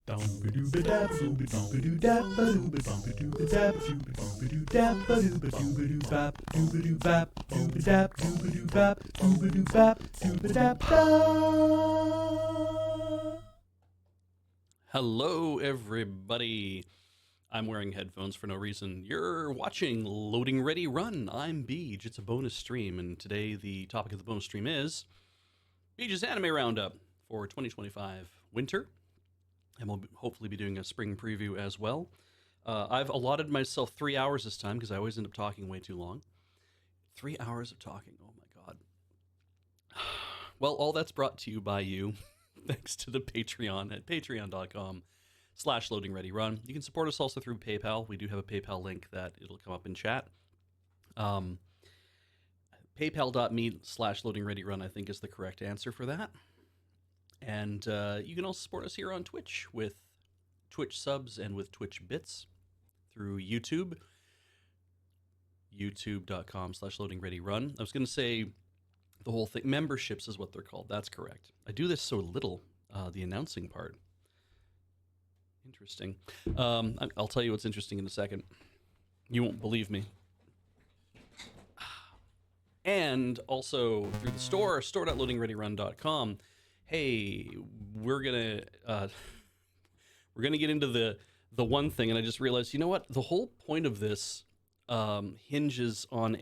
Hello, everybody. I'm wearing headphones for no reason. You're watching Loading Ready Run. I'm Beej. It's a bonus stream, and today the topic of the bonus stream is Beej's Anime Roundup for 2025 winter, and we'll hopefully be doing a spring preview as well. I've allotted myself 3 hours this time because I always end up talking way too long. 3 hours of talking. Oh my god. Well, all that's brought to you by you, thanks to the Patreon at patreon.com/loadingreadyrun. You can support us also through PayPal. We do have a PayPal link that it'll come up in chat. PayPal.me/loadingreadyrun, I think, is the correct answer for that. And you can also support us here on Twitch with Twitch subs and with Twitch bits through YouTube. YouTube.com/loadingreadyrun. I was going to say the whole thing. Memberships is what they're called. That's correct. I do this so little, the announcing part. Interesting. I'll tell you what's interesting in a second. You won't believe me. And also through the store.loadingreadyrun.com. Hey, we're gonna get into the one thing, and I just realized, you know what? The whole point of this hinges on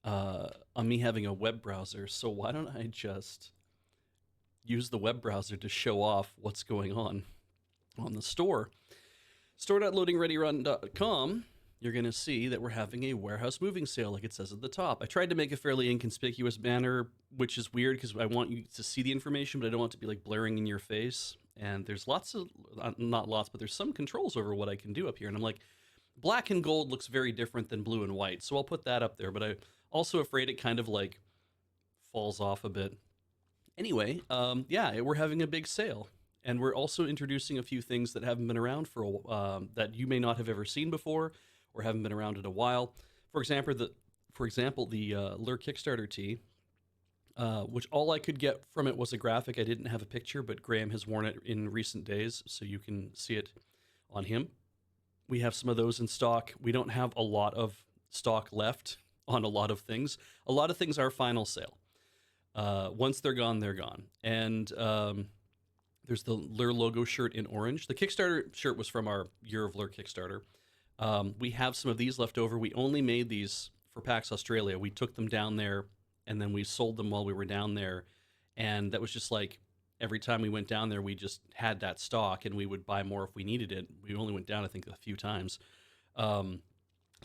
on me having a web browser. So why don't I just use the web browser to show off what's going on the store. Store.loadingreadyrun.com. You're going to see that we're having a warehouse moving sale, like it says at the top. I tried to make a fairly inconspicuous banner, which is weird because I want you to see the information, but I don't want it to be like blaring in your face. And there's lots of, not lots, but there's some controls over what I can do up here. And I'm like, black and gold looks very different than blue and white, so I'll put that up there. But I'm also afraid it kind of like falls off a bit. Anyway, we're having a big sale. And we're also introducing a few things that haven't been around for that you may not have ever seen before or haven't been around in a while. For example, the Lure Kickstarter tee, which all I could get from it was a graphic. I didn't have a picture, but Graham has worn it in recent days, so you can see it on him. We have some of those in stock. We don't have a lot of stock left on a lot of things. A lot of things are final sale. Once they're gone, they're gone. And there's the Lure logo shirt in orange. The Kickstarter shirt was from our Year of Lure Kickstarter. We have some of these left over. We only made these for PAX Australia. We took them down there, and then we sold them while we were down there. And that was just like, every time we went down there, we just had that stock, and we would buy more if we needed it. We only went down, I think, a few times. So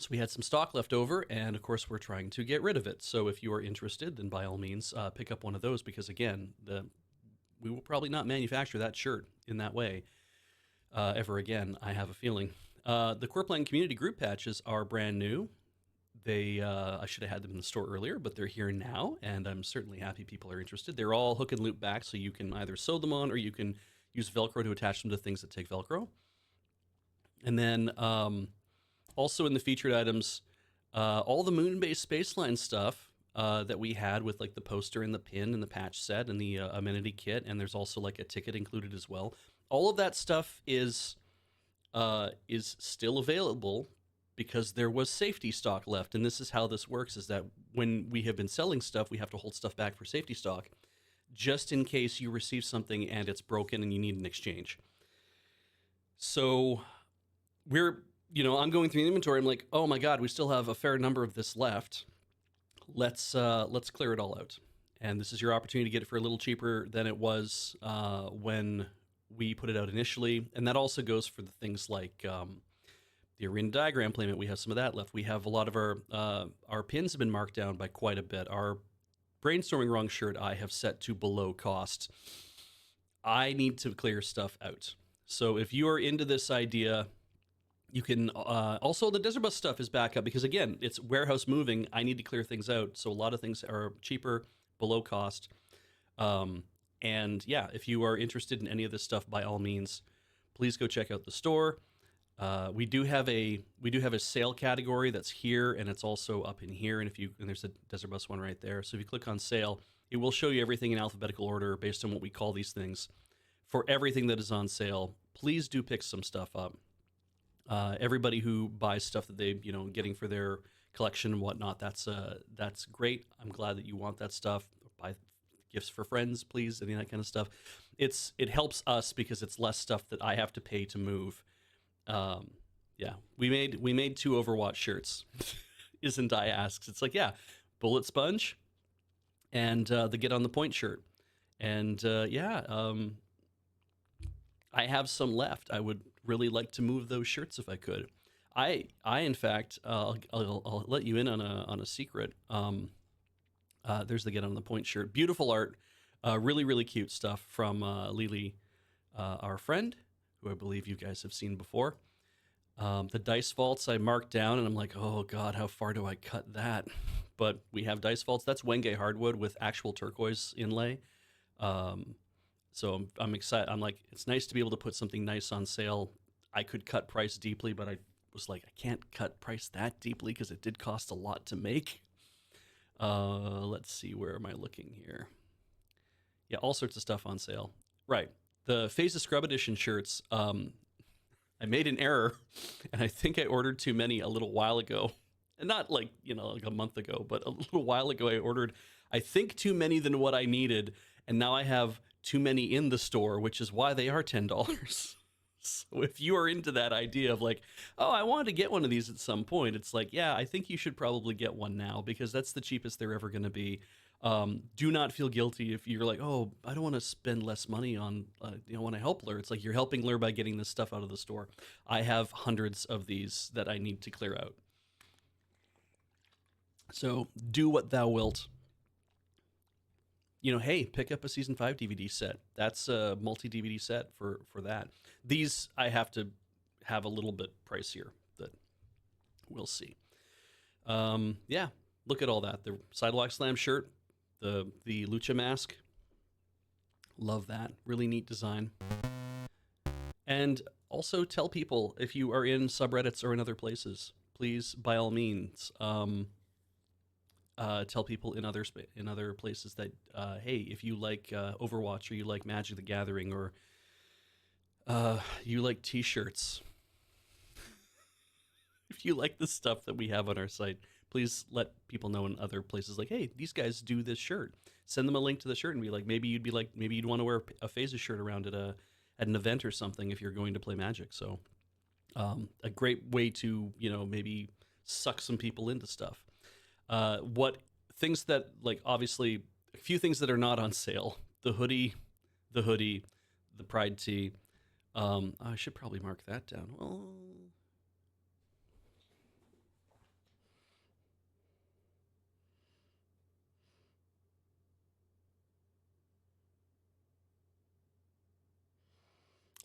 we had some stock left over, and of course, we're trying to get rid of it. So if you are interested, then by all means, pick up one of those, because again, we will probably not manufacture that shirt in that way ever again, I have a feeling. The Quirpline community group patches are brand new. I should have had them in the store earlier, but they're here now, and I'm certainly happy people are interested. They're all hook and loop back, so you can either sew them on or you can use Velcro to attach them to things that take Velcro. And then also in the featured items, all the moon-based Spaceline stuff that we had with like the poster and the pin and the patch set and the amenity kit, and there's also like a ticket included as well. All of that stuff is still available because there was safety stock left, and this is how this works: is that when we have been selling stuff, we have to hold stuff back for safety stock, just in case you receive something and it's broken and you need an exchange. So I'm going through the inventory. I'm like, oh my god, we still have a fair number of this left. Let's clear it all out. And this is your opportunity to get it for a little cheaper than it was when we put it out initially. And that also goes for the things like the arena diagram playmat. We have some of that left. We have a lot of our pins have been marked down by quite a bit. Our brainstorming wrong shirt I have set to below cost. I need to clear stuff out. So if you are into this idea, you can also, the Desert Bus stuff is back up because, again, it's warehouse moving. I need to clear things out. So a lot of things are cheaper, below cost. And yeah, if you are interested in any of this stuff, by all means, please go check out the store. We do have a sale category that's here, and it's also up in here. And there's a Desert Bus one right there. So if you click on sale, it will show you everything in alphabetical order based on what we call these things for everything that is on sale, please do pick some stuff up. Everybody who buys stuff that they, getting for their collection and whatnot, that's great. I'm glad that you want that stuff. Buy gifts for friends, please, any of that kind of stuff. It helps us because it's less stuff that I have to pay to move. Yeah, we made 2 Overwatch shirts. Isn't I asks? It's like, yeah, Bullet Sponge and the Get on the Point shirt, and I have some left. I would really like to move those shirts if I could. I in fact, I'll let you in on a secret. There's the Get on the Point shirt. Beautiful art, really really cute stuff from Lily, our friend, who I believe you guys have seen before. The dice vaults I marked down, and I'm like, oh god, how far do I cut that? But we have dice vaults. That's Wenge hardwood with actual turquoise inlay. So I'm excited. I'm like, it's nice to be able to put something nice on sale. I could cut price deeply, but I was like, I can't cut price that deeply because it did cost a lot to make. Let's see, where am I looking here? Yeah, all sorts of stuff on sale. Right. The Phase of Scrub Edition shirts, I made an error, and I think I ordered too many a little while ago. And not like, like a month ago, but a little while ago I ordered, I think, too many than what I needed, and now I have too many in the store, which is why they are $10. So if you are into that idea of like, oh, I wanted to get one of these at some point, it's like, yeah, I think you should probably get one now because that's the cheapest they're ever going to be. Do not feel guilty if you're like, oh, I don't want to spend less money on, when I help Lur. It's like you're helping Lur by getting this stuff out of the store. I have hundreds of these that I need to clear out. So do what thou wilt. Hey, pick up a Season 5 DVD set. That's a multi-DVD set for that. These I have to have a little bit pricier, but we'll see. Yeah, look at all that. The Sidewalk Slam shirt, the Lucha mask. Love that. Really neat design. And also tell people if you are in subreddits or in other places, please, by all means, tell people in other places that hey, if you like Overwatch or you like Magic the Gathering or you like T-shirts, if you like the stuff that we have on our site, please let people know in other places. Like, hey, these guys do this shirt. Send them a link to the shirt and be like, maybe you'd want to wear a Phases shirt around at an event or something if you're going to play Magic. So a great way to maybe suck some people into stuff. What things that, like, obviously a few things that are not on sale: the hoodie, the Pride tee. I should probably mark that down. Well,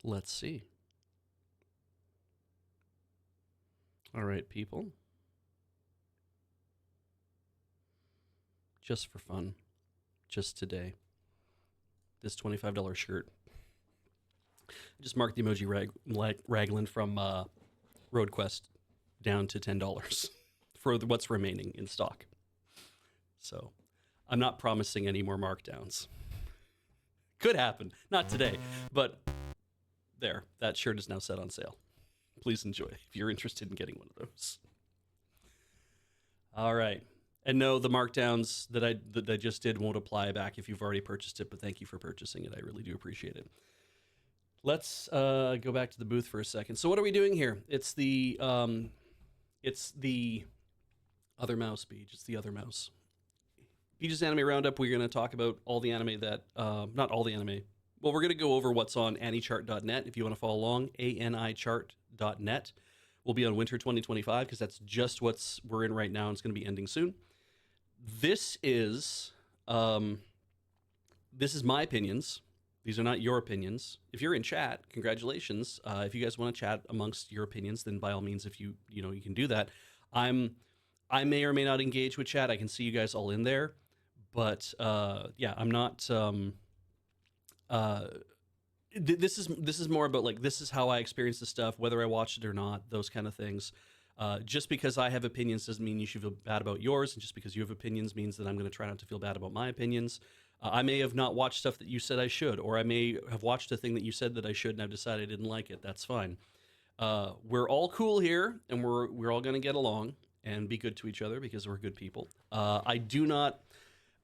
let's see. All right, people. Just for fun, just today, this $25 shirt. I just marked the emoji raglan from RoadQuest down to $10 for what's remaining in stock. So I'm not promising any more markdowns. Could happen, not today, but there, that shirt is now set on sale. Please enjoy if you're interested in getting one of those. All right. And no, the markdowns that I just did won't apply back if you've already purchased it, but thank you for purchasing it. I really do appreciate it. Let's go back to the booth for a second. So what are we doing here? It's the other mouse, Beej. It's the other mouse. Beej's Anime Roundup. We're going to talk about all the anime that, not all the anime. Well, we're going to go over what's on anichart.net. If you want to follow along, anichart.net. We'll be on winter 2025 because that's just we're in right now, and it's going to be ending soon. This is my opinions. These are not your opinions. If you're in chat, congratulations. If you guys want to chat amongst your opinions, then by all means, if you can do that. I may or may not engage with chat. I can see you guys all in there, but yeah, I'm not. This is more about like, this is how I experience the stuff, whether I watched it or not, those kind of things. Just because I have opinions doesn't mean you should feel bad about yours, and just because you have opinions means that I'm going to try not to feel bad about my opinions. I may have not watched stuff that you said I should, or I may have watched a thing that you said that I should, and I've decided I didn't like it. That's fine. We're all cool here, and we're all going to get along and be good to each other because we're good people. I do not.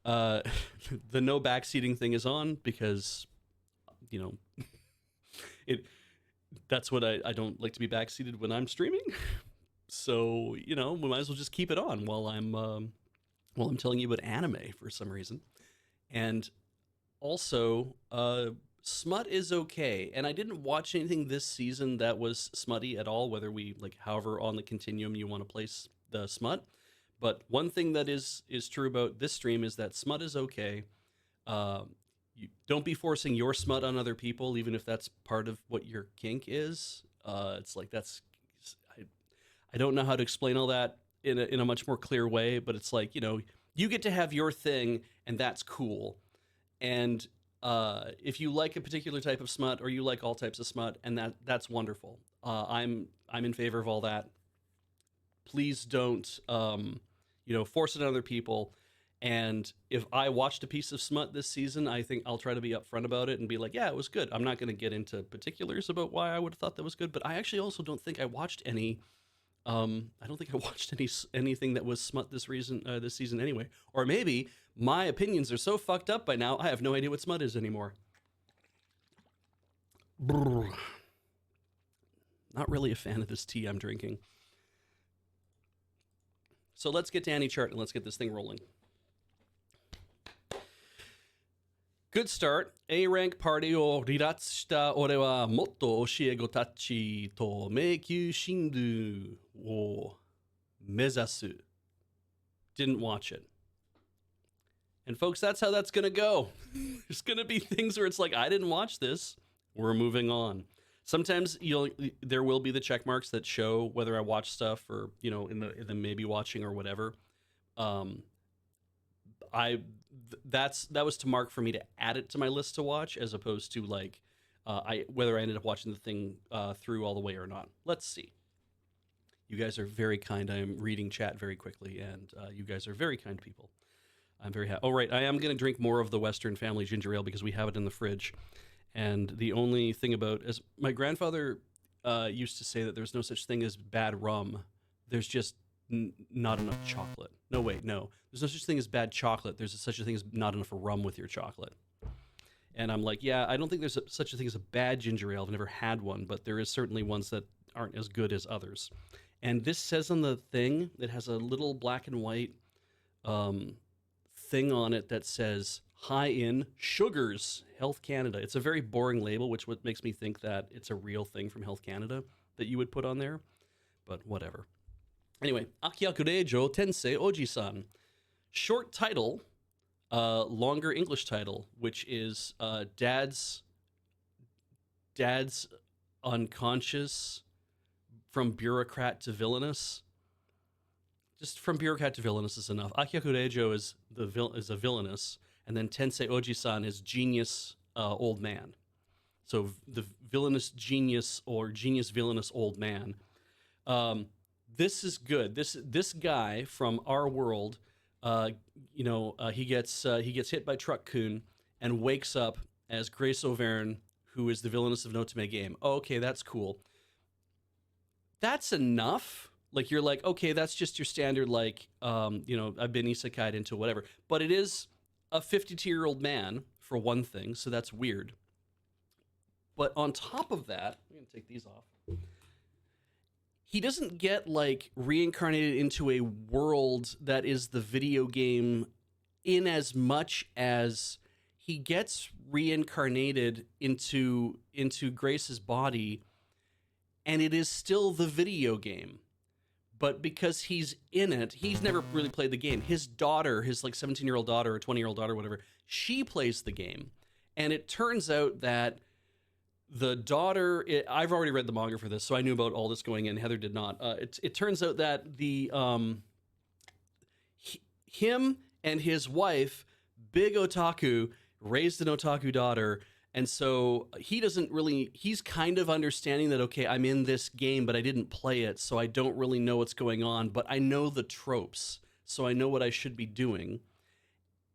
The no backseating thing is on because, you know, it. That's what I don't like to be backseated when I'm streaming. So we might as well just keep it on while I'm telling you about anime for some reason. And also, smut is okay. And I didn't watch anything this season that was smutty at all, whether however on the continuum you want to place the smut. But one thing that is true about this stream is that smut is okay. You don't be forcing your smut on other people, even if that's part of what your kink is. It's like I don't know how to explain all that in a much more clear way, but it's like, you get to have your thing, and that's cool. And if you like a particular type of smut, or you like all types of smut, and that's wonderful. I'm in favor of all that. Please don't force it on other people. And if I watched a piece of smut this season, I think I'll try to be upfront about it and be like, yeah, it was good. I'm not going to get into particulars about why I would have thought that was good, but I actually also don't think I watched any. I don't think I watched anything that was smut this season anyway. Or maybe my opinions are so fucked up by now, I have no idea what smut is anymore. Brr. Not really a fan of this tea I'm drinking. So let's get to Annie Chart and let's get this thing rolling. Good start. A rank party o riratsushita ore wa motto oshiego tachi to meikyu shindu wo mezasu. Didn't watch it. And folks, that's how that's going to go. There's going to be things where it's like, I didn't watch this. We're moving on. Sometimes there will be the check marks that show whether I watch stuff or, in the maybe watching or whatever. That was to mark for me to add it to my list to watch, as opposed to whether I ended up watching the thing through all the way or not. Let's see. You guys are very kind. I am reading chat very quickly, and you guys are very kind people. I'm very happy. Oh, right. I am going to drink more of the Western Family ginger ale because we have it in the fridge. And the only thing as my grandfather used to say that there's no such thing as bad rum. There's just not enough chocolate. No, wait, no. There's no such thing as bad chocolate. There's such a thing as not enough rum with your chocolate. And I'm like, yeah, I don't think there's such a thing as a bad ginger ale. I've never had one, but there is certainly ones that aren't as good as others. And this says on the thing, it has a little black and white thing on it that says high in sugars, Health Canada. It's a very boring label, which makes me think that it's a real thing from Health Canada that you would put on there, but whatever. Anyway, Akyakurejo Tensei Oji-san. Short title, longer English title, which is Dad's unconscious from bureaucrat to villainous. Just from bureaucrat to villainous is enough. Akyakurejo is a villainous, and then Tensei Oji-san is genius old man. So the villainous genius or genius villainous old man. This is good. This guy from our world, he gets hit by Truck-kun and wakes up as Grace Auvergne, who is the villainess of Notame Game. Oh, okay, that's cool. That's enough. Like, you're like, okay, that's just your standard, I've been isekai'd into whatever. But it is a 52-year-old man, for one thing, so that's weird. But on top of that, I'm going to take these off. He doesn't get, reincarnated into a world that is the video game in as much as he gets reincarnated into Grace's body, and it is still the video game. But because he's in it, he's never really played the game. His daughter, his 17-year-old daughter or 20-year-old daughter, whatever, she plays the game. And it turns out that the daughter, I've already read the manga for this, so I knew about all this going in. Heather did not. It turns out that him and his wife, big otaku, raised an otaku daughter. And so he's kind of understanding that, okay, I'm in this game, but I didn't play it, so I don't really know what's going on, but I know the tropes, so I know what I should be doing.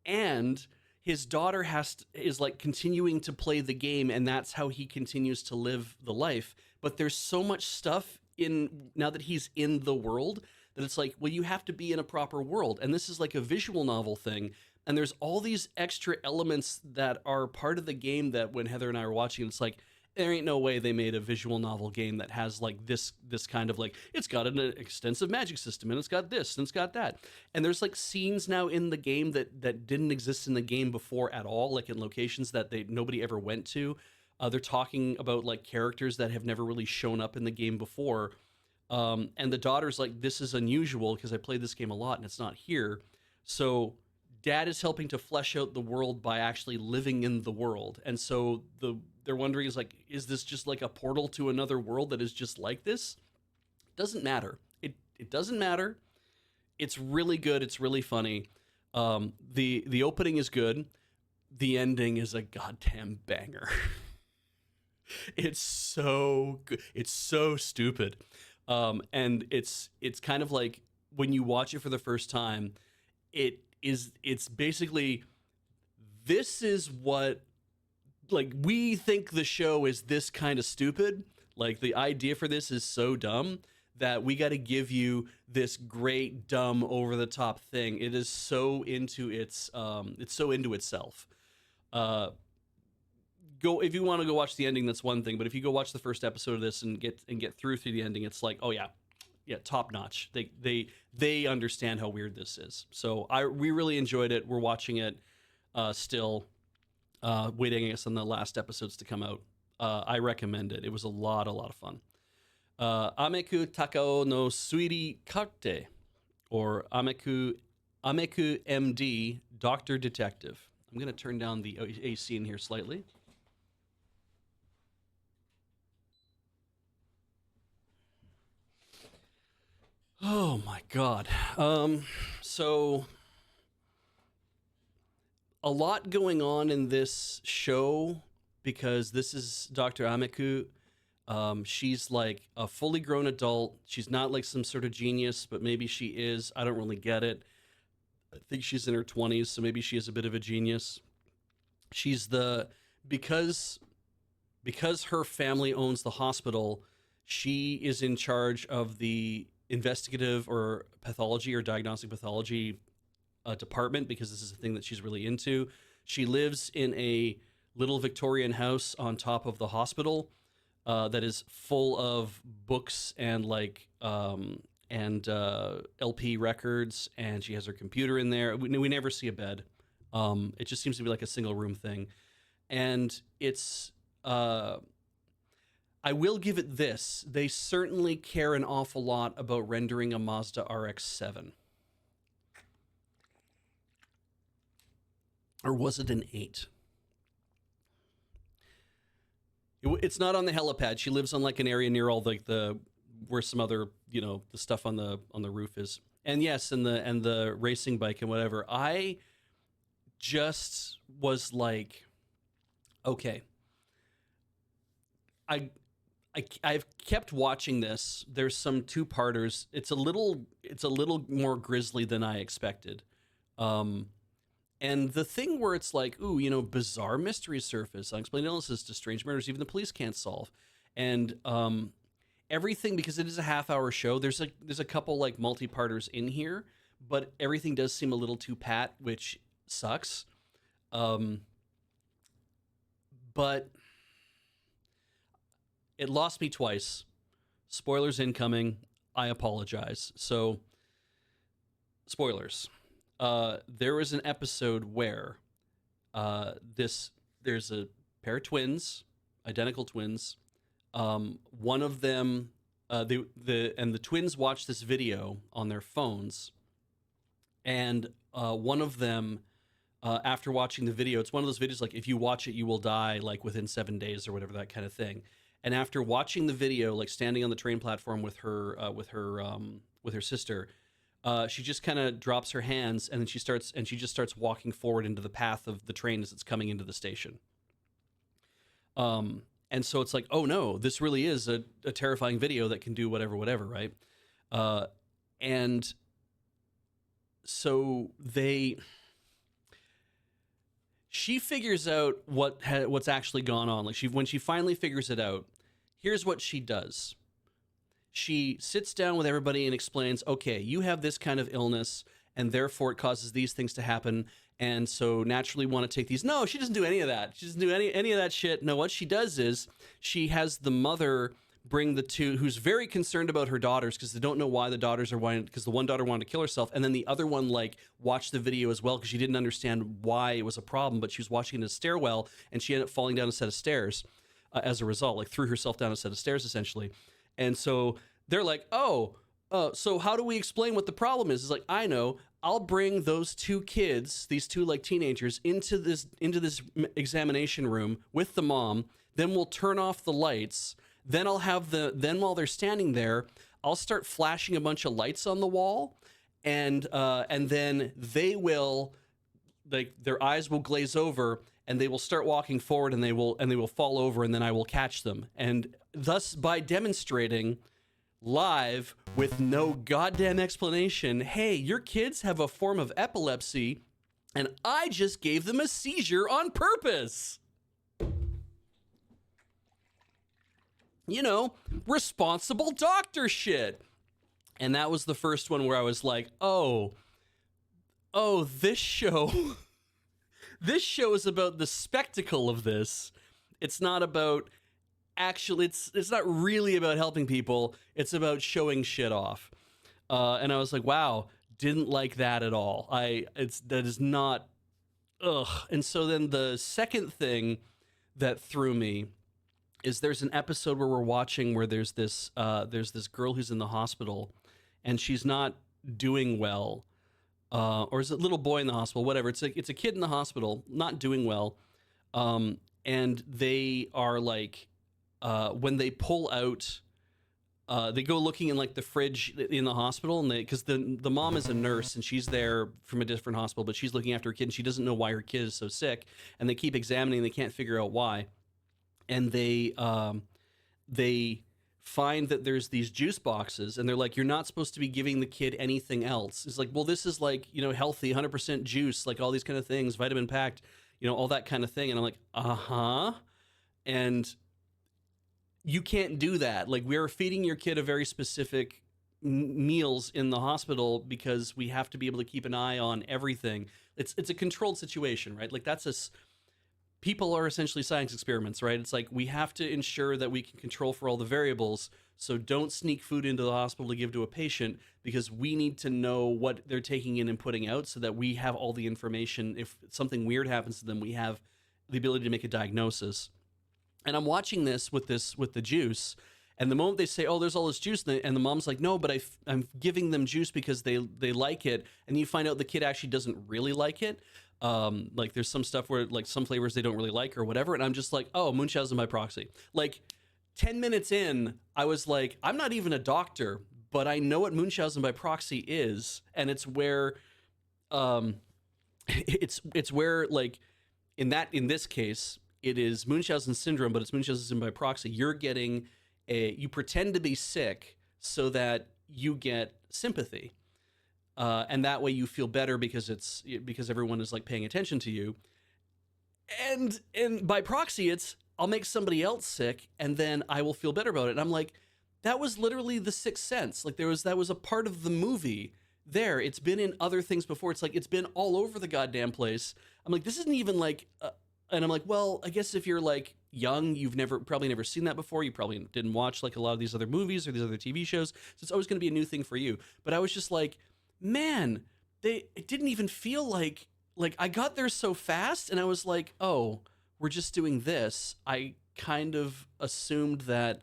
And his daughter is like continuing to play the game, and that's how he continues to live the life. But there's so much stuff in now that he's in the world that it's like, well, you have to be in a proper world, and this is like a visual novel thing. And there's all these extra elements that are part of the game that when Heather and I were watching, it's like, there ain't no way they made a visual novel game that has like this kind of like, it's got an extensive magic system and it's got this and it's got that. And there's like scenes now in the game that didn't exist in the game before at all, like in locations that nobody ever went to. They're talking about like characters that have never really shown up in the game before. And the daughter's like, this is unusual because I played this game a lot and it's not here. So dad is helping to flesh out the world by actually living in the world. And so they're wondering is this just like a portal to another world that is just like this? Doesn't matter. It doesn't matter. It's really good. It's really funny. The opening is good. The ending is a goddamn banger. It's so good. It's so stupid. And it's kind of like when you watch it for the first time, it's basically, this is what, like, we think the show is this kind of stupid. Like, the idea for this is so dumb that we got to give you this great, dumb, over the top thing. It is so into it's so into itself. Go if you want to go watch the ending, that's one thing. But if you go watch the first episode of this and get through the ending, it's like, oh yeah, top notch. They understand how weird this is. So we really enjoyed it. We're watching it still, waiting I guess on the last episodes to come out. I recommend it. It was a lot of fun. Ameku Takao no Suiri Karte, or Ameku MD, Doctor Detective. I'm going to turn down the AC in here slightly. Oh my god. So a lot going on in this show because this is Dr. Ameku. She's like a fully grown adult. She's not like some sort of genius, but maybe she is. I don't really get it. I think she's in her 20s, so maybe she is a bit of a genius. She's because her family owns the hospital, she is in charge of the investigative or pathology or diagnostic pathology department, because this is a thing that she's really into. She lives in a little Victorian house on top of the hospital that is full of books and LP records, and she has her computer in there. We never see a bed. It just seems to be like a single room thing. And it's, I will give it this. They certainly care an awful lot about rendering a Mazda RX-7. Or was it an 8? It's not on the helipad. She lives on like an area near all the where some other, the stuff on the roof is. And yes, and the racing bike and whatever. I just was like, okay. I've kept watching this. There's some two-parters. It's a little more grisly than I expected. And the thing where it's like, ooh, bizarre mysteries surface, unexplained illnesses to strange murders even the police can't solve. And everything, because it is a half-hour show, there's a couple like multi-parters in here, but everything does seem a little too pat, which sucks. But it lost me twice. Spoilers incoming. I apologize. So, spoilers. There was an episode where there's a pair of twins, identical twins. One of them, the twins watch this video on their phones, and one of them, after watching the video, it's one of those videos like, if you watch it, you will die like within 7 days or whatever, that kind of thing. And after watching the video, like standing on the train platform with her sister, she just kind of drops her hands, and then she just starts walking forward into the path of the train as it's coming into the station. And so it's like, oh no, this really is a terrifying video that can do whatever, right? And so She figures out what's actually gone on. Like when she finally figures it out, here's what she does. She sits down with everybody and explains, okay, you have this kind of illness, and therefore it causes these things to happen, and so naturally want to take these. No, she doesn't do any of that. She doesn't do any of that shit. No, what she does is she has the mother bring the two, who's very concerned about her daughters because they don't know why the daughters are whining, because the one daughter wanted to kill herself, and then the other one like watched the video as well because she didn't understand why it was a problem, but she was watching in a stairwell and she ended up falling down a set of stairs as a result, like threw herself down a set of stairs essentially. And so they're like, oh, so how do we explain what the problem is? It's like, I know. I'll bring those two kids, these two like teenagers, into this examination room with the mom. Then we'll turn off the lights. Then then while they're standing there, I'll start flashing a bunch of lights on the wall, and then they will, like, their eyes will glaze over and they will start walking forward and they will fall over, and then I will catch them. And thus, by demonstrating live with no goddamn explanation, hey, your kids have a form of epilepsy and I just gave them a seizure on purpose. You know, responsible doctor shit. And that was the first one where I was like, oh, this show this show is about the spectacle of this. It's not about actually, it's not really about helping people. It's about showing shit off. And I was like, wow, didn't like that at all. That is not, ugh. And so then the second thing that threw me is there's an episode where we're watching where there's this girl who's in the hospital and she's not doing well. Or is it little boy in the hospital? Whatever. It's a kid in the hospital, not doing well. And they are like, when they pull out, they go looking in like the fridge in the hospital, and because the mom is a nurse and she's there from a different hospital, but she's looking after her kid and she doesn't know why her kid is so sick, and they keep examining, they can't figure out why, and they find that there's these juice boxes, and they're like, you're not supposed to be giving the kid anything else. It's like, well, this is like, you know, healthy 100% juice, like all these kind of things, vitamin packed, you know, all that kind of thing. And I'm like, and you can't do that. Like, we're feeding your kid a very specific meals in the hospital because we have to be able to keep an eye on everything. It's a controlled situation, right? Like, people are essentially science experiments, right? It's like, we have to ensure that we can control for all the variables. So don't sneak food into the hospital to give to a patient, because we need to know what they're taking in and putting out so that we have all the information. If something weird happens to them, we have the ability to make a diagnosis. And I'm watching this with the juice, and the moment they say, oh, there's all this juice, and the mom's like, no, but I'm giving them juice because they like it, and you find out the kid actually doesn't really like it. Like, there's some stuff where, like, some flavors they don't really like or whatever, and I'm just like, oh, Munchausen by proxy. Like, 10 minutes in, I was like, I'm not even a doctor, but I know what Munchausen by proxy is, and it's where, it's where, like, in this case, it is Munchausen syndrome, but it's Munchausen by proxy. You pretend to be sick so that you get sympathy. And that way you feel better because everyone is like paying attention to you. And by proxy, it's, I'll make somebody else sick and then I will feel better about it. And I'm like, that was literally The Sixth Sense. Like, that was a part of the movie there. It's been in other things before. It's like, it's been all over the goddamn place. I'm like, this isn't even like, and I'm like, well, I guess if you're like young, you've probably never seen that before. You probably didn't watch like a lot of these other movies or these other TV shows. So it's always going to be a new thing for you. But I was just like, man, it didn't even feel like I got there so fast, and I was like, oh, we're just doing this. I kind of assumed that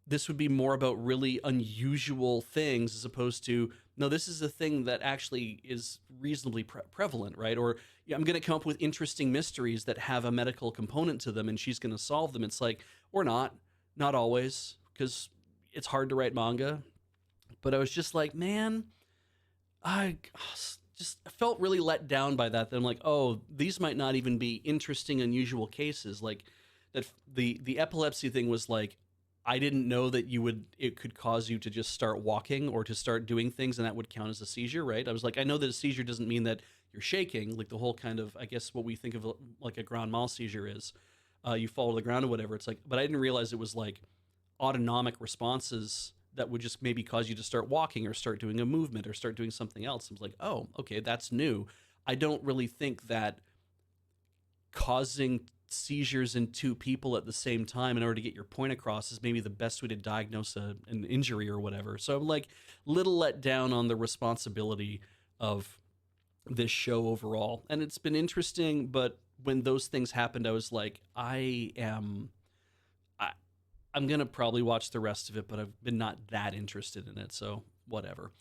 this would be more about really unusual things as opposed to, no, this is a thing that actually is reasonably prevalent, right? Or, yeah, I'm going to come up with interesting mysteries that have a medical component to them, and she's going to solve them. It's like, or not always, because it's hard to write manga. But I was just like, man, I just felt really let down by that. That I'm like, oh, these might not even be interesting, unusual cases. Like, that the epilepsy thing was like, I didn't know that it could cause you to just start walking or to start doing things, and that would count as a seizure, right? I was like, I know that a seizure doesn't mean that you're shaking, like the whole kind of, I guess what we think of like a grand mal seizure is, you fall to the ground or whatever. It's like, but I didn't realize it was like autonomic responses that would just maybe cause you to start walking or start doing a movement or start doing something else. I was like, oh, okay, that's new. I don't really think that causing seizures in two people at the same time in order to get your point across is maybe the best way to diagnose an injury or whatever. So I'm like little let down on the responsibility of this show overall. And it's been interesting, but when those things happened, I was like, I, I'm gonna probably watch the rest of it, but I've been not that interested in it, so whatever.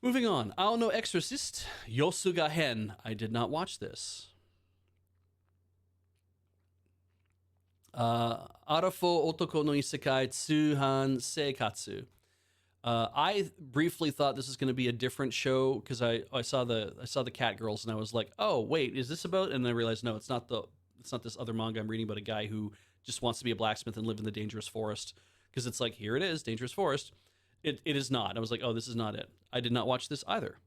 Moving on. Ao no Exorcist, Yosuga Hen. I did not watch this. Arafo Otoko no Isekai Tsuhan Seikatsu. I briefly thought this was going to be a different show because I saw the Cat Girls and I was like, oh wait, is this about? And I realized no, it's not this other manga I'm reading about a guy who just wants to be a blacksmith and live in the dangerous forest, because it's like, here it is, dangerous forest. It is not. I was like, oh, this is not it. I did not watch this either.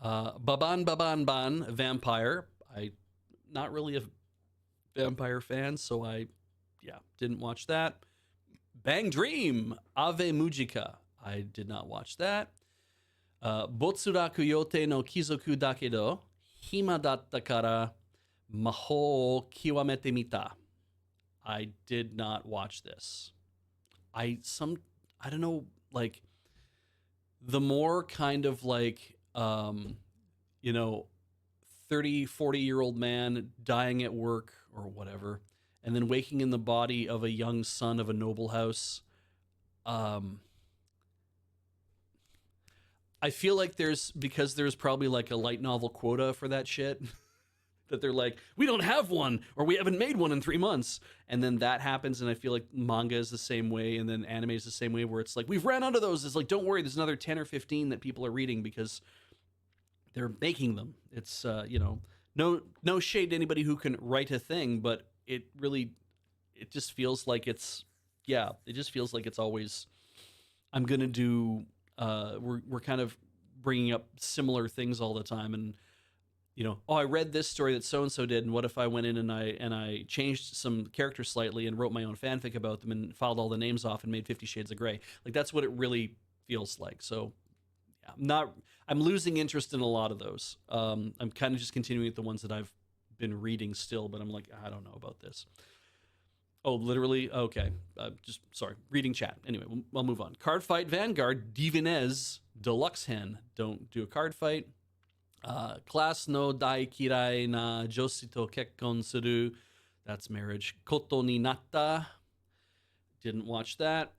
Baban Baban Ban Vampire. I not really a vampire fan, so I didn't watch that. Bang Dream Ave Mujika. I did not watch that. Botsuraku Yote no Kizoku Dakedo Hima datta kara Maho Kiwamete Mita. I did not watch this. I don't know, like the more kind of like 30, 40-year-old man dying at work or whatever, and then waking in the body of a young son of a noble house. I feel like there's probably like a light novel quota for that shit. That they're like, we don't have one, or we haven't made one in 3 months. And then that happens, and I feel like manga is the same way, and then anime is the same way, where it's like, we've ran out of those. It's like, don't worry, there's another 10 or 15 that people are reading because they're making them. It's, no shade to anybody who can write a thing, but it just feels like it just feels like it's always, I'm going to do, we're kind of bringing up similar things all the time. And, oh, I read this story that so-and-so did, and what if I went in and I changed some characters slightly and wrote my own fanfic about them and filed all the names off and made 50 Shades of Grey. Like, that's what it really feels like. So, yeah, I'm losing interest in a lot of those. I'm kind of just continuing with the ones that I've been reading still, but I'm like, I don't know about this. Oh, literally? Okay. Just, sorry, reading chat. Anyway, I'll move on. Card Fight Vanguard, Divinez, Deluxe Hen. Don't do a card fight. Class no dai kirai na joshi to kekkon suru. That's marriage. Koto ni natta. Didn't watch that.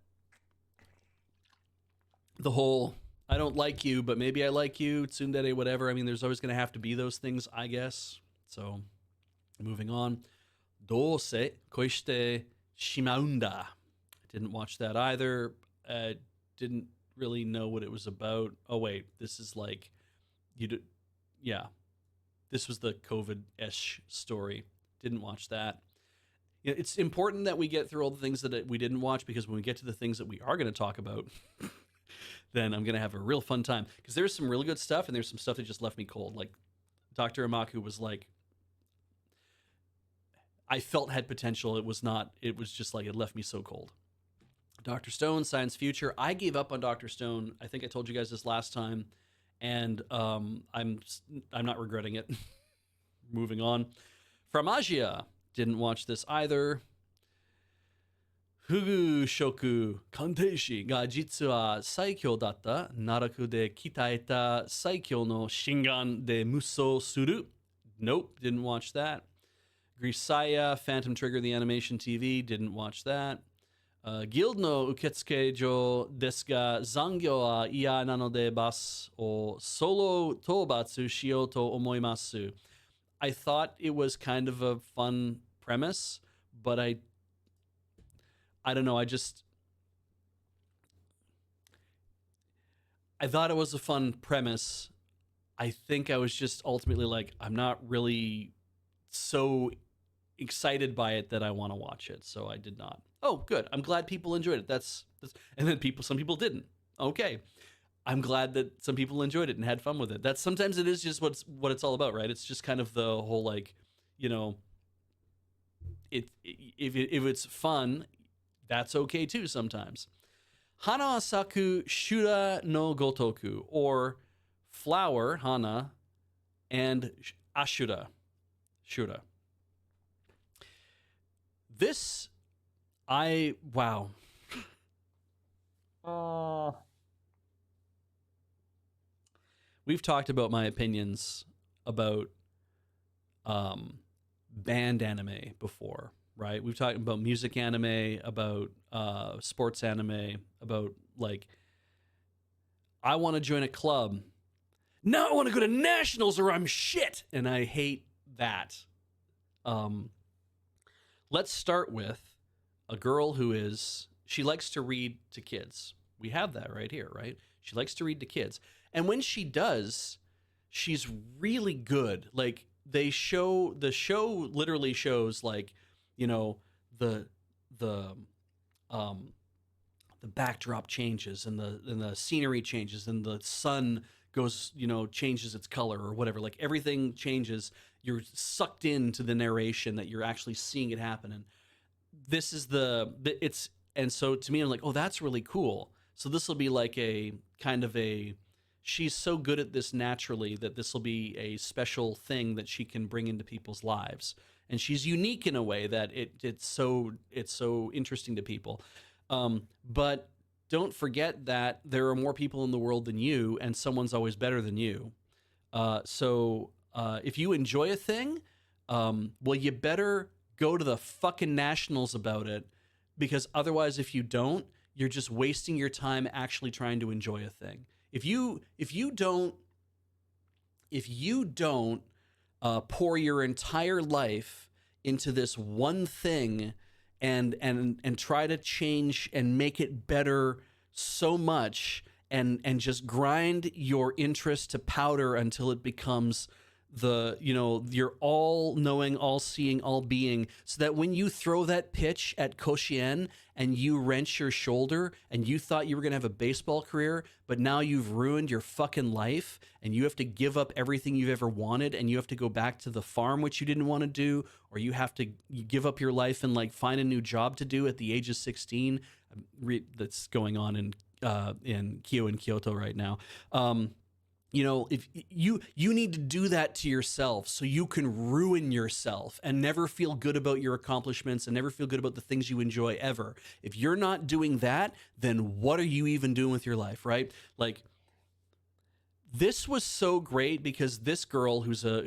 The whole, I don't like you, but maybe I like you, tsundere, whatever. I mean, there's always going to have to be those things, I guess. So, moving on. Dose koishite shimaunda. Didn't watch that either. Didn't really know what it was about. Oh, wait. This is like, this was the COVID-ish story. Didn't watch that. It's important that we get through all the things that we didn't watch, because when we get to the things that we are going to talk about, then I'm going to have a real fun time. Because there's some really good stuff, and there's some stuff that just left me cold. Like, Dr. Amaku was like, I felt had potential. It was not, it was just like, it left me so cold. Dr. Stone, Science Future. I gave up on Dr. Stone. I think I told you guys this last time. And I'm not regretting it. Moving on. Framagia. Didn't watch this either. Fugu shoku kanteishi ga jitsu wa saikyou datta. Naraku de kitaeta saikyou no shingan de muso suru. Nope, didn't watch that. Grisaya, Phantom Trigger, the animation TV. Didn't watch that. Guild no uketsuke jo desu ga zangyo wa iya nanode basu o solo toubatsu shiyou to omoimasu. I thought it was kind of a fun premise, but I don't know, I thought it was a fun premise. I think I was just ultimately like, I'm not really so excited by it that I want to watch it, so I did not. Oh, good. I'm glad people enjoyed it. That's and then some people didn't. Okay. I'm glad that some people enjoyed it and had fun with it. That's sometimes it is just what it's all about, right? It's just kind of the whole like, you know, if it's fun, that's okay too sometimes. Hana saku shura no gotoku, or flower hana and ashura shura. This I wow. Uh, we've talked about my opinions about um, band anime before, right? We've talked about music anime, about sports anime, about like I want to join a club. Now I want to go to nationals or I'm shit, and I hate that. Um, let's start with a girl who is she likes to read to kids. We have that right here, right? She likes to read to kids. And when she does, she's really good. Like the show literally shows like, you know, the the um the backdrop changes and the scenery changes and the sun goes, you know, changes its color or whatever. Like everything changes. You're sucked into the narration that you're actually seeing it happen. And this is it's and so to me I'm like, oh, that's really cool. So this will be like a kind of a she's so good at this naturally that this will be a special thing that she can bring into people's lives. And she's unique in a way that it's so interesting to people. But don't forget that there are more people in the world than you, and someone's always better than you. So if you enjoy a thing, well, you better go to the fucking nationals about it, because otherwise, if you don't, you're just wasting your time actually trying to enjoy a thing. If you don't pour your entire life into this one thing and try to change and make it better so much and just grind your interest to powder until it becomes the, you know, you're all knowing, all seeing, all being, so that when you throw that pitch at Koshien and you wrench your shoulder and you thought you were going to have a baseball career, but now you've ruined your fucking life and you have to give up everything you've ever wanted and you have to go back to the farm, which you didn't want to do, or you have to give up your life and like find a new job to do at the age of 16. That's going on in Kyo and Kyoto right now. You know, if you need to do that to yourself so you can ruin yourself and never feel good about your accomplishments and never feel good about the things you enjoy ever. If you're not doing that, then what are you even doing with your life, right? Like, this was so great because this girl who's the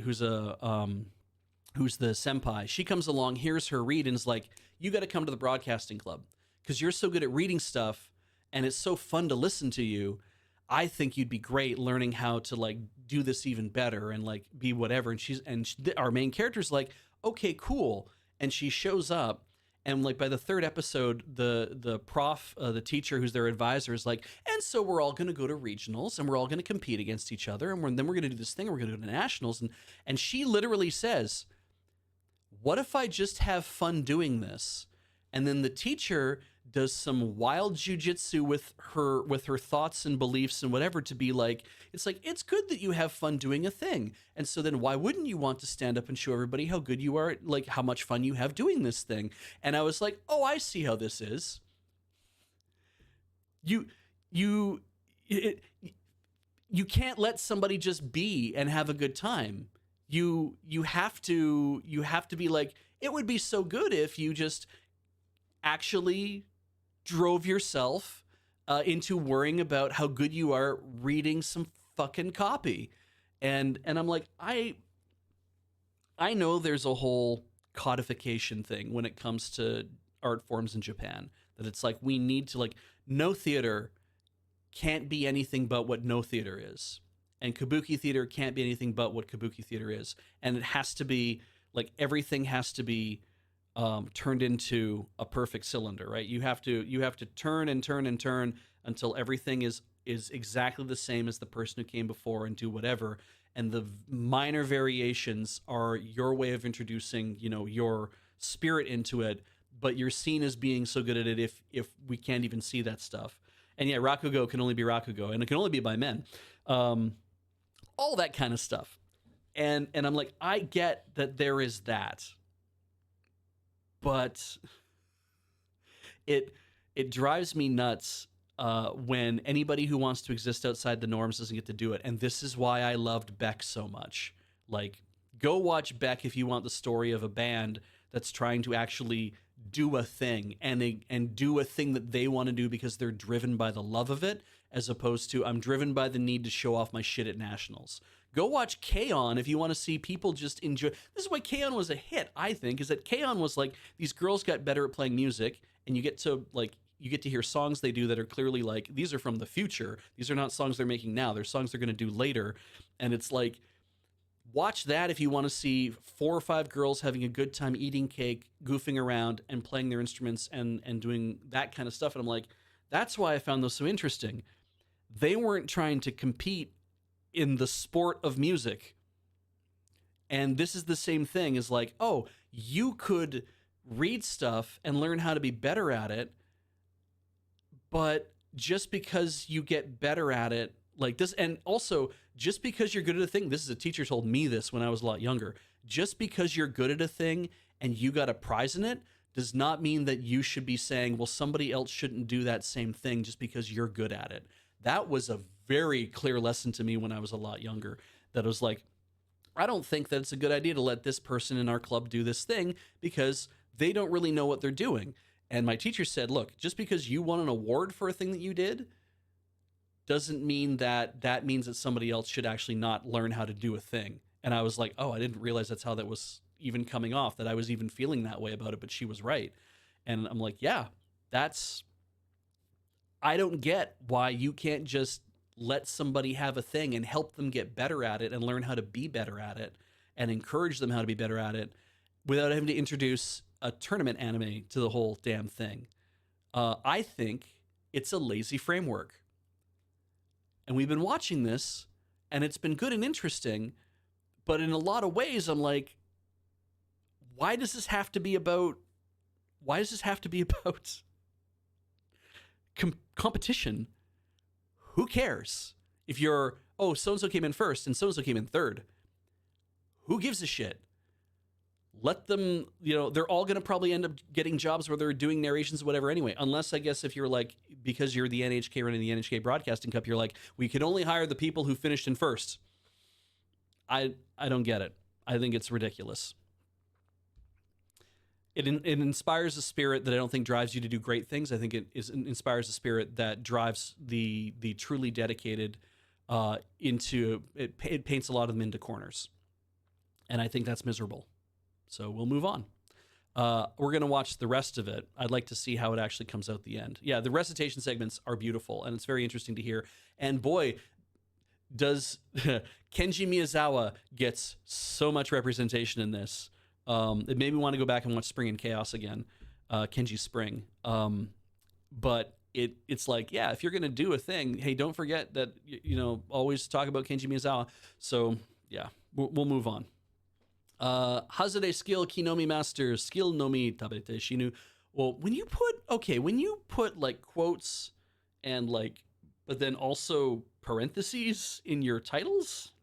senpai, she comes along, hears her read, and is like, you got to come to the broadcasting club because you're so good at reading stuff and it's so fun to listen to you. I think you'd be great learning how to like do this even better and like be whatever. And our main character's like, okay, cool. And she shows up, and like by the third episode, the prof, the teacher who's their advisor, is like, and so we're all going to go to regionals and we're all going to compete against each other, and then we're going to do this thing, and we're going to go to nationals. And she literally says, what if I just have fun doing this? And then the teacher does some wild jujitsu with her thoughts and beliefs and whatever, to be like, it's like, it's good that you have fun doing a thing. And so then why wouldn't you want to stand up and show everybody how good you are, like how much fun you have doing this thing? And I was like, oh, I see how this is. You you it, you can't let somebody just be and have a good time. You have to be like, it would be so good if you just actually drove yourself into worrying about how good you are reading some fucking copy. And I'm like, I know there's a whole codification thing when it comes to art forms in Japan, that it's like, we need to, like, no theater can't be anything but what no theater is, and kabuki theater can't be anything but what kabuki theater is, and it has to be like, everything has to be turned into a perfect cylinder, right? You have to turn and turn and turn until everything is exactly the same as the person who came before, and do whatever. And the minor variations are your way of introducing, you know, your spirit into it, but you're seen as being so good at it if we can't even see that stuff. And yeah, Rakugo can only be Rakugo, and it can only be by men. Um, all that kind of stuff. And I'm like, I get that there is that, but it it drives me nuts when anybody who wants to exist outside the norms doesn't get to do it. And this is why I loved Beck so much. Like, go watch Beck if you want the story of a band that's trying to actually do a thing and do a thing that they want to do because they're driven by the love of it, as opposed to I'm driven by the need to show off my shit at nationals. Go watch K-On! If you want to see people just enjoy. This is why K-On! Was a hit, I think, is that K-On! Was like, these girls got better at playing music, and you get to hear songs they do that are clearly like, these are from the future. These are not songs they're making now. They're songs they're going to do later. And it's like, watch that if you want to see 4 or 5 girls having a good time eating cake, goofing around, and playing their instruments and doing that kind of stuff. And I'm like, that's why I found those so interesting. They weren't trying to compete in the sport of music. And this is the same thing as like, oh, you could read stuff and learn how to be better at it, but just because you get better at it, like this, and also just because you're good at a thing, this is a teacher told me this when I was a lot younger, just because you're good at a thing and you got a prize in it does not mean that you should be saying, well, somebody else shouldn't do that same thing just because you're good at it. That was a very clear lesson to me when I was a lot younger, that was like, I don't think that it's a good idea to let this person in our club do this thing because they don't really know what they're doing. And my teacher said, look, just because you won an award for a thing that you did doesn't mean that means that somebody else should actually not learn how to do a thing. And I was like, oh, I didn't realize that's how that was even coming off, that I was even feeling that way about it, but she was right. And I'm like, yeah, I don't get why you can't just let somebody have a thing and help them get better at it and learn how to be better at it and encourage them how to be better at it without having to introduce a tournament anime to the whole damn thing. I think it's a lazy framework. And we've been watching this, and it's been good and interesting, but in a lot of ways, I'm like, why does this have to be about competition? Who cares? If you're, oh, so-and-so came in first and so-and-so came in third. Who gives a shit? Let them, they're all going to probably end up getting jobs where they're doing narrations or whatever anyway. Unless, I guess, if you're like, because you're the NHK running the NHK Broadcasting Cup, you're like, we can only hire the people who finished in first. I don't get it. I think it's ridiculous. It inspires a spirit that I don't think drives you to do great things. I think it inspires a spirit that drives the truly dedicated into it. It paints a lot of them into corners, and I think that's miserable. So we'll move on. We're going to watch the rest of it. I'd like to see how it actually comes out the end. Yeah, the recitation segments are beautiful, and it's very interesting to hear. And boy, does Kenji Miyazawa gets so much representation in this. It made me want to go back and watch Spring and Chaos again, Kenji Spring. But it's like, yeah, if you're going to do a thing, hey, don't forget that, always talk about Kenji Miyazawa. So, yeah, we'll move on. Hazade skill kinomi master skill nomi tabete shinu. Well, when you put like quotes and like, but then also parentheses in your titles,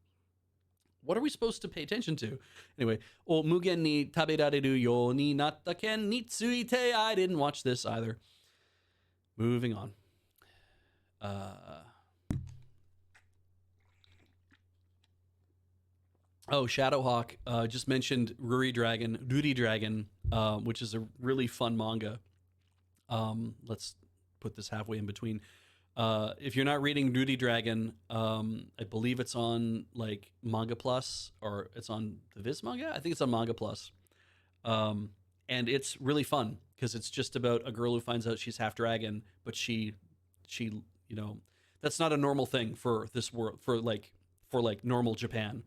what are we supposed to pay attention to? Anyway, o mugen ni taberareru you ni natta ken ni tsuite. I didn't watch this either. Moving on. Shadowhawk just mentioned Ruri Dragon, which is a really fun manga. Let's put this halfway in between. If you're not reading Ruri Dragon, I believe it's on like Manga Plus, or it's on the Viz Manga. I think it's on Manga Plus. And it's really fun because it's just about a girl who finds out she's half dragon, but she, that's not a normal thing for this world, for normal Japan.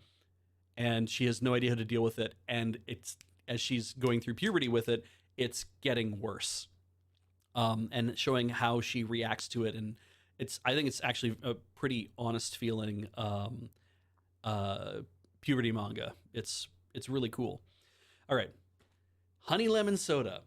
And she has no idea how to deal with it. And it's, as she's going through puberty with it, it's getting worse. And showing how she reacts to it. And I think it's actually a pretty honest feeling puberty manga. It's really cool. All right. Honey Lemon Soda.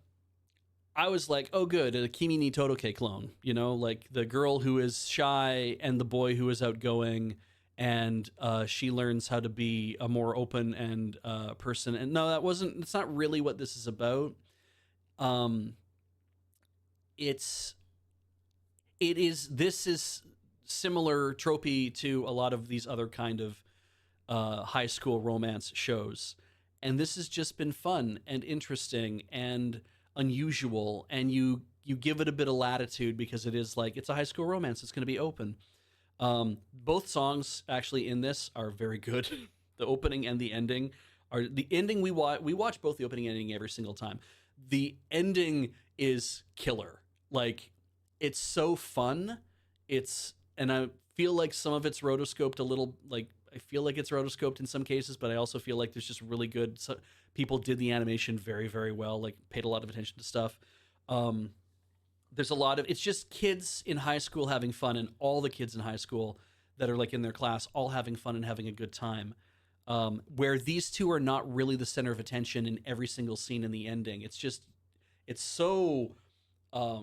I was like, oh, good, a Kimi ni Todoke clone, you know, like the girl who is shy and the boy who is outgoing, and she learns how to be a more open and person. And no, that wasn't. It's not really what this is about. Um, it's it is. This is similar tropey to a lot of these other kind of high school romance shows, and this has just been fun and interesting and unusual, and you give it a bit of latitude because it is like it's a high school romance. It's going to be open. Both songs actually in this are very good. The opening and the ending are the ending we watch both the opening and ending every single time. The ending is killer. Like it's so fun. It's and I feel like some of it's rotoscoped a little like I feel like it's rotoscoped in some cases, but I also feel like there's just really good people did the animation very very well, like paid a lot of attention to stuff. Um there's a lot of it's just kids in high school having fun, and all the kids in high school that are like in their class all having fun and having a good time, where these two are not really the center of attention in every single scene in the ending. It's just it's so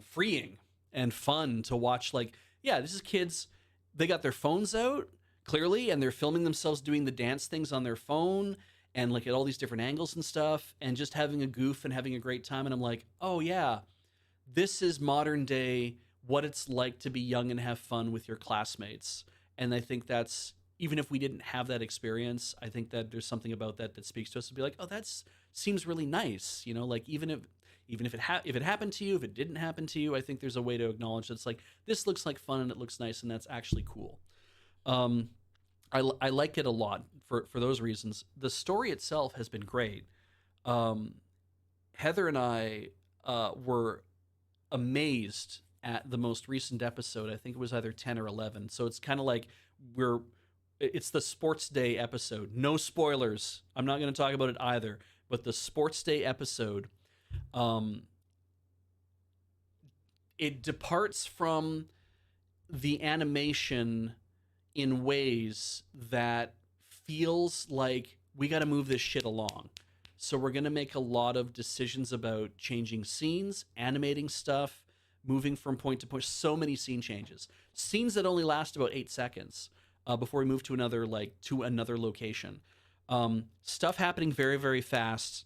freeing and fun to watch. Like yeah, this is kids, they got their phones out clearly and they're filming themselves doing the dance things on their phone and like at all these different angles and stuff and just having a goof and having a great time. And I'm like, oh yeah, this is modern day what it's like to be young and have fun with your classmates. And I think that's even if we didn't have that experience, I think that there's something about that that speaks to us to be like, oh, that's seems really nice, you know, like even if it happened to you, if it didn't happen to you, I think there's a way to acknowledge that it's like this looks like fun and it looks nice and that's actually cool. Um, I like it a lot for those reasons. The story itself has been great. Um, Heather and I were amazed at the most recent episode. I think it was either 10 or 11. So it's kind of like we're it's the sports day episode. No spoilers. I'm not going to talk about it either, but the sports day episode um it departs from the animation in ways that feels like we got to move this shit along. So we're going to make a lot of decisions about changing scenes, animating stuff, moving from point to point. So many scene changes, scenes that only last about 8 seconds before we move to another location. Stuff happening very very fast.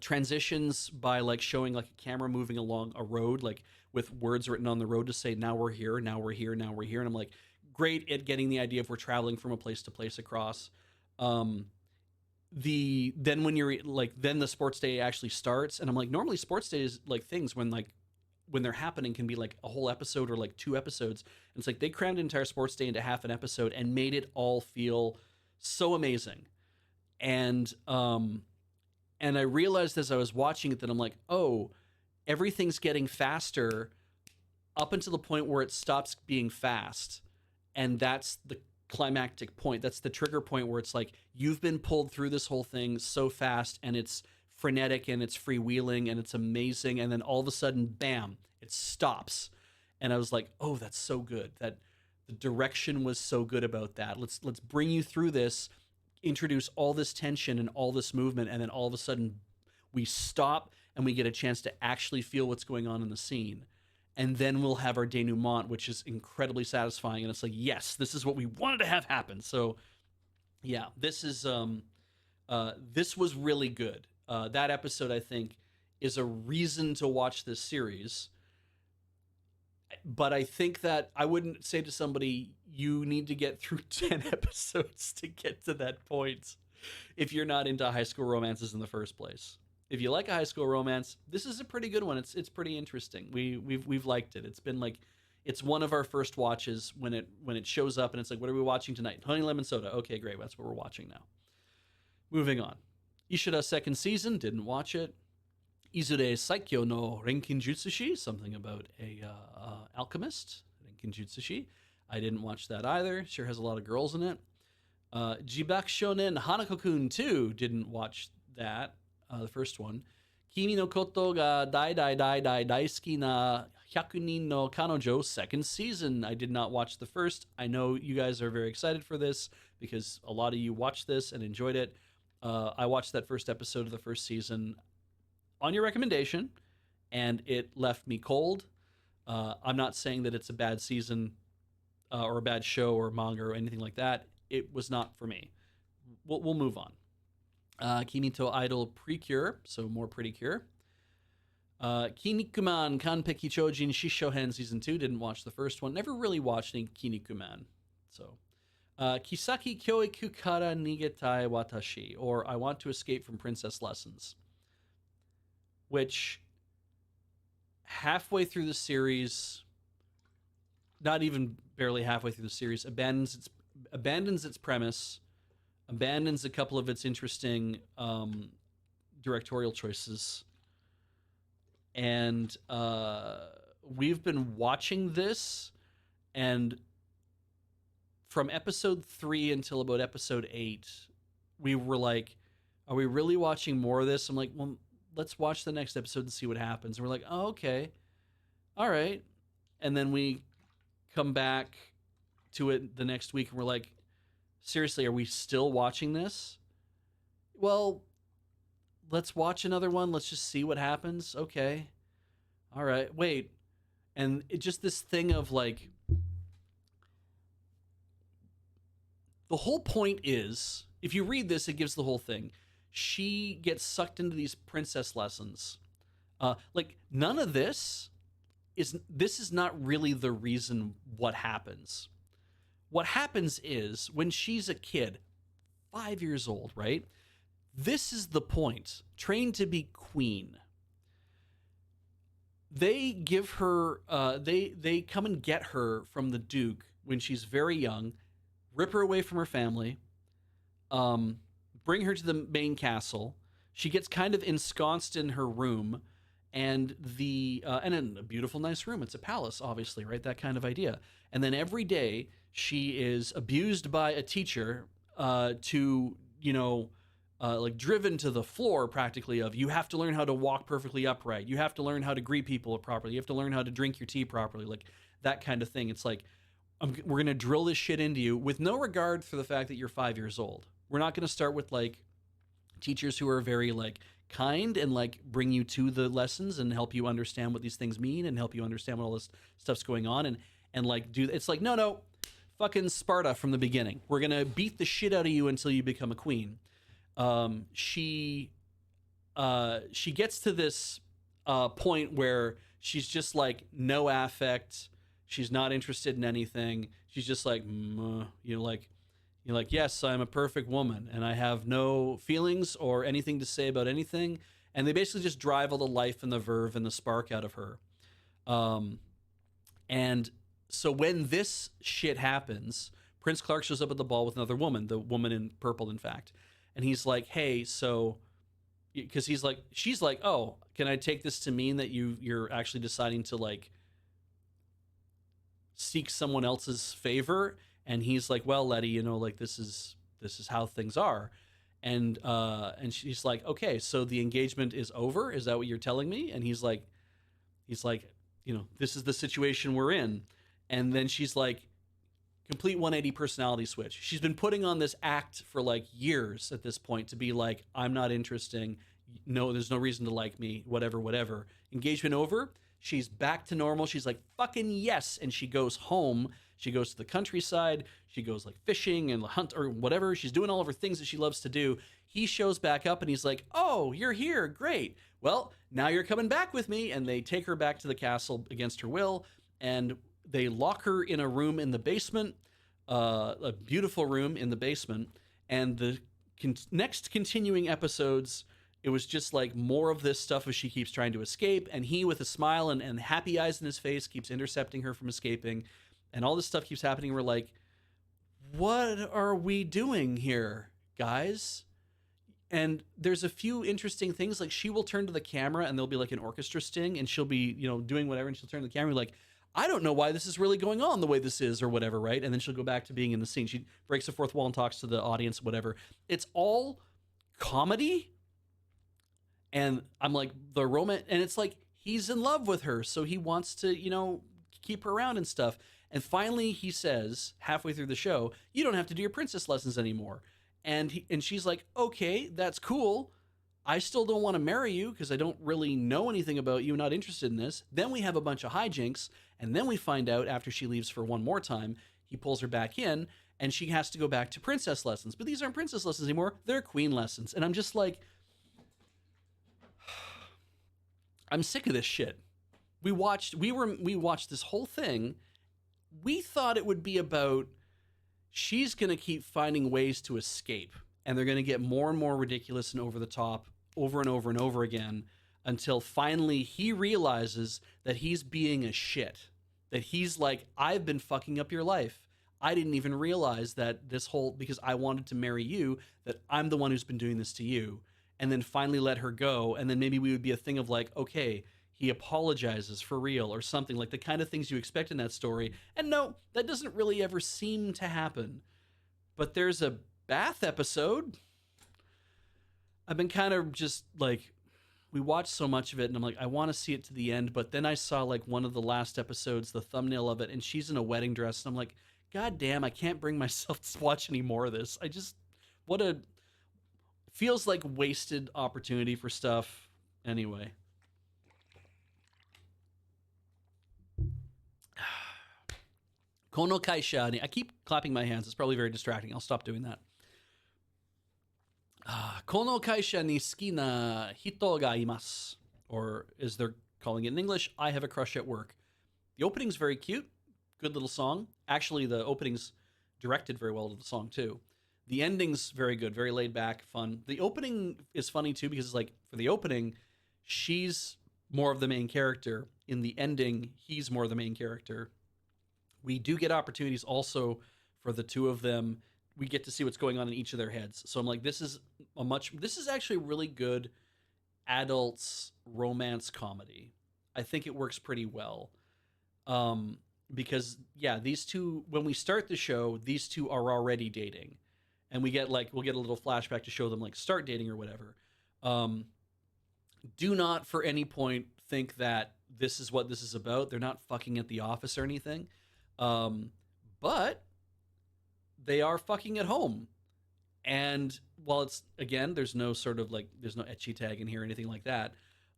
Transitions by like showing like a camera moving along a road, like with words written on the road to say now we're here, now we're here, now we're here, and I'm like, great at getting the idea of we're traveling from a place to place across. Um, the then when you're like then the sports day actually starts, and I'm like, normally sports days like things when they're happening can be like a whole episode or like 2 episodes. And it's like they crammed an entire sports day into half an episode and made it all feel so amazing. And and I realized as I was watching it that I'm like, oh, everything's getting faster up until the point where it stops being fast. And that's the climactic point. That's the trigger point where it's like you've been pulled through this whole thing so fast and it's frenetic and it's freewheeling and it's amazing. And then all of a sudden, bam, it stops. And I was like, oh, that's so good. That the direction was so good about that. Let's bring you through this, introduce all this tension and all this movement, and then all of a sudden we stop and we get a chance to actually feel what's going on in the scene. And then we'll have our denouement, which is incredibly satisfying. And it's like, yes, this is what we wanted to have happen. So yeah, this was really good. That episode, I think, is a reason to watch this series. But I think that I wouldn't say to somebody, you need to get through 10 episodes to get to that point if you're not into high school romances in the first place. If you like a high school romance, this is a pretty good one. It's pretty interesting. We've liked it. It's been like it's one of our first watches when it shows up and it's like, what are we watching tonight? Honey Lemon Soda. Okay, great. That's what we're watching now. Moving on. Ishida second season, didn't watch it. Izure Saikyo no Renkinjutsushi, something about a alchemist, Renkinjutsushi. I didn't watch that either. Sure has a lot of girls in it. Jibak Shonen Hanako-kun 2, didn't watch that, the first one. Kimi no Koto ga dai dai dai dai daisuki na Hyakunin no Kanojo, second season. I did not watch the first. I know you guys are very excited for this because a lot of you watched this and enjoyed it. I watched that first episode of the first season on your recommendation, and it left me cold. I'm not saying that it's a bad season or a bad show or manga or anything like that. It was not for me. We'll move on. Kimi to Idol Precure, so more Pretty Cure. Kinnikuman Kanpeki Chojin Shishohen Season 2. Didn't watch the first one. Never really watched any Kinnikuman. So, Kisaki Kyoiku Kara Nigetai Watashi, or I Want to Escape from Princess Lessons. Which, halfway through the series, not even barely halfway through the series, abandons its premise, abandons a couple of its interesting directorial choices. And we've been watching this, and from episode 3 until about episode 8, we were like, are we really watching more of this? I'm like, well, let's watch the next episode and see what happens. And we're like, oh, okay. All right. And then we come back to it the next week and we're like, seriously, are we still watching this? Well, let's watch another one. Let's just see what happens. Okay. All right. Wait. And it just this thing of like, the whole point is, if you read this, it gives the whole thing. She gets sucked into these princess lessons. Like, none of this is not really the reason what happens. What happens is, when she's a kid, 5 years old, right? This is the point. Trained to be queen. They give her, they come and get her from the Duke when she's very young, rip her away from her family, bring her to the main castle. She gets kind of ensconced in her room, and and in a beautiful, nice room. It's a palace, obviously, right? That kind of idea. And then every day she is abused by a teacher to, like driven to the floor practically of, you have to learn how to walk perfectly upright. You have to learn how to greet people properly. You have to learn how to drink your tea properly. Like that kind of thing. It's like, we're going to drill this shit into you with no regard for the fact that you're 5 years old. We're not going to start with like teachers who are very like kind and like bring you to the lessons and help you understand what these things mean and help you understand what all this stuff's going on and like it's like, no, fucking Sparta from the beginning. We're going to beat the shit out of you until you become a queen. She gets to this point where she's just like no affect. She's not interested in anything. She's just like, yes, I'm a perfect woman and I have no feelings or anything to say about anything. And they basically just drive all the life and the verve and the spark out of her. And so when this shit happens, Prince Clark shows up at the ball with another woman, the woman in purple, in fact. And he's like, hey, so, because she's like, oh, can I take this to mean that you're actually deciding to like seek someone else's favor? And he's like, well, Letty, like this is how things are. And she's like, okay, so the engagement is over. Is that what you're telling me? And he's like, this is the situation we're in. And then she's like, complete 180 personality switch. She's been putting on this act for like years at this point to be like, I'm not interesting. No, there's no reason to like me, whatever. Engagement over. She's back to normal. She's like, fucking yes. And she goes home. She goes to the countryside. She goes like fishing and hunt or whatever. She's doing all of her things that she loves to do. He shows back up and he's like, oh, you're here. Great. Well, now you're coming back with me. And they take her back to the castle against her will. And they lock her in a room in the basement, a beautiful room in the basement. And the next continuing episodes, it was just like more of this stuff as she keeps trying to escape. And he, with a smile and happy eyes in his face, keeps intercepting her from escaping. And all this stuff keeps happening. We're like, what are we doing here, guys? And there's a few interesting things. Like, she will turn to the camera and there'll be like an orchestra sting and she'll be, doing whatever. And she'll turn to the camera like, I don't know why this is really going on the way this is or whatever, right? And then she'll go back to being in the scene. She breaks the fourth wall and talks to the audience, whatever. It's all comedy. And I'm like, the romance, and it's like, he's in love with her. So he wants to, keep her around and stuff. And finally he says, halfway through the show, you don't have to do your princess lessons anymore. And she's like, okay, that's cool. I still don't want to marry you because I don't really know anything about you, not interested in this. Then we have a bunch of hijinks, and then we find out after she leaves for one more time, he pulls her back in, and she has to go back to princess lessons. But these aren't princess lessons anymore, they're queen lessons. And I'm just like, I'm sick of this shit. We watched this whole thing. We thought it would be about she's going to keep finding ways to escape, and they're going to get more and more ridiculous and over the top over and over and over again until finally he realizes that he's being a shit. That he's like, I've been fucking up your life. I didn't even realize that this whole, because I wanted to marry you, that I'm the one who's been doing this to you. And then finally let her go. And then maybe we would be a thing of like, okay, he apologizes for real or something, like the kind of things you expect in that story. And no, that doesn't really ever seem to happen. But there's a bath episode. I've been kind of just like, we watched so much of it and I'm like, I want to see it to the end. But then I saw like one of the last episodes, the thumbnail of it, and she's in a wedding dress. And I'm like, God damn, I can't bring myself to watch any more of this. What a, feels like wasted opportunity for stuff. Anyway. Kono kaisha ni, I keep clapping my hands. It's probably very distracting. I'll stop doing that. Kono kaisha ni suki na hito ga imasu. Or as they're calling it in English, I have a crush at work. The opening's very cute. Good little song. Actually, the opening's directed very well to the song, too. The ending's very good, very laid back, fun. The opening is funny, too, because it's like, for the opening, she's more of the main character. In the ending, he's more of the main character. We do get opportunities also for the two of them. We get to see what's going on in each of their heads. So I'm like, this is actually a really good adults romance comedy. I think it works pretty well. Because yeah, these two, when we start the show, these two are already dating. And we'll get a little flashback to show them like start dating or whatever. Do not for any point think that this is what this is about. They're not fucking at the office or anything. But they are fucking at home. And while it's, again, there's no ecchi tag in here or anything like that.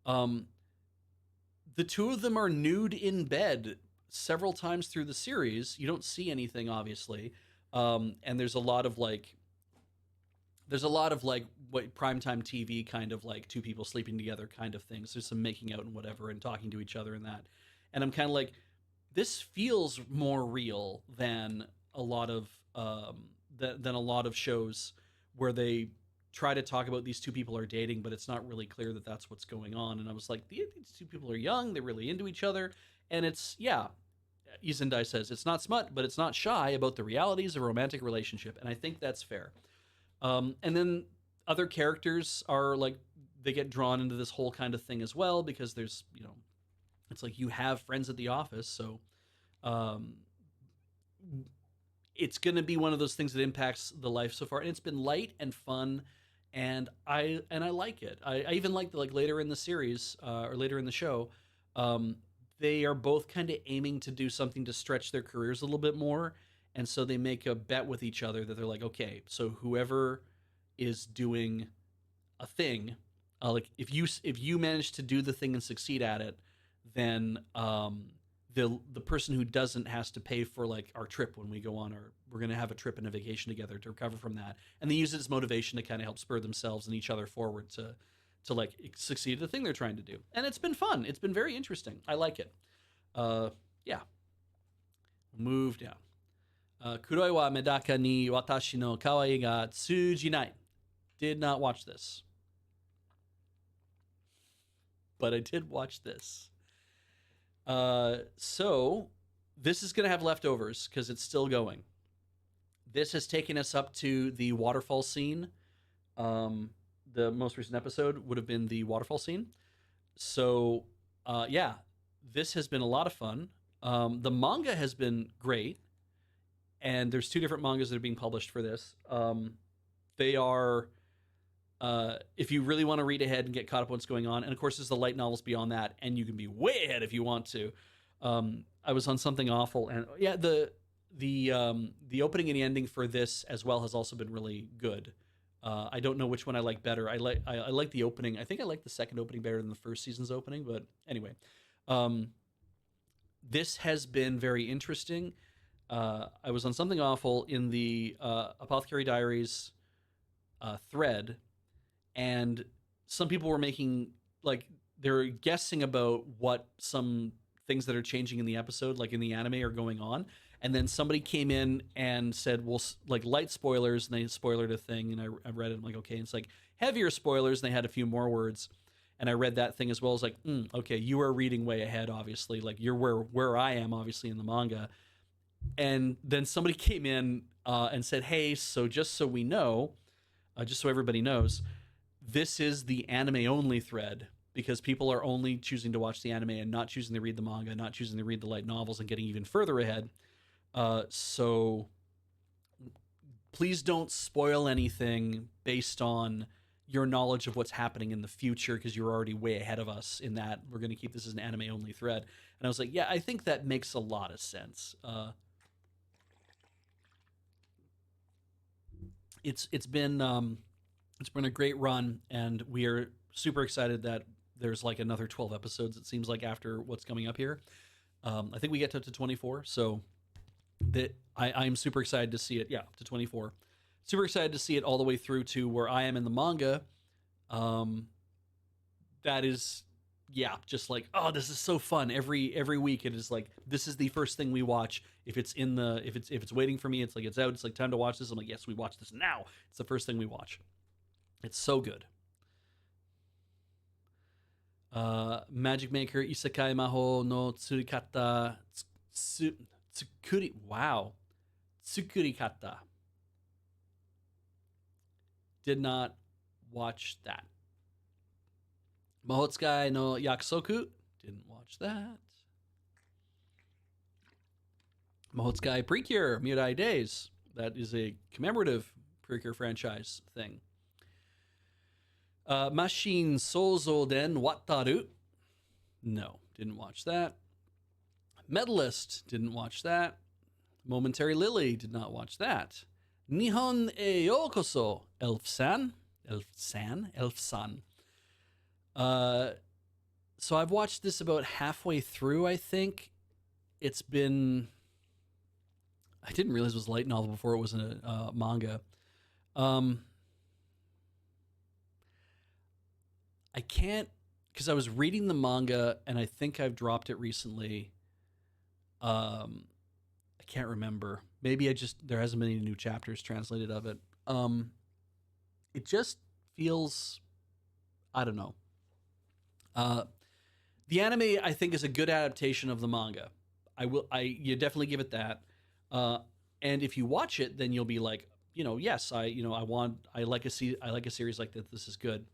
The two of them are nude in bed several times through the series. You don't see anything, obviously. And there's a lot of what primetime TV kind of like two people sleeping together kind of things. There's some making out and whatever and talking to each other and that. And I'm kind of like, this feels more real than a lot of shows where they try to talk about these two people are dating, but it's not really clear that that's what's going on. And I was like, these two people are young, they're really into each other, and it's, yeah, Izendai says it's not smut, but it's not shy about the realities of a romantic relationship, and I think that's fair. And then other characters are like, they get drawn into this whole kind of thing as well, because there's, it's like you have friends at the office, so it's going to be one of those things that impacts the life so far. And it's been light and fun, and I like it. I even like later in the series or later in the show, they are both kind of aiming to do something to stretch their careers a little bit more, and so they make a bet with each other that they're like, okay, so whoever is doing a thing, like if you manage to do the thing and succeed at it, then the person who doesn't has to pay for like our trip when we go on we're going to have a trip and a vacation together to recover from that. And they use it as motivation to kind of help spur themselves and each other forward to like succeed at the thing they're trying to do. And it's been fun. It's been very interesting. I like it. Yeah. Move down. Kuroi wa medaka ni watashi no kawaii ga tsujinai. Did not watch this. But I did watch this. So this is going to have leftovers because it's still going. This has taken us up to the waterfall scene. The most recent episode would have been the waterfall scene. So, yeah, this has been a lot of fun. The manga has been great. And there's two different mangas that are being published for this. They are, if you really want to read ahead and get caught up on what's going on, and of course there's the light novels beyond that, and you can be way ahead if you want to. I was on Something Awful, and yeah, the opening and the ending for this as well has also been really good. I don't know which one I like better. I like the opening. I think I like the second opening better than the first season's opening. But anyway, um, this has been very interesting. I was on Something Awful in the Apothecary Diaries thread, and some people were making like they're guessing about what some things that are changing in the episode, like in the anime, are going on. And then somebody came in and said, "Well, like light spoilers," and they spoiled a thing, and I read it. I'm like, okay. And it's like heavier spoilers, and they had a few more words, and I read that thing as well. As like, okay, you are reading way ahead, obviously. Like you're where I am, obviously, in the manga. And then somebody came in and said, "Hey, so just so we know, just so everybody knows, this is the anime only thread because people are only choosing to watch the anime and not choosing to read the manga, not choosing to read the light novels and getting even further ahead. So please don't spoil anything based on your knowledge of what's happening in the future because you're already way ahead of us in that. We're going to keep this as an anime only thread." And I was like, yeah, I think that makes a lot of sense. It's been a great run, and we are super excited that there's like another 12 episodes. It seems like after what's coming up here, I think we get to 24. So that I'm super excited to see it. Yeah, to 24. Super excited to see it all the way through to where I am in the manga. That is, yeah, just like, oh, this is so fun. Every week it is like, this is the first thing we watch. If it's waiting for me, it's like it's out. It's like time to watch this. I'm like, yes, we watch this now. It's the first thing we watch. It's so good. Magic Maker Isekai Maho no Tsurikata Tsukuri. Wow. Tsukurikata. Did not watch that. Mahotsukai no Yakusoku. Didn't watch that. Mahotsukai Precure Mirai Days. That is a commemorative Precure franchise thing. Machine Sozo Den Wataru. No, didn't watch that. Medalist, didn't watch that. Momentary Lily, did not watch that. Nihon e Yokoso, Elf-san. Elf-san. So I've watched this about halfway through, I think. It's been... I didn't realize it was a light novel before it was a manga. I can't, because I was reading the manga and I think I've dropped it recently. I can't remember. Maybe there hasn't been any new chapters translated of it. It just feels, I don't know. The anime I think is a good adaptation of the manga. You definitely give it that. And if you watch it, then you'll be like, yes, I like a series like that. This is good.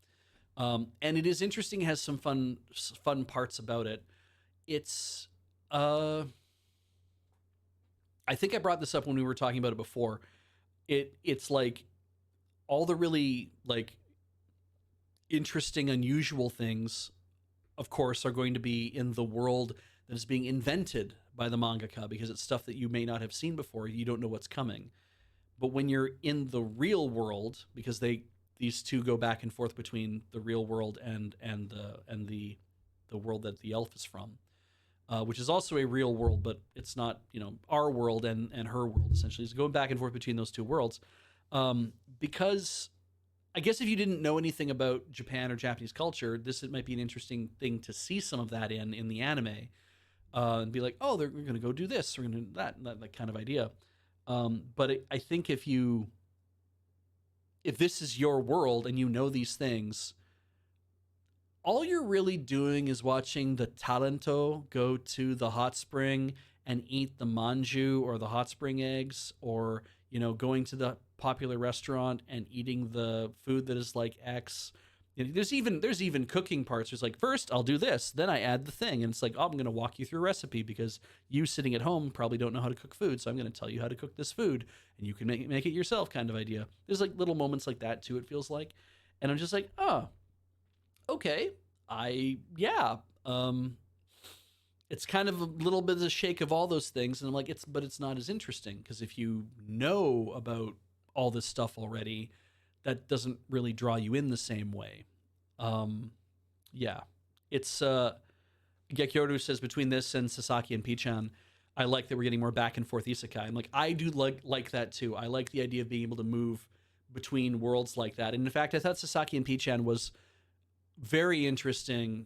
And it is interesting. It has some fun parts about it. It's, I think I brought this up when we were talking about it before. It's like all the really like interesting, unusual things, of course, are going to be in the world that is being invented by the mangaka because it's stuff that you may not have seen before. You don't know what's coming. But when you're in the real world, because these two go back and forth between the real world and the world that the elf is from, which is also a real world, but it's not our world and her world essentially. It's going back and forth between those two worlds, because I guess if you didn't know anything about Japan or Japanese culture, this might be an interesting thing to see some of that in the anime, and be like, oh, we're going to go do this, we're going to do that kind of idea. But I think if this is your world and you know these things, all you're really doing is watching the Talento go to the hot spring and eat the manju or the hot spring eggs, or going to the popular restaurant and eating the food that is like X. There's even cooking parts. There's like, first I'll do this, then I add the thing, and it's like, oh, I'm going to walk you through a recipe because you sitting at home probably don't know how to cook food, so I'm going to tell you how to cook this food, and you can make it yourself, kind of idea. There's like little moments like that too. It feels like, and I'm just like, oh, okay, it's kind of a little bit of a shake of all those things, and I'm like, but it's not as interesting because if you know about all this stuff already, that doesn't really draw you in the same way. Um, yeah, it's Gekyoru says between this and Sasaki and Pichan, I like that we're getting more back and forth isekai. I'm like, I do like that too. I like the idea of being able to move between worlds like that. And in fact, I thought Sasaki and Pichan was very interesting,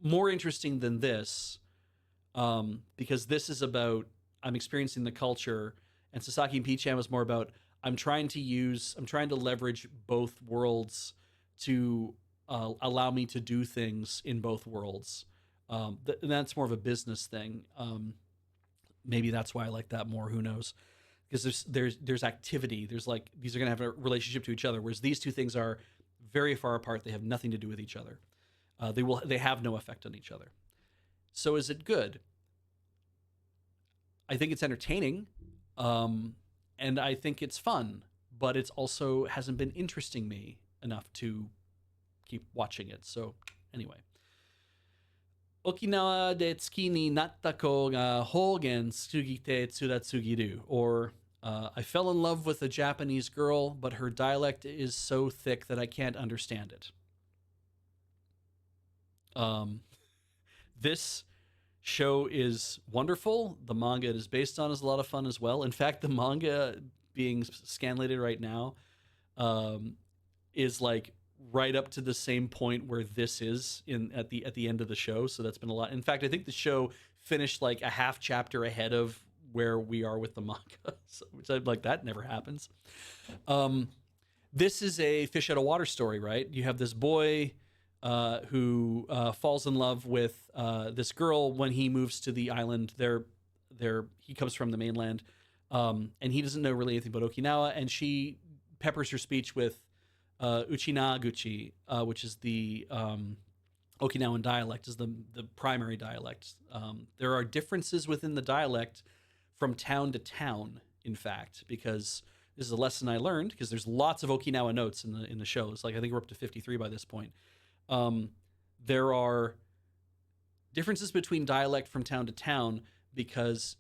more interesting than this, because this is about I'm experiencing the culture, and Sasaki and Pichan was more about I'm trying to leverage both worlds to allow me to do things in both worlds. That's more of a business thing. Maybe that's why I like that more. Who knows? Because there's activity. There's like these are going to have a relationship to each other, whereas these two things are very far apart. They have nothing to do with each other. They have no effect on each other. So is it good? I think it's entertaining, and I think it's fun, but it's also hasn't been interesting me enough to keep watching it. So anyway, Okinawa de tsuki ni natta ko ga hogen tsugite tsudatsugiru, or I fell in love with a Japanese girl, but her dialect is so thick that I can't understand it. This show is wonderful. The manga it is based on is a lot of fun as well. In fact, the manga being scanlated right now um, is like right up to the same point where this is in at the end of the show. So that's been a lot. In fact, I think the show finished like a half chapter ahead of where we are with the manga, so, which I'm like that never happens. Um, this is a fish out of water story, right? You have this boy who falls in love with this girl when he moves to the island. He comes from the mainland, and he doesn't know really anything about Okinawa. And she peppers her speech with Uchinaguchi, which is the Okinawan dialect, is the primary dialect. There are differences within the dialect from town to town, in fact, because this is a lesson I learned because there's lots of Okinawa notes in the show. It's like I think we're up to 53 by this point. There are differences between dialect from town to town because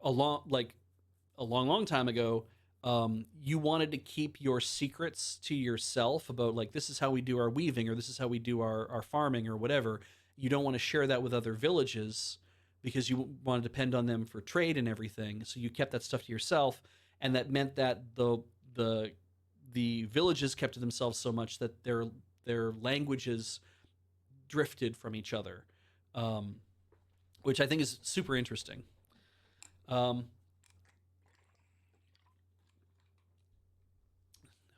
a long time ago, you wanted to keep your secrets to yourself about like this is how we do our weaving or this is how we do our farming or whatever. You don't want to share that with other villages because you want to depend on them for trade and everything. So you kept that stuff to yourself, and that meant that the villages kept to themselves so much that their languages drifted from each other, which I think is super interesting. Um,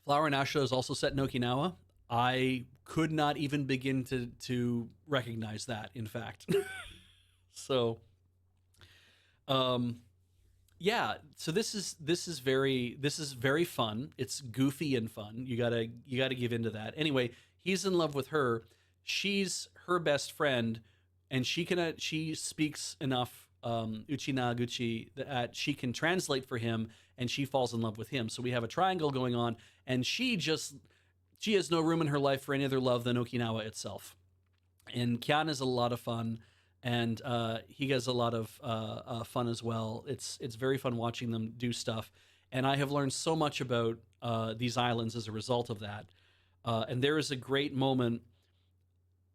Flower and Asha is also set in Okinawa. I could not even begin to recognize that. In fact, so um, yeah. So this is very fun. It's goofy and fun. You gotta give into that. Anyway, he's in love with her. She's her best friend, and she speaks enough Uchinaguchi that she can translate for him, and she falls in love with him. So we have a triangle going on, and she has no room in her life for any other love than Okinawa itself. And Kyan is a lot of fun, and he has a lot of fun as well. It's very fun watching them do stuff, and I have learned so much about these islands as a result of that. And there is a great moment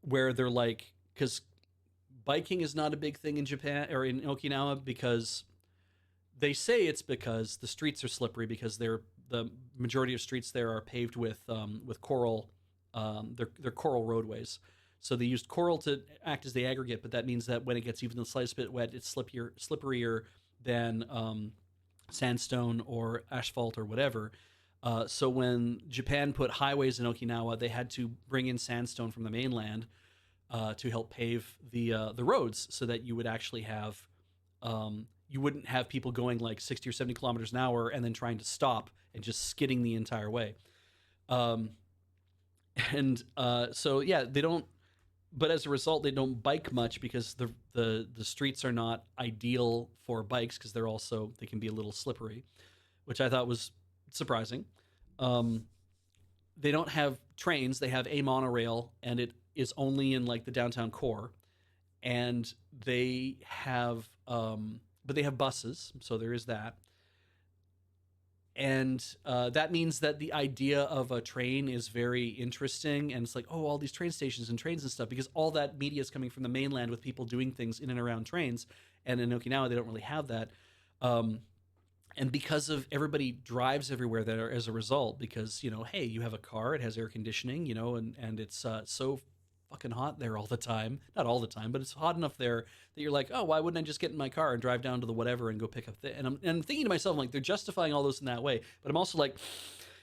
where they're like, because biking is not a big thing in Japan or in Okinawa because they say it's because the streets are slippery because the majority of streets there are paved with coral. They're coral roadways, so they used coral to act as the aggregate. But that means that when it gets even the slightest bit wet, it's slipperier than sandstone or asphalt or whatever. So when Japan put highways in Okinawa, they had to bring in sandstone from the mainland to help pave the roads, so that you would actually have you wouldn't have people going like 60 or 70 kilometers an hour and then trying to stop and just skidding the entire way. Um, so yeah, they don't. But as a result, they don't bike much because the streets are not ideal for bikes because they can be a little slippery, which I thought was surprising. Um, they don't have trains; they have a monorail, and it is only in like the downtown core. And but they have buses, so there is that. And that means that the idea of a train is very interesting, and it's like, oh, all these train stations and trains and stuff, because all that media is coming from the mainland with people doing things in and around trains, and in Okinawa they don't really have that. um, and because of everybody drives everywhere there as a result, because hey, you have a car, it has air conditioning, and it's so fucking hot there all the time, not all the time, but it's hot enough there that you're like, oh, why wouldn't I just get in my car and drive down to the whatever and go pick up and I'm thinking to myself, like, they're justifying all this in that way, but I'm also like,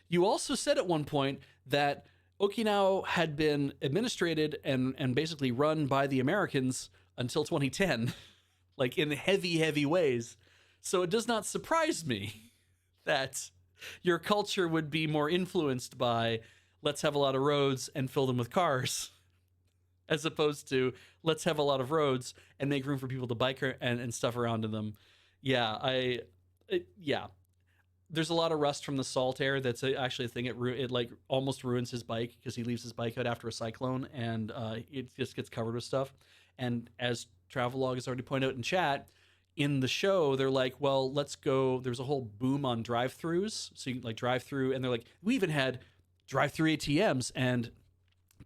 you also said at one point that Okinawa had been administrated and basically run by the Americans until 2010, like in heavy ways. So it does not surprise me that your culture would be more influenced by let's have a lot of roads and fill them with cars, as opposed to let's have a lot of roads and make room for people to bike and stuff around in them. Yeah, yeah. There's a lot of rust from the salt air. That's actually a thing. It like almost ruins his bike because he leaves his bike out after a cyclone, and it just gets covered with stuff. And as Travelog has already pointed out in chat, in the show, they're like, well, let's go. There's a whole boom on drive-throughs. So you can like drive through, and they're like, we even had drive-through ATMs. And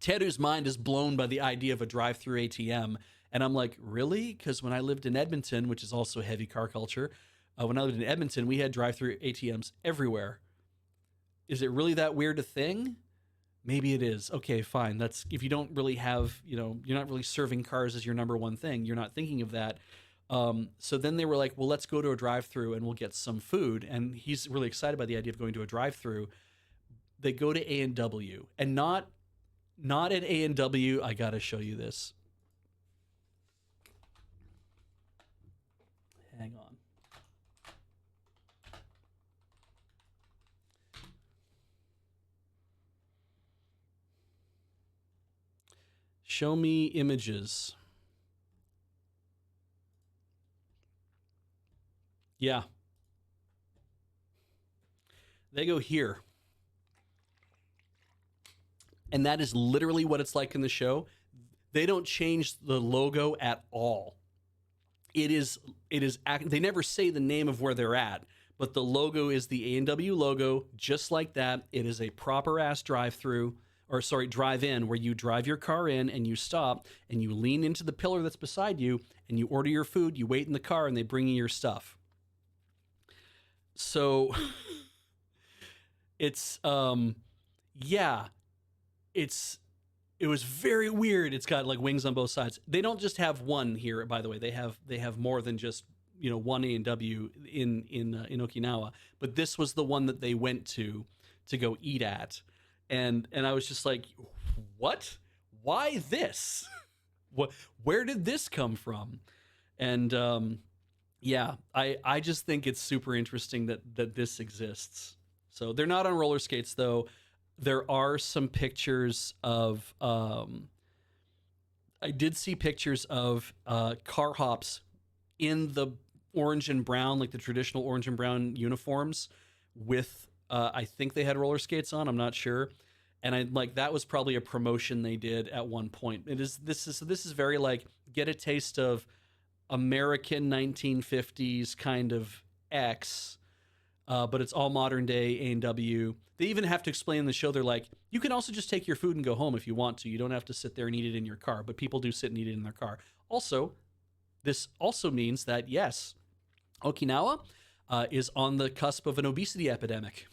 Teru's mind is blown by the idea of a drive-through ATM. And I'm like, really? Because when I lived in Edmonton, which is also heavy car culture, when I lived in Edmonton, we had drive-through ATMs everywhere. Is it really that weird a thing? Maybe it is. Okay, fine. That's if you don't really have, you're not really serving cars as your number one thing. You're not thinking of that. So then they were like, well, let's go to a drive-through and we'll get some food. And he's really excited by the idea of going to a drive-through. They go to A&W, and not at A&W. I got to show you this. Hang on. Show me images. Yeah. They go here. And that is literally what it's like in the show. They don't change the logo at all. It is they never say the name of where they're at, but the logo is the A&W logo, just like that. It is a proper ass drive-through, or sorry, drive-in, where you drive your car in and you stop and you lean into the pillar that's beside you and you order your food, you wait in the car, and they bring you your stuff. So it's yeah, it was very weird. It's got like wings on both sides. They don't just have one here, by the way. They have more than just one A&W in Okinawa. But this was the one that they went to go eat at, and I was just like, what? Why this? What? Where did this come from? And yeah, I just think it's super interesting that this exists. So they're not on roller skates though. There are some pictures of I did see pictures of car hops in the orange and brown, like the traditional orange and brown uniforms with I think they had roller skates on, I'm not sure. And I like that was probably a promotion they did at one point. This is very like get a taste of American 1950s kind of X, but it's all modern day A&W. They even have to explain in the show, they're like, you can also just take your food and go home if you want to. You don't have to sit there and eat it in your car, but people do sit and eat it in their car. Also, this also means that, yes, Okinawa is on the cusp of an obesity epidemic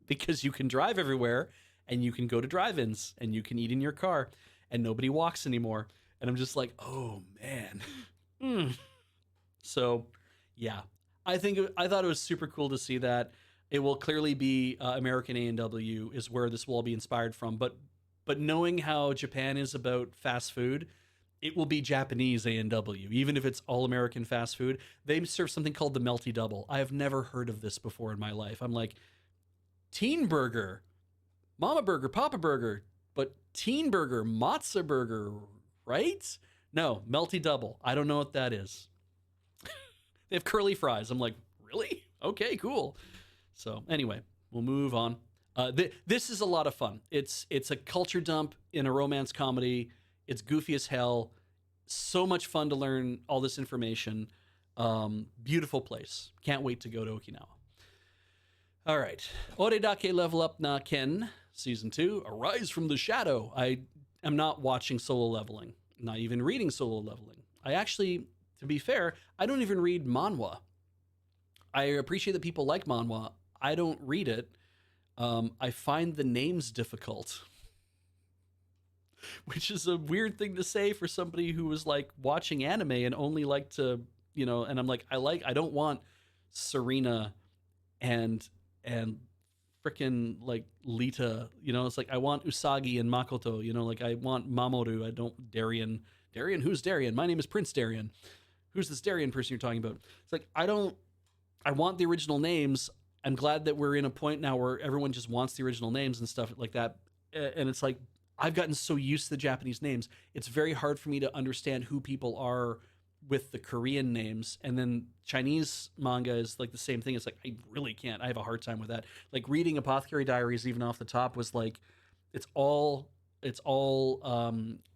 because you can drive everywhere and you can go to drive-ins and you can eat in your car and nobody walks anymore. And I'm just like, oh, man. So, yeah, I thought it was super cool to see that. It will clearly be American A&W is where this will all be inspired from. But knowing how Japan is about fast food, it will be Japanese A&W, even if it's all American fast food. They serve something called the Melty Double. I have never heard of this before in my life. I'm like, Teen Burger, Mama Burger, Papa Burger, but Teen Burger, Matzo Burger, right? No, Melty Double. I don't know what that is. They have curly fries. I'm like, really? Okay, cool. So anyway, we'll move on. This is a lot of fun. It's a culture dump in a romance comedy. It's goofy as hell. So much fun to learn all this information. Beautiful place. Can't wait to go to Okinawa. All right. Oredake Level Up Na Ken, Season 2, Arise from the Shadow. I am not watching Solo Leveling, not even reading Solo Leveling. I actually, to be fair, I don't even read manhwa. I appreciate that people like manhwa. I don't read it. I find the names difficult, which is a weird thing to say for somebody who was like watching anime and only like to, and I'm like, I don't want Serena and freaking like Lita, it's like I want Usagi and Makoto, like I want Mamoru. I don't Darien. Darien, who's Darien? My name is Prince Darien. Who's this Darien person you're talking about? It's like I want the original names. I'm glad that we're in a point now where everyone just wants the original names and stuff like that. And it's like I've gotten so used to the Japanese names, it's very hard for me to understand who people are with the Korean names. And then Chinese manga is like the same thing. It's like I really can't. I have a hard time with that. Like reading Apothecary Diaries, even off the top, was like it's all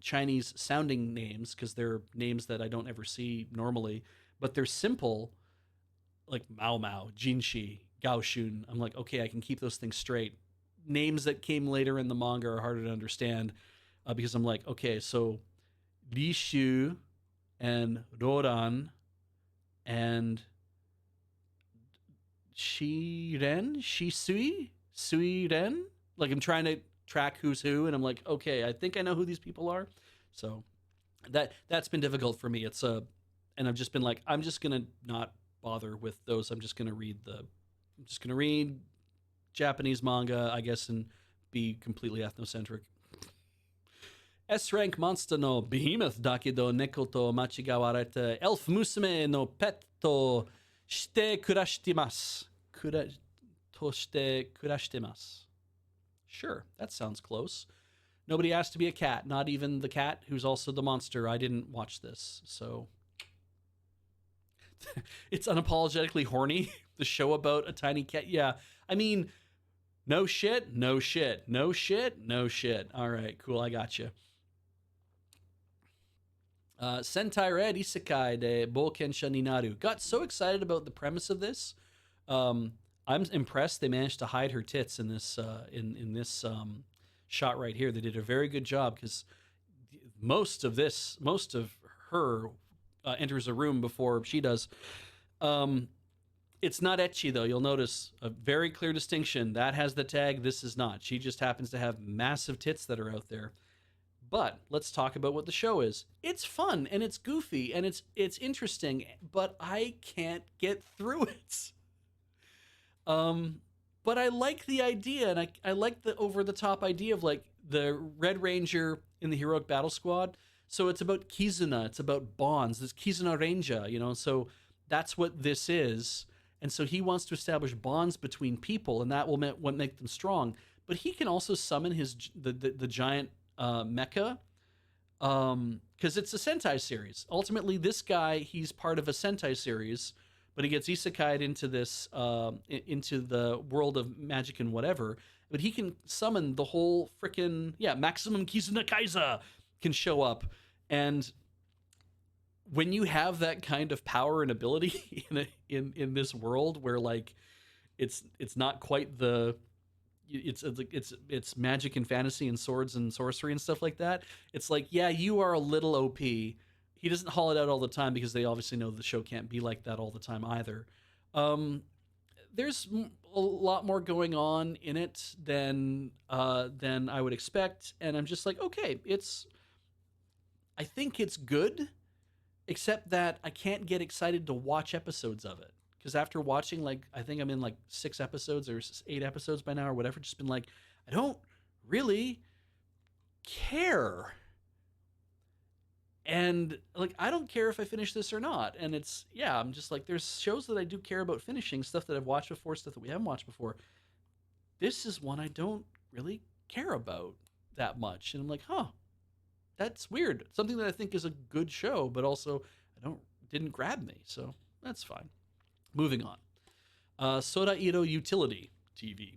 Chinese sounding names because they're names that I don't ever see normally, but they're simple, like Mao Mao, Jinshi, Gaoshun. I'm like, okay, I can keep those things straight. Names that came later in the manga are harder to understand because I'm like, okay, so Li Shu and Roran and Sui Ren. Like I'm trying to track who's who, and I'm like, okay, I think I know who these people are. So that's been difficult for me. And I've just been like, I'm just gonna not bother with those. I'm just gonna read Japanese manga, I guess, and be completely ethnocentric. S rank monster no behemoth dakedo neko to machigawarete elf musume no pet to shite kurashitemasu. Shite kurashitemasu. Sure, that sounds close. Nobody asked to be a cat, not even the cat who's also the monster. I didn't watch this, so it's unapologetically horny. The show about a tiny cat. Yeah, I mean, no shit, no shit, no shit, no shit. All right, cool, I got you. Sentai Red Isekai de Boukensha Ninaru. Got so excited about the premise of this. I'm impressed they managed to hide her tits in this shot right here. They did a very good job because most of her enters a room before she does. It's not ecchi though. You'll notice a very clear distinction. That has the tag. This is not. She just happens to have massive tits that are out there. But let's talk about what the show is. It's fun and it's goofy and it's interesting, but I can't get through it. But I like the idea, and I like the over the top idea of like the Red Ranger in the Heroic Battle Squad. So it's about Kizuna, it's about bonds. This Kizuna Ranger, so that's what this is. And so he wants to establish bonds between people, and that will make them strong. But he can also summon the giant mecha, because it's a Sentai series. Ultimately, this guy, he's part of a Sentai series, but he gets isekai'd into this into the world of magic and whatever. But he can summon the whole freaking Maximum Kizuna Kaiser can show up, and when you have that kind of power and ability in this world where like it's not quite the it's magic and fantasy and swords and sorcery and stuff like that. It's like, yeah, you are a little OP. He doesn't haul it out all the time because they obviously know the show can't be like that all the time either. There's a lot more going on in it than I would expect, and I'm just like, okay, I think it's good, except that I can't get excited to watch episodes of it because after watching I think I'm in 6 episodes or 8 episodes by now or whatever, just been like, I don't really care. And I don't care if I finish this or not. And I'm just like, there's shows that I do care about finishing, stuff that I've watched before, stuff that we haven't watched before. This is one I don't really care about that much. And I'm like, huh, that's weird. Something that I think is a good show, but also didn't grab me. So that's fine. Moving on. Soda Ito Utility TV.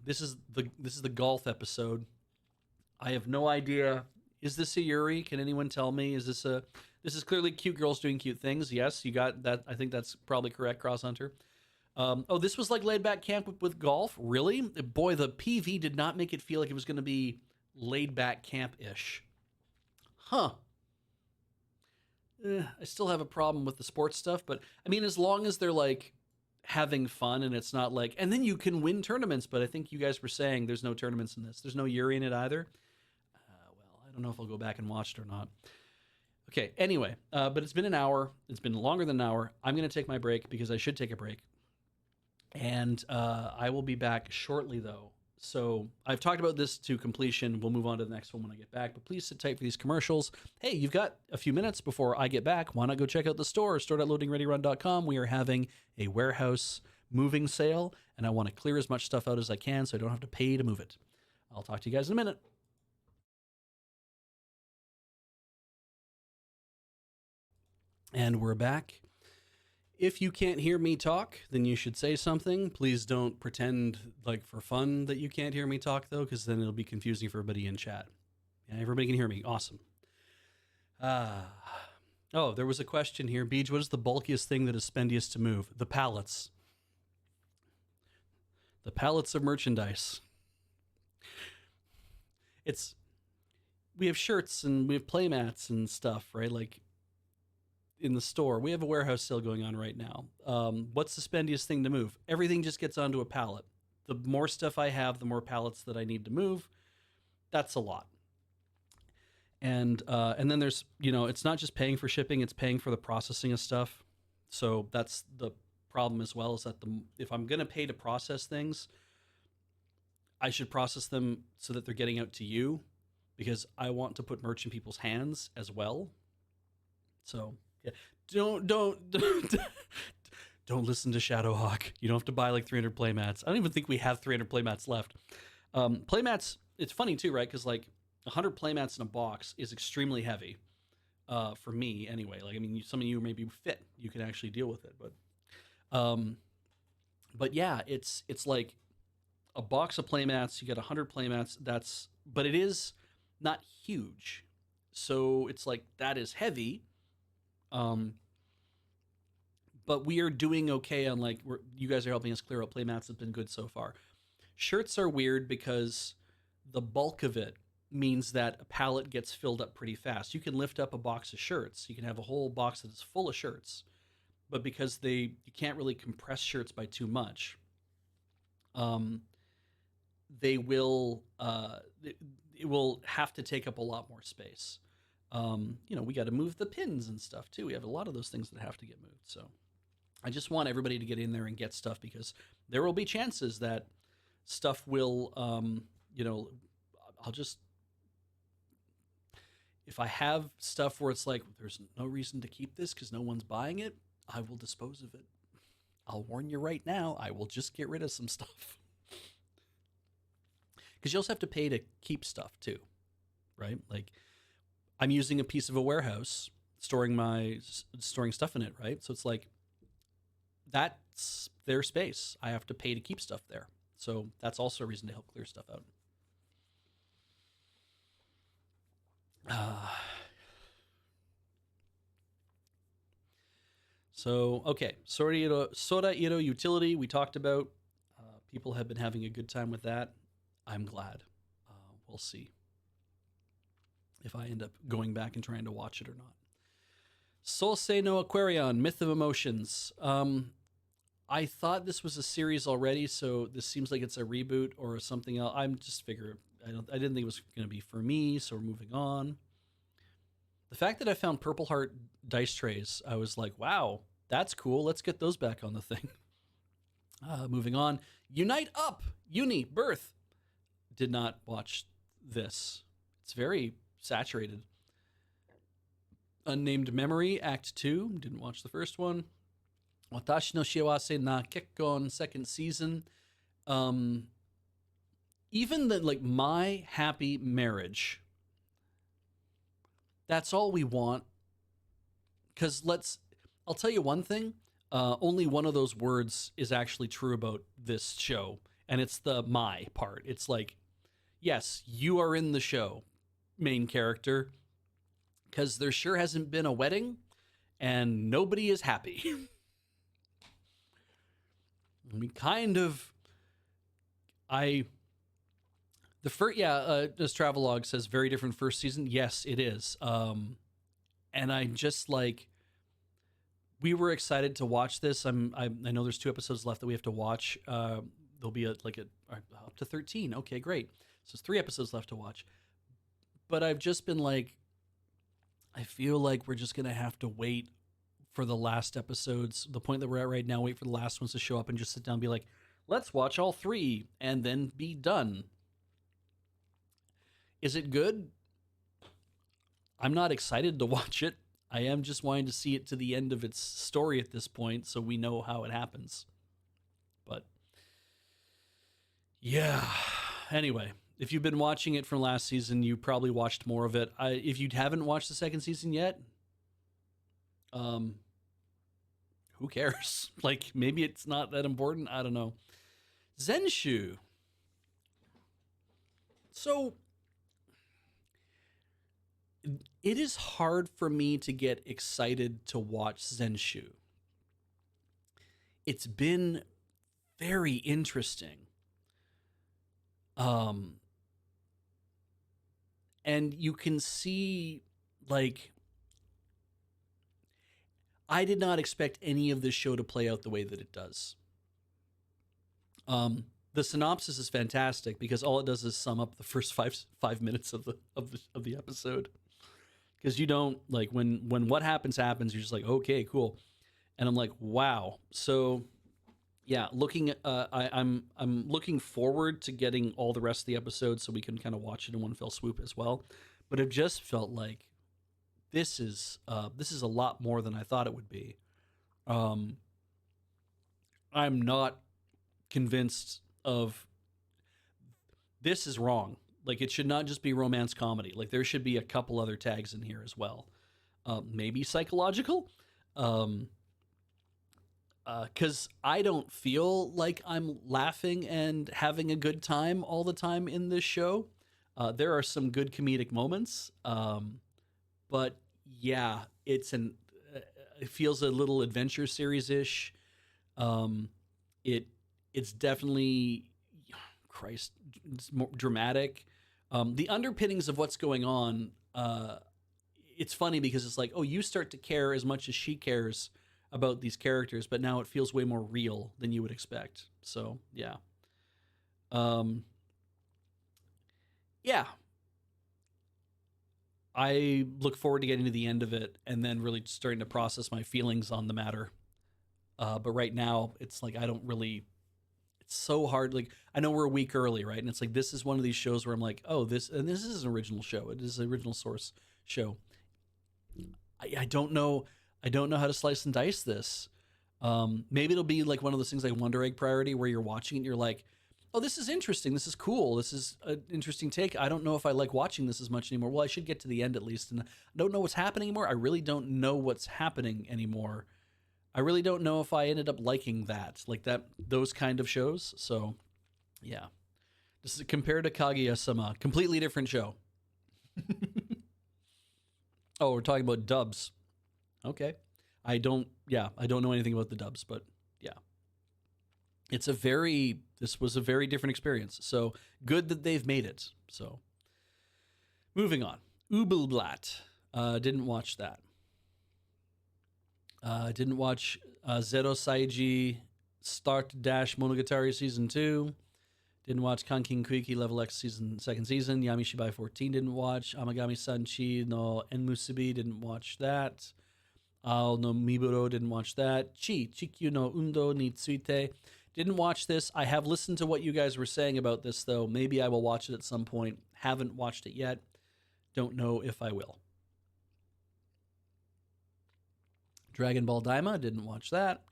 This is the golf episode. I have no idea. Is this a Yuri? Can anyone tell me? Is this a This is clearly cute girls doing cute things. Yes, you got that. I think that's probably correct, Cross Hunter. Oh, this was like laid back camp with golf. Really? Boy, the PV did not make it feel like it was going to be laid back camp ish. Huh. I still have a problem with the sports stuff, but I mean, as long as they're like having fun and it's not like, and then you can win tournaments. But I think you guys were saying there's no tournaments in this. There's no Yuri in it either. Well, I don't know if I'll go back and watch it or not. Okay, anyway, but it's been an hour. It's been longer than an hour. I'm going to take my break because I should take a break. And I will be back shortly, though. So I've talked about this to completion. We'll move on to the next one when I get back. But please sit tight for these commercials. Hey, you've got a few minutes before I get back. Why not go check out the store, store.loadingreadyrun.com. We are having a warehouse moving sale, and I want to clear as much stuff out as I can so I don't have to pay to move it. I'll talk to you guys in a minute. And we're back. If you can't hear me talk, then you should say something. Please don't pretend like for fun that you can't hear me talk, though, because then it'll be confusing for everybody in chat. Yeah, everybody can hear me. Awesome. Oh, there was a question here. Beej, what is the bulkiest thing that is spendiest to move? The pallets. The pallets of merchandise. We have shirts and we have playmats and stuff, right? Like, in the store. We have a warehouse sale going on right now. What's the spendiest thing to move? Everything just gets onto a pallet. The more stuff I have, the more pallets that I need to move. That's a lot. And then there's, it's not just paying for shipping, it's paying for the processing of stuff. So that's the problem as well, is that if I'm going to pay to process things, I should process them so that they're getting out to you, because I want to put merch in people's hands as well. So yeah, don't listen to Shadowhawk. You don't have to buy like 300 playmats. I don't even think we have 300 playmats left. Playmats, it's funny too, right? Because like 100 playmats in a box is extremely heavy for me anyway. Like, I mean, some of you maybe fit, you can actually deal with it, but yeah, it's like a box of playmats. You get 100 playmats. But it is not huge, so it's like that is heavy. But we are doing okay on like, you guys are helping us clear out playmats. Has been good so far. Shirts are weird because the bulk of it means that a pallet gets filled up pretty fast. You can lift up a box of shirts. You can have a whole box that is full of shirts, but because you can't really compress shirts by too much, they will it will have to take up a lot more space. We got to move the pins and stuff too. We have a lot of those things that have to get moved. So I just want everybody to get in there and get stuff, because there will be chances that stuff will, if I have stuff where it's like, there's no reason to keep this because no one's buying it, I will dispose of it. I'll warn you right now, I will just get rid of some stuff. Because you also have to pay to keep stuff too, right? Like, I'm using a piece of a warehouse, storing stuff in it, right? So it's like, that's their space. I have to pay to keep stuff there. So that's also a reason to help clear stuff out. So, okay. Soda Iro Utility, we talked about. People have been having a good time with that. I'm glad. We'll see if I end up going back and trying to watch it or not. Solse no Aquarion, Myth of Emotions. I thought this was a series already, so this seems like it's a reboot or something else. I'm just figuring, I didn't think it was going to be for me, so we're moving on. The fact that I found Purple Heart dice trays, I was like, wow, that's cool. Let's get those back on the thing. Moving on. Unite Up! Uni, Birth. Did not watch this. It's very saturated. Unnamed Memory, Act 2. Didn't watch the first one. Watashi no Shiawase na Kekkon, second season. Even the, My Happy Marriage. That's all we want. Because I'll tell you one thing. Only one of those words is actually true about this show. And it's the my part. It's like, yes, you are in the show, main character. because there sure hasn't been a wedding and nobody is happy. I mean, kind of. I the first this travelogue says very different first season. Yes, it is. And I just like we were excited to watch this. I know there's 2 episodes left that we have to watch. There'll be up to 13. Okay, great. So there's 3 episodes left to watch. But I've just been like, I feel like we're just gonna have to wait for the last episodes. The point that we're at right now, wait for the last ones to show up and just sit down and be like, let's watch all 3 and then be done. Is it good? I'm not excited to watch it. I am just wanting to see it to the end of its story at this point so we know how it happens. But yeah. Anyway, if you've been watching it from last season, you probably watched more of it. If you haven't watched the second season yet, who cares? Like, maybe it's not that important. I don't know. Zenshu. So it is hard for me to get excited to watch Zenshu. It's been very interesting. And you can see, like, I did not expect any of this show to play out the way that it does. The synopsis is fantastic because all it does is sum up the first five minutes of the episode. Because you don't like when what happens, you're just like, okay, cool. And I'm like, wow. So yeah, I'm looking forward to getting all the rest of the episodes so we can kind of watch it in one fell swoop as well. But it just felt like this is a lot more than I thought it would be. I'm not convinced of this is wrong. Like, it should not just be romance comedy. Like, there should be a couple other tags in here as well. Maybe psychological. Because I don't feel like I'm laughing and having a good time all the time in this show. There are some good comedic moments. But yeah, it feels a little adventure series-ish. It's definitely, Christ, it's more dramatic. The underpinnings of what's going on, it's funny because it's like, oh, you start to care as much as she cares about these characters, but now it feels way more real than you would expect. So yeah. Yeah. I look forward to getting to the end of it and then really starting to process my feelings on the matter. But right now, it's like it's so hard. Like, I know we're a week early, right? And it's like, this is one of these shows where I'm like, oh, this is an original show. It is an original source show. I don't know. I don't know how to slice and dice this. Maybe it'll be like one of those things like Wonder Egg Priority where you're watching it and you're like, oh, this is interesting. This is cool. This is an interesting take. I don't know if I like watching this as much anymore. Well, I should get to the end at least. And I don't know what's happening anymore. I really don't know what's happening anymore. I really don't know if I ended up liking those kind of shows. So, yeah. This is compared to Kaguya-sama, completely different show. Oh, we're talking about dubs. Okay. I don't know anything about the dubs, but yeah. This was a very different experience. So good that they've made it. So moving on. Ubelblatt. Didn't watch that. Didn't watch Zero Saiji Start Dash Monogatari Season 2. Didn't watch Kankin Kuiki Level X second season. Yami Shibai 14 didn't watch. Amagami Sanchi no Enmusubi didn't watch that. Ao no Miburo didn't watch that. Chikyu no Undo ni Tsuite. Didn't watch this. I have listened to what you guys were saying about this, though. Maybe I will watch it at some point. Haven't watched it yet. Don't know if I will. Dragon Ball Daima, didn't watch that.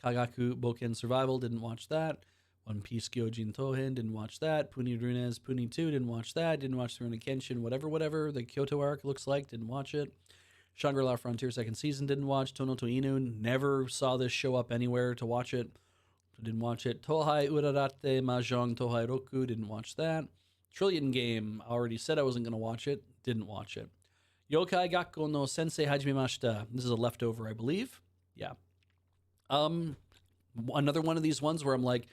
Kagaku Boken Survival, didn't watch that. One Piece Gyojin Tohen, didn't watch that. Puni Runes, Puni 2, didn't watch that. Didn't watch the Rurouni Kenshin, whatever the Kyoto arc looks like, didn't watch it. Shangri-La Frontier second season, didn't watch. Tono to Inu, never saw this show up anywhere to watch it. Didn't watch it. Tohai Urarate Mahjong Tohai Roku, didn't watch that. Trillion Game, already said I wasn't going to watch it, didn't watch it. Yokai Gakko no Sensei Hajimemashita. This is a leftover, I believe. Yeah. Another one of these ones where I'm like,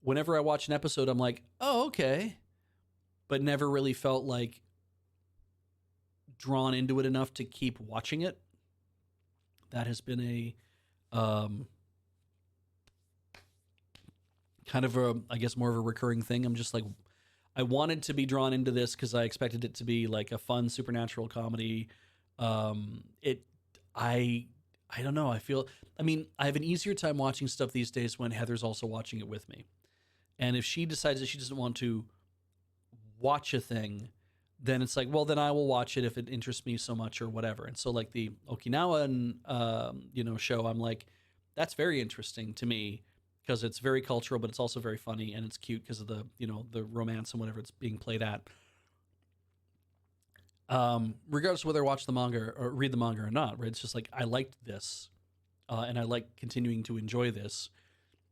whenever I watch an episode, I'm like, oh, okay. But never really felt like drawn into it enough to keep watching it. That has been a kind of a, I guess, more of a recurring thing. I'm just like, I wanted to be drawn into this because I expected it to be like a fun supernatural comedy. It, I don't know. I mean, I have an easier time watching stuff these days when Heather's also watching it with me. And if she decides that she doesn't want to watch a thing, then it's like, well, then I will watch it if it interests me so much or whatever. And so like the Okinawan, show, I'm like, that's very interesting to me because it's very cultural, but it's also very funny and it's cute because of the, the romance and whatever it's being played at. Regardless of whether I watch the manga or read the manga or not, right? It's just like, I liked this and I like continuing to enjoy this.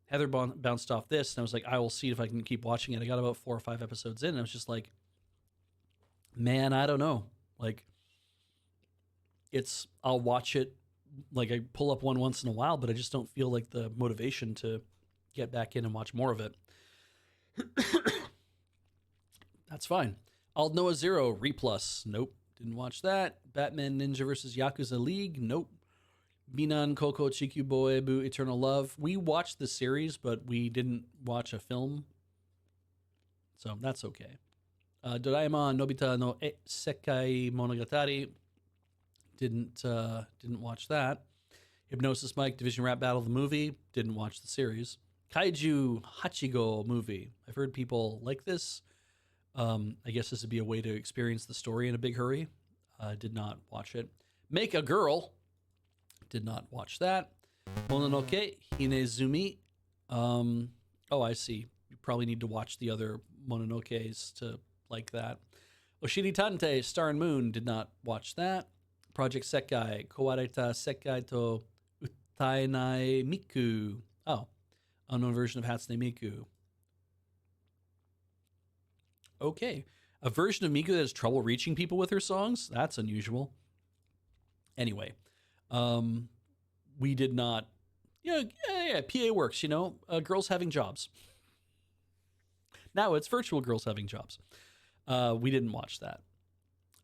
Heather bounced off this and I was like, I will see if I can keep watching it. I got about 4 or 5 episodes in and I was just like, man, I don't know. Like, I'll watch it. Like, I pull up one once in a while, but I just don't feel like the motivation to get back in and watch more of it. That's fine. Alt Noah Zero, Replus. Nope. Didn't watch that. Batman Ninja vs. Yakuza League. Nope. Binan Koko Chikyu Boy Boo Eternal Love. We watched the series, but we didn't watch a film. So that's okay. Doraemon Nobita no Sekai Monogatari. Didn't watch that. Hypnosis Mike Division Rap Battle the movie. Didn't watch the series. Kaiju Hachigo movie. I've heard people like this. I guess this would be a way to experience the story in a big hurry. Did not watch it. Make a Girl. Did not watch that. Mononoke Hinezumi. Oh, I see. You probably need to watch the other Mononokes to like that. Oshiri Tante, Star and Moon. Did not watch that. Project Sekai. Kowareta Sekai to Utainai Miku. Oh, unknown version of Hatsune Miku. Okay. A version of Miku that has trouble reaching people with her songs? That's unusual. Anyway, we did not, PA works, girls having jobs. Now it's virtual girls having jobs. We didn't watch that.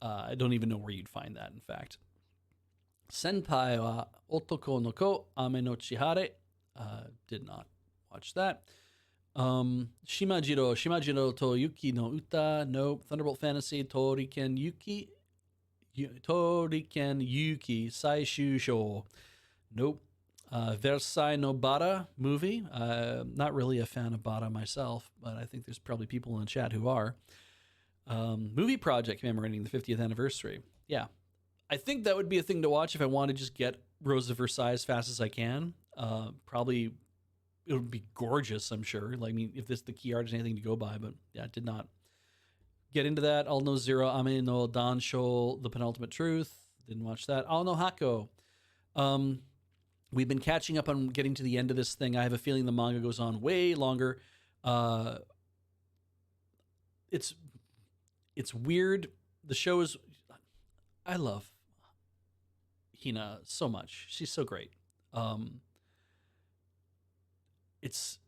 I don't even know where you'd find that, in fact. Senpai wa Otoko no Ko Ame no Chihare. Did not watch that. Shimajiro to Yuki no Uta. Nope. Thunderbolt Fantasy Toriken Yuki Saishu Sho. Nope. Versailles no Bada movie. Not really a fan of Bada myself, but I think there's probably people in the chat who are. Movie project commemorating the 50th anniversary. Yeah. I think that would be a thing to watch if I want to just get Rose of Versailles as fast as I can. Probably it would be gorgeous, I'm sure. Like, I mean, if the key art is anything to go by, but yeah, did not get into that. All No Zero, Ame no Dansho, The Penultimate Truth. Didn't watch that. All No Hako. We've been catching up on getting to the end of this thing. I have a feeling the manga goes on way longer. It's weird. The show is... I love Hina so much. She's so great. It's...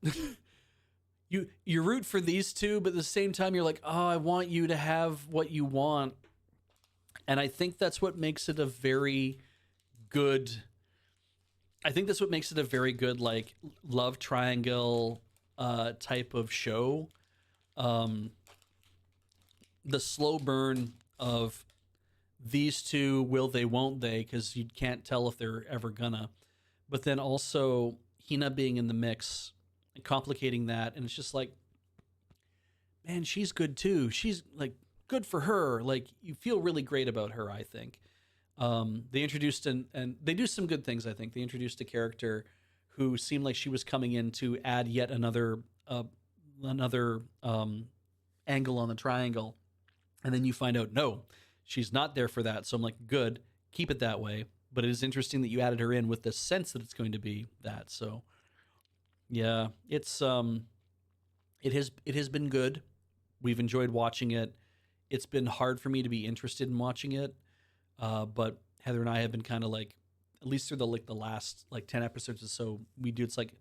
You root for these two, but at the same time, you're like, oh, I want you to have what you want. And I think that's what makes it a very good... like, love triangle type of show. The slow burn of these two, will they, won't they, because you can't tell if they're ever gonna. But then also Hina being in the mix and complicating that, and it's just like, man, she's good too. She's like, good for her. Like, you feel really great about her, I think. They introduced and they do some good things, I think. They introduced a character who seemed like she was coming in to add yet another angle on the triangle. And then you find out, no, she's not there for that. So I'm like, good, keep it that way. But it is interesting that you added her in with the sense that it's going to be that. So yeah, it's it has been good. We've enjoyed watching it. It's been hard for me to be interested in watching it. But Heather and I have been kind of like, at least through the last like 10 episodes or so, we do. It's like,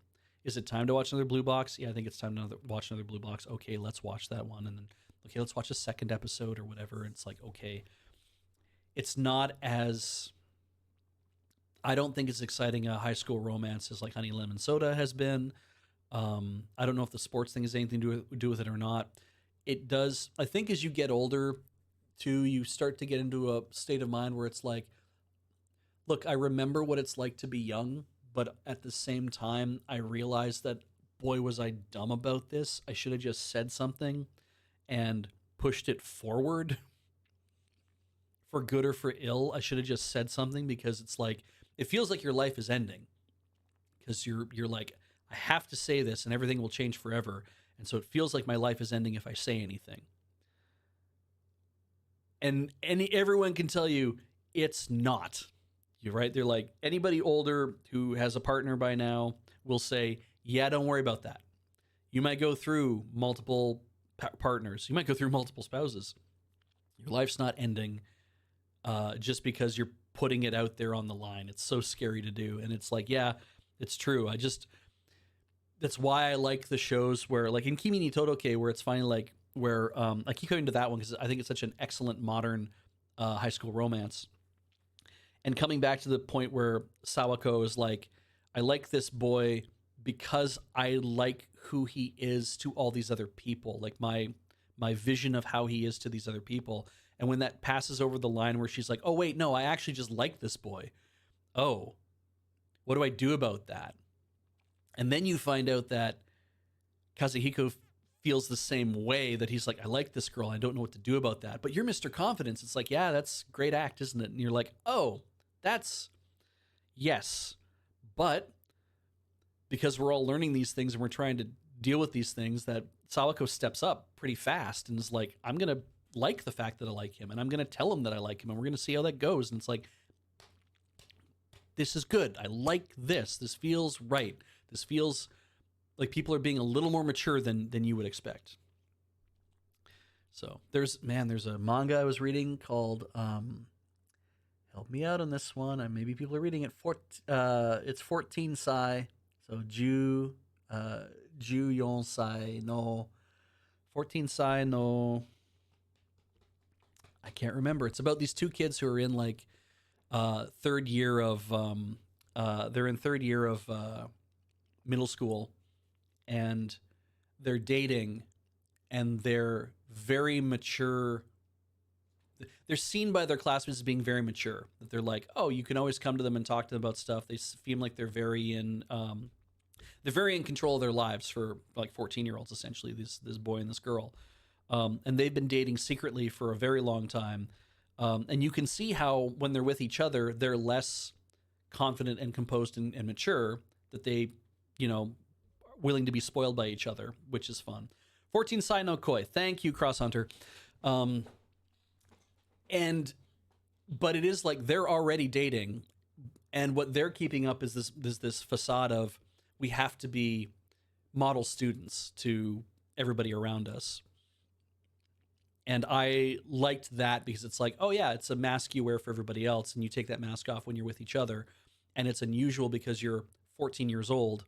is it time to watch another Blue Box? Yeah, I think it's time to watch another Blue Box. Okay, let's watch that one, and then okay, let's watch a second episode or whatever. And it's like, okay, it's not as, I don't think it's exciting a high school romance as like Honey Lemon Soda has been. I don't know if the sports thing has anything to do with it or not. It does. I think as you get older, too, you start to get into a state of mind where it's like, look, I remember what it's like to be young, but at the same time, I realized that, boy, was I dumb about this. I should have just said something and pushed it forward for good or for ill. I should have just said something because it's like, it feels like your life is ending because you're like, I have to say this and everything will change forever. And so it feels like my life is ending if I say anything. And everyone can tell you it's not. You're right. They're like, anybody older who has a partner by now will say, yeah, don't worry about that. You might go through multiple partners. You might go through multiple spouses. Your life's not ending just because you're putting it out there on the line. It's so scary to do. And it's like, yeah, it's true. That's why I like the shows where, like in Kimi ni Todoke, where it's finally like, where I keep going to that one because I think it's such an excellent modern high school romance. And coming back to the point where Sawako is like, I like this boy because I like who he is to all these other people, like my vision of how he is to these other people. And when that passes over the line where she's like, oh, wait, no, I actually just like this boy. Oh, what do I do about that? And then you find out that Kazuhiko feels the same way, that he's like, I like this girl. I don't know what to do about that. But you're Mr. Confidence. It's like, yeah, that's great act, isn't it? And you're like, oh, that's, yes. But because we're all learning these things and we're trying to deal with these things, that Sawako steps up pretty fast and is like, I'm going to like the fact that I like him, and I'm going to tell him that I like him, and we're going to see how that goes. And it's like, this is good. I like this. This feels right. This feels like people are being a little more mature than you would expect. So there's a manga I was reading called help me out on this one. Maybe people are reading it. It's 14 Sai. So Ju Yon Sai no 14 Sai no, I can't remember. It's about these two kids who are in like third year of they're in third year of middle school, and they're dating, and they're very mature. They're seen by their classmates as being very mature. That they're like, oh, you can always come to them and talk to them about stuff. They seem like they're very in control of their lives for like 14-year-olds essentially. This boy and this girl, and they've been dating secretly for a very long time. And you can see how when they're with each other, they're less confident and composed and mature. That they, willing to be spoiled by each other, which is fun. 14 Sai no Koi. Thank you, Cross Hunter. But it is like they're already dating, and what they're keeping up is this facade of, we have to be model students to everybody around us. And I liked that because it's like, oh yeah, it's a mask you wear for everybody else, and you take that mask off when you're with each other, and it's unusual because you're 14 years old.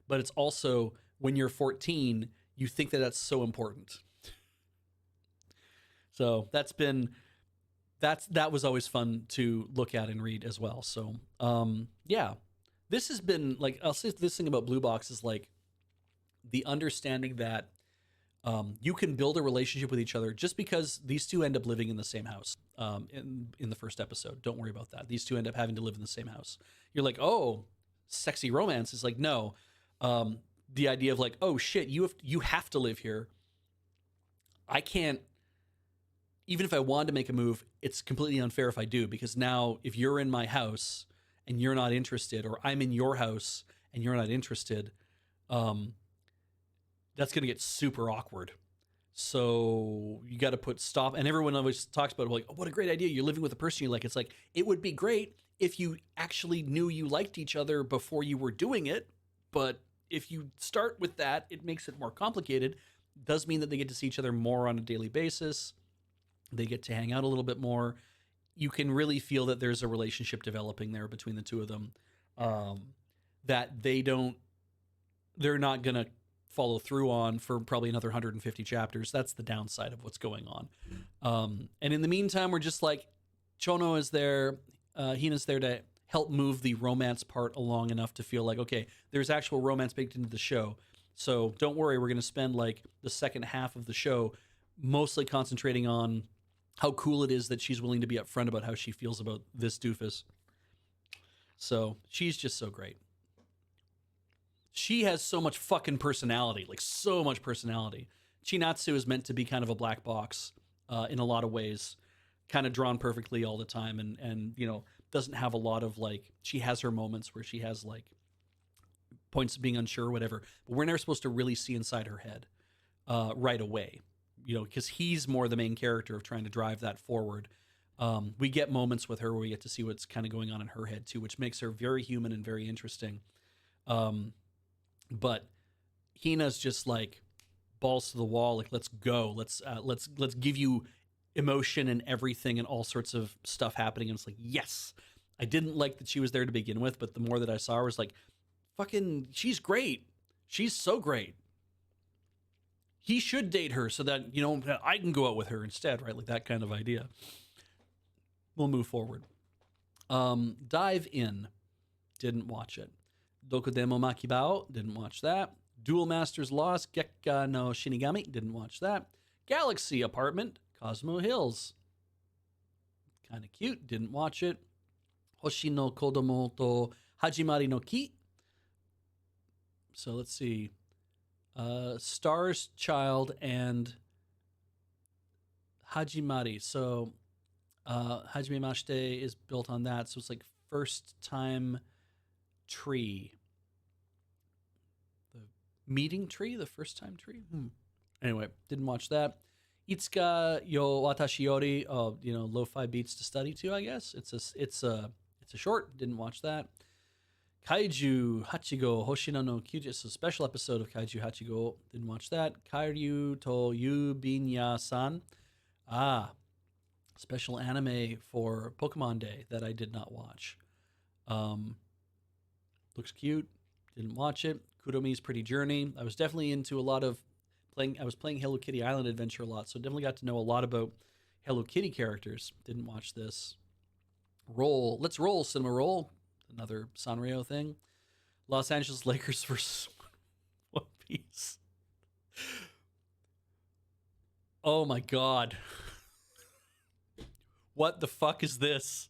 But it's also, when you're 14, you think that that's so important. So that was always fun to look at and read as well. So yeah, this has been like, I'll say this thing about Blue Box is like the understanding that you can build a relationship with each other just because these two end up living in the same house. In the first episode, don't worry about that. These two end up having to live in the same house. You're like, oh, sexy romance. Is like, no. The idea of like, oh shit, you have to live here. I can't, even if I wanted to make a move, it's completely unfair if I do, because now if you're in my house and you're not interested, or I'm in your house and you're not interested, that's going to get super awkward. So you got to put stop. And everyone always talks about it, like, oh, what a great idea. You're living with a person you like. It's like, it would be great if you actually knew you liked each other before you were doing it. But if you start with that, it makes it more complicated. It does mean that they get to see each other more on a daily basis. They get to hang out a little bit more. you can really feel that there's a relationship developing there between the two of them. That they're not gonna follow through on for probably another 150 chapters. That's the downside of what's going on. And in the meantime, we're just like, Chono is there, Hina's there to help move the romance part along enough to feel like, okay, there's actual romance baked into the show. So don't worry, we're going to spend like the second half of the show mostly concentrating on how cool it is that she's willing to be upfront about how she feels about this doofus. So she's just so great. She has so much fucking personality, like so much personality. Chinatsu is meant to be kind of a black box in a lot of ways, kind of drawn perfectly all the time, and you know, doesn't have a lot of like, she has her moments where she has like points of being unsure or whatever, but we're never supposed to really see inside her head right away, you know, because he's more the main character of trying to drive that forward. We get moments with her where we get to see what's kind of going on in her head too, which makes her very human and very interesting. But Hina's just like balls to the wall, like let's go, let's give you emotion and everything and all sorts of stuff happening. And it's like, yes, I didn't like that she was there to begin with, but the more that I saw her, I was like, fucking, she's great. She's so great. He should date her so that, you know, I can go out with her instead, right? Like that kind of idea. We'll move forward. Dive In. Didn't watch it. Dokudemo Makibao. Didn't watch that. Duel Masters Lost. Gekka no Shinigami. Didn't watch that. Galaxy Apartment. Cosmo Hills. Kind of cute. Didn't watch it. Hoshi no Kodomo to Hajimari no Ki. So let's see. Star's Child and Hajimari. So Hajime Mashite is built on that. So it's like first time tree. The meeting tree? The first time tree? Anyway, didn't watch that. Itsuka yo Watashi Yori, you know, lo-fi beats to study to, I guess. It's a short, didn't watch that. Kaiju Hachigo Hoshino no Kyuji, it's a special episode of Kaiju Hachigo, didn't watch that. Kairyu to Yubinya-san. Special anime for Pokemon Day that I did not watch. Looks cute, didn't watch it. Kuromi's Pretty Journey. I was definitely into a lot of I was playing Hello Kitty Island Adventure a lot, so definitely got to know a lot about Hello Kitty characters. Didn't watch this. Let's Roll, Cinema Roll. Another Sanrio thing. Los Angeles Lakers versus One Piece. Oh my god. What the fuck is this?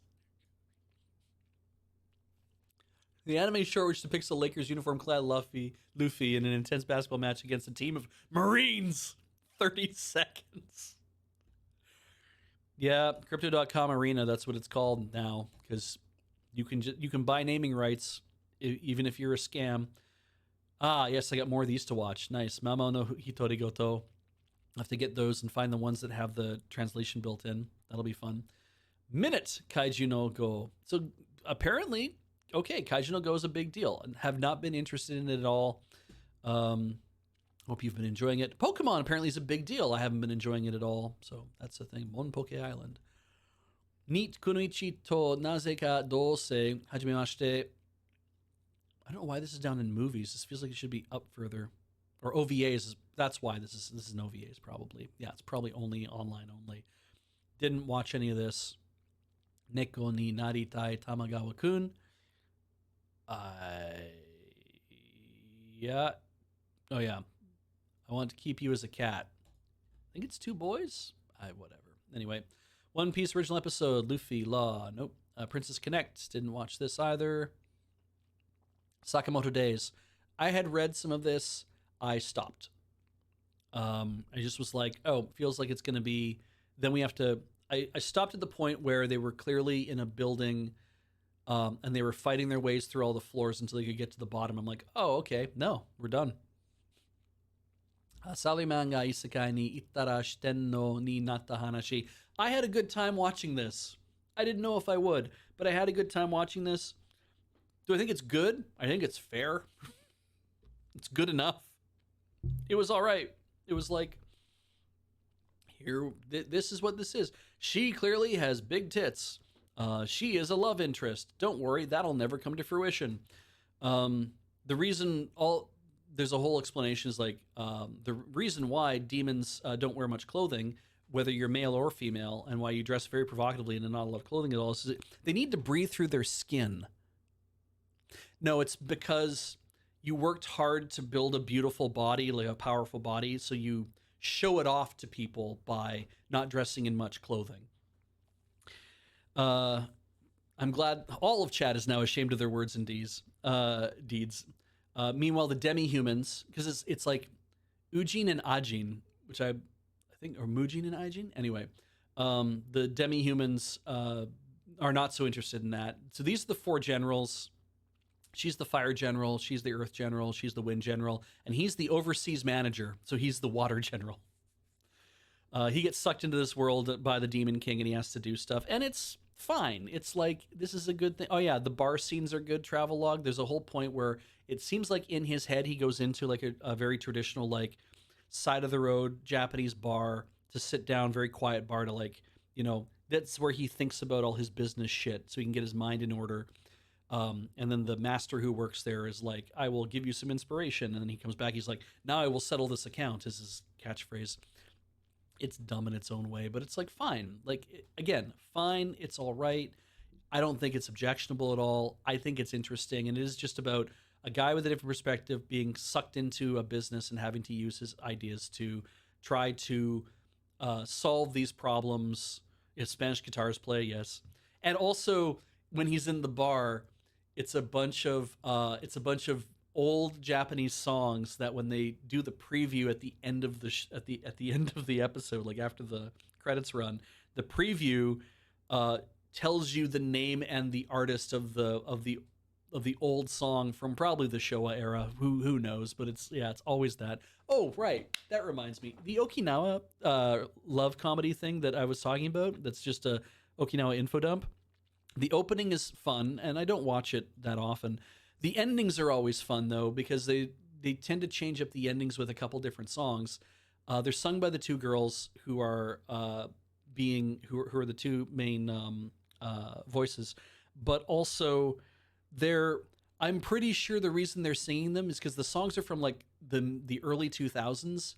The anime short, which depicts a Lakers uniform-clad Luffy in an intense basketball match against a team of Marines. 30 seconds. Yeah, Crypto.com Arena, that's what it's called now, because you can buy naming rights even if you're a scam. Yes, I got more of these to watch. Nice. Mamo no Hitorigoto. I have to get those and find the ones that have the translation built in. That'll be fun. Minute Kaiju no Go. So apparently, okay, Kaiju no Go is a big deal, and have not been interested in it at all. Hope you've been enjoying it. Pokemon apparently is a big deal. I haven't been enjoying it at all, so that's the thing. Mon Poke Island. Neat Kunoichi to Nazeka Dose Hajimemashite. I don't know why this is down in movies. This feels like it should be up further. Or OVAs. That's why this is an OVAs probably. Yeah, it's probably only online only. Didn't watch any of this. Neko ni Naritai Tamagawa-kun. Yeah. Oh, yeah. I want to keep you as a cat. I think it's 2 boys? Whatever. Anyway, One Piece original episode, Luffy, Law. Nope. Princess Connect. Didn't watch this either. Sakamoto Days. I had read some of this. I stopped. I just was like, oh, feels like it's going to be... Then we have to... I stopped at the point where they were clearly in a building... and they were fighting their ways through all the floors until they could get to the bottom. I'm like, oh, okay. No, we're done. Saliman ga isekai ni ittara shiten no ni natta hanashi. I had a good time watching this. I didn't know if I would, but I had a good time watching this. Do I think it's good? I think it's fair. It's good enough. It was all right. It was like, here, this is what this is. She clearly has big tits. She is a love interest. Don't worry, that'll never come to fruition. Um, the reason all there's a whole explanation is like the reason why demons don't wear much clothing, whether you're male or female, and why you dress very provocatively and not a lot of clothing at all, is they need to breathe through their skin. No, it's because you worked hard to build a beautiful body, like a powerful body, so you show it off to people by not dressing in much clothing. Uh, I'm glad all of chat is now ashamed of their words and deeds. Meanwhile, the demi-humans, because it's like Ujin and Ajin, which I think, or Mujin and Ajin? Anyway, the demi-humans are not so interested in that. So these are the four generals. She's the fire general, she's the earth general, she's the wind general, and he's the overseas manager, so he's the water general. He gets sucked into this world by the Demon King, and he has to do stuff, and it's fine. It's like, this is a good thing. Oh yeah, the bar scenes are good. Travelogue. There's a whole point where it seems like in his head he goes into like a very traditional, like, side of the road Japanese bar to sit down, very quiet bar to, like, you know, that's where he thinks about all his business shit so he can get his mind in order. And then the master who works there is like, I will give you some inspiration. And then he comes back, he's like, now I will settle this account, is his catchphrase. It's dumb in its own way, but it's like, fine. Like, again, fine. It's all right. I don't think it's objectionable at all. I think it's interesting. And it is just about a guy with a different perspective being sucked into a business and having to use his ideas to try to solve these problems. If Spanish guitars play, yes. And also, when he's in the bar, it's a bunch of old Japanese songs that when they do the preview at the end of the end of the episode, like after the credits run, the preview tells you the name and the artist of the old song from probably the Showa era. Who knows? But it's always that. Oh right, that reminds me, the Okinawa love comedy thing that I was talking about. That's just a Okinawa info dump. The opening is fun, and I don't watch it that often. The endings are always fun, though, because they tend to change up the endings with a couple different songs. They're sung by the two girls who are who are the two main voices, but also I'm pretty sure the reason they're singing them is because the songs are from like the early 2000s,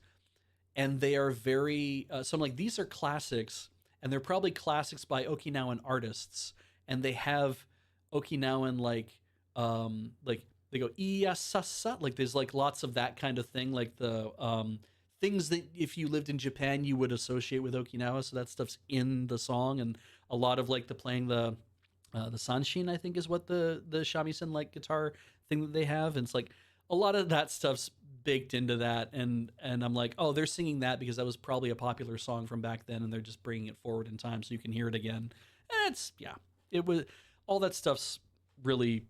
and they are very. So I'm like, these are classics, and they're probably classics by Okinawan artists. And they have Okinawan like they go iyasasa, like there's like lots of that kind of thing, like the things that if you lived in Japan you would associate with Okinawa. So that stuff's in the song, and a lot of like the playing the sanshin, I think, is what the shamisen like guitar thing that they have, and it's like a lot of that stuff's baked into that, and I'm like, oh, they're singing that because that was probably a popular song from back then, and they're just bringing it forward in time so you can hear it again. And it's it was all that stuff's really,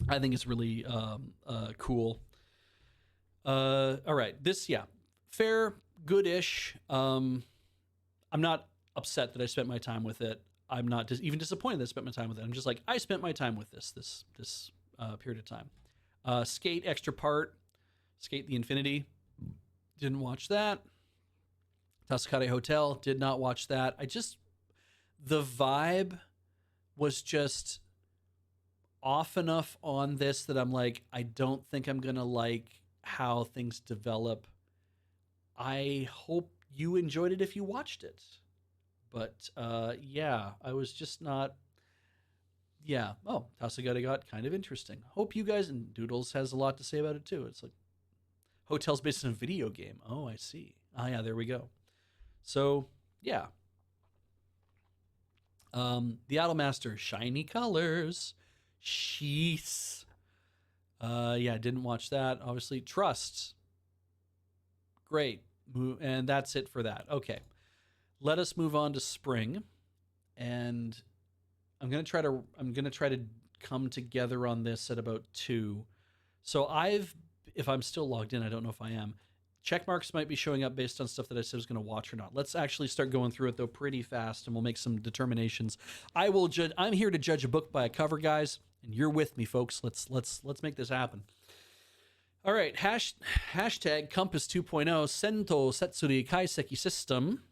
I think it's really cool. All right, this fair, good-ish. I'm not upset that I spent my time with it. I'm not even disappointed that I spent my time with it. I'm just like, I spent my time with this period of time. Skate extra part, Skate the Infinity. Didn't watch that. Tasakare Hotel, did not watch that. The vibe was just off enough on this that I'm like, I don't think I'm gonna like how things develop. I hope you enjoyed it if you watched it. But I was just not. Yeah. Oh, Tasagata got kind of interesting. Hope you guys, and Doodles has a lot to say about it too. It's like hotels based on a video game. Oh, I see. Ah, yeah, there we go. So yeah. The Idolmaster, shiny colors. Sheesh. Didn't watch that. Obviously, Trust. Great. And that's it for that. Okay. Let us move on to spring. And I'm gonna try to come together on this at about 2. So if I'm still logged in, I don't know if I am. Check marks might be showing up based on stuff that I said I was going to watch or not. Let's actually start going through it though pretty fast, and we'll make some determinations. I'm here to judge a book by a cover, guys, and you're with me, folks. Let's make this happen. All right, hashtag Compass 2.0 Sento Setsuri Kaiseki System.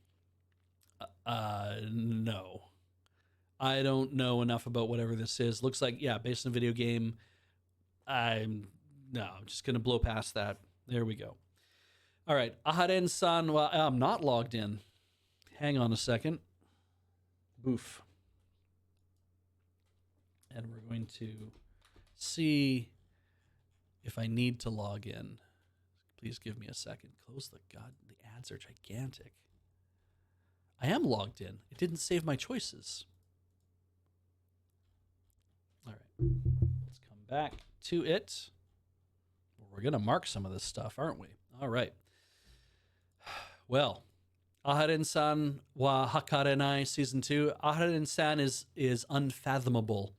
No. I don't know enough about whatever this is. Looks like, yeah, based on a video game. I'm just gonna blow past that. There we go. All right, Aharen-san. Well, I'm not logged in. Hang on a second. Boof. And we're going to see if I need to log in. Please give me a second. Close the ads are gigantic. I am logged in. It didn't save my choices. All right, let's come back to it. We're going to mark some of this stuff, aren't we? All right. Well, Aharen-san wa Hakarenai Season 2. Aharen-san is unfathomable.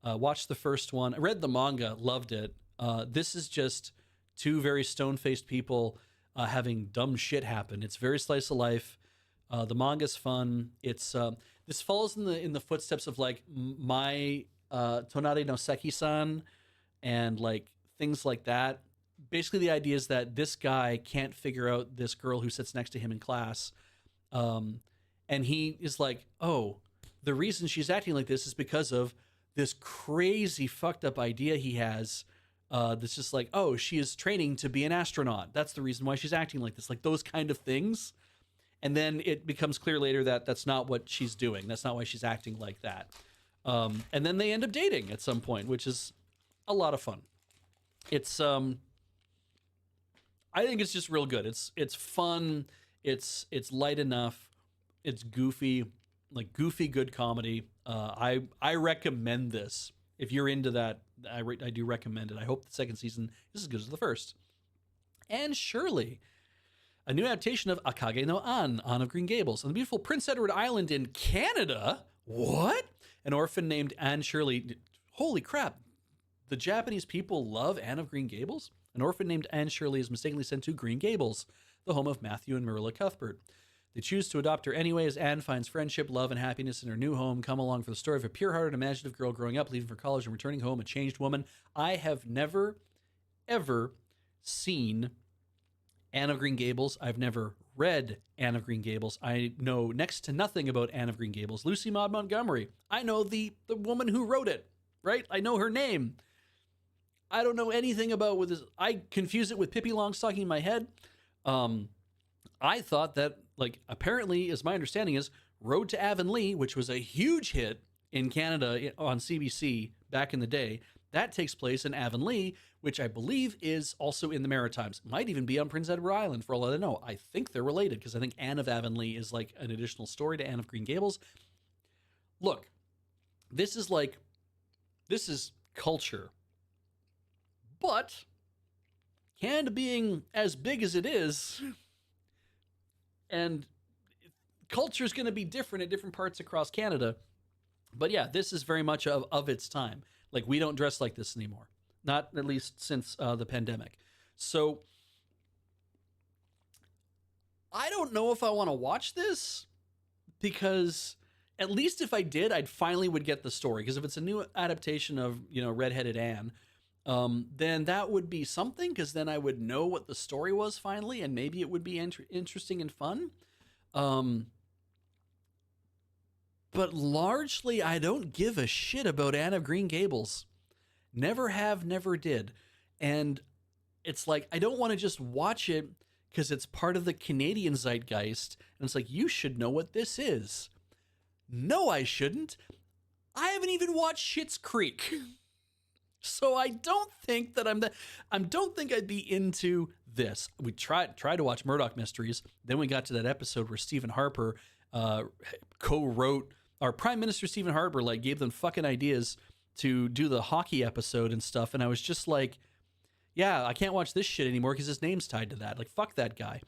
Watched the first one. I read the manga, loved it. This is just two very stone-faced people having dumb shit happen. It's very slice of life. The manga's fun. It's this follows in the footsteps of like my Tonari no Seki-san and like things like that. Basically, the idea is that this guy can't figure out this girl who sits next to him in class. And he is like, oh, the reason she's acting like this is because of this crazy fucked up idea he has. That's just like, oh, she is training to be an astronaut. That's the reason why she's acting like this. Like those kind of things. And then it becomes clear later that that's not what she's doing. That's not why she's acting like that. And then they end up dating at some point, which is a lot of fun. It's I think it's just real good. It's fun. It's light enough. It's goofy, like goofy good comedy. I recommend this. If you're into that, I do recommend it. I hope the second season is as good as the first. And surely, a new adaptation of Akage no An, Anne of Green Gables, on the beautiful Prince Edward Island in Canada. What? An orphan named Anne Shirley. Holy crap. The Japanese people love Anne of Green Gables? An orphan named Anne Shirley is mistakenly sent to Green Gables, the home of Matthew and Marilla Cuthbert. They choose to adopt her anyway as Anne finds friendship, love, and happiness in her new home. Come along for the story of a pure-hearted, imaginative girl growing up, leaving for college, and returning home a changed woman. I have never, ever seen Anne of Green Gables. I've never read Anne of Green Gables. I know next to nothing about Anne of Green Gables. Lucy Maud Montgomery. I know the woman who wrote it, right? I know her name. I don't know anything about with this. I confuse it with Pippi Longstocking in my head. I thought that, like, apparently, as my understanding is, Road to Avonlea, which was a huge hit in Canada on CBC back in the day, that takes place in Avonlea, which I believe is also in the Maritimes. Might even be on Prince Edward Island, for all I know. I think they're related, because I think Anne of Avonlea is like an additional story to Anne of Green Gables. Look, this is culture. But Canada being as big as it is, and culture is going to be different at different parts across Canada. But yeah, this is very much of its time. Like, we don't dress like this anymore. Not at least since the pandemic. So I don't know if I want to watch this, because at least if I did, I'd finally would get the story. Because if it's a new adaptation of, Redheaded Anne, then that would be something, because then I would know what the story was finally, and maybe it would be interesting and fun. But largely, I don't give a shit about Anne of Green Gables. Never have, never did. And it's like, I don't want to just watch it because it's part of the Canadian zeitgeist. And it's like, you should know what this is. No, I shouldn't. I haven't even watched Schitt's Creek. So I don't think that I don't think I'd be into this. We tried to watch Murdoch Mysteries. Then we got to that episode where Stephen Harper co-wrote, our Prime Minister Stephen Harper gave them fucking ideas to do the hockey episode and stuff. And I was just like, yeah, I can't watch this shit anymore because his name's tied to that. Like, fuck that guy.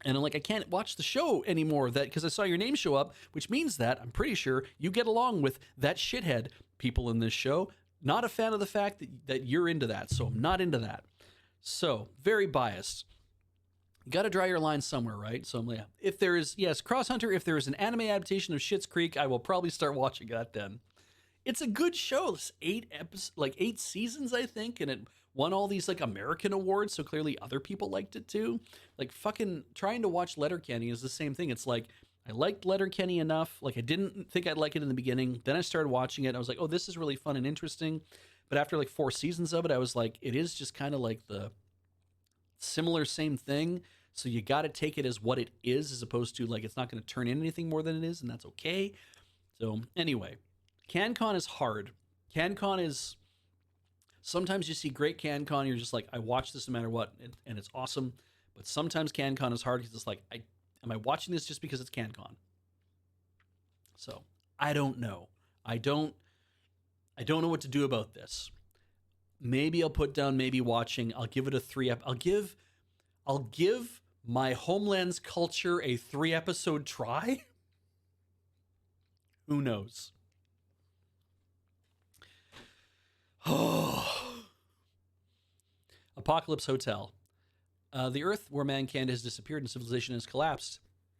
And I'm like, I can't watch the show anymore because I saw your name show up, which means that I'm pretty sure you get along with that shithead people in this show. Not a fan of the fact that you're into that, so I'm not into that. So, very biased. You got to draw your line somewhere, right? So, yeah. If there is, yes, Cross Hunter, if there is an anime adaptation of Schitt's Creek, I will probably start watching that then. It's a good show. It's 8 seasons, I think, and it won all these American awards, so clearly other people liked it too. Fucking trying to watch Letterkenny is the same thing. It's like, I liked Letterkenny enough. Like, I didn't think I'd like it in the beginning. Then I started watching it. And I was like, oh, this is really fun and interesting. But after like 4 seasons of it, I was like, it is just kind of like the similar same thing. So you got to take it as what it is, as opposed to like it's not going to turn in anything more than it is, and that's okay. So anyway, CanCon is hard. CanCon is sometimes you see great CanCon, you're just like, I watch this no matter what, and it's awesome. But sometimes CanCon is hard because it's like, am I watching this just because it's CanCon? So I don't know. I don't know what to do about this. Maybe I'll put down maybe watching. I'll give it a 3 I'll give my Homeland's Culture a 3-episode try. Who knows? Apocalypse Hotel. The Earth, where mankind has disappeared and civilization has collapsed,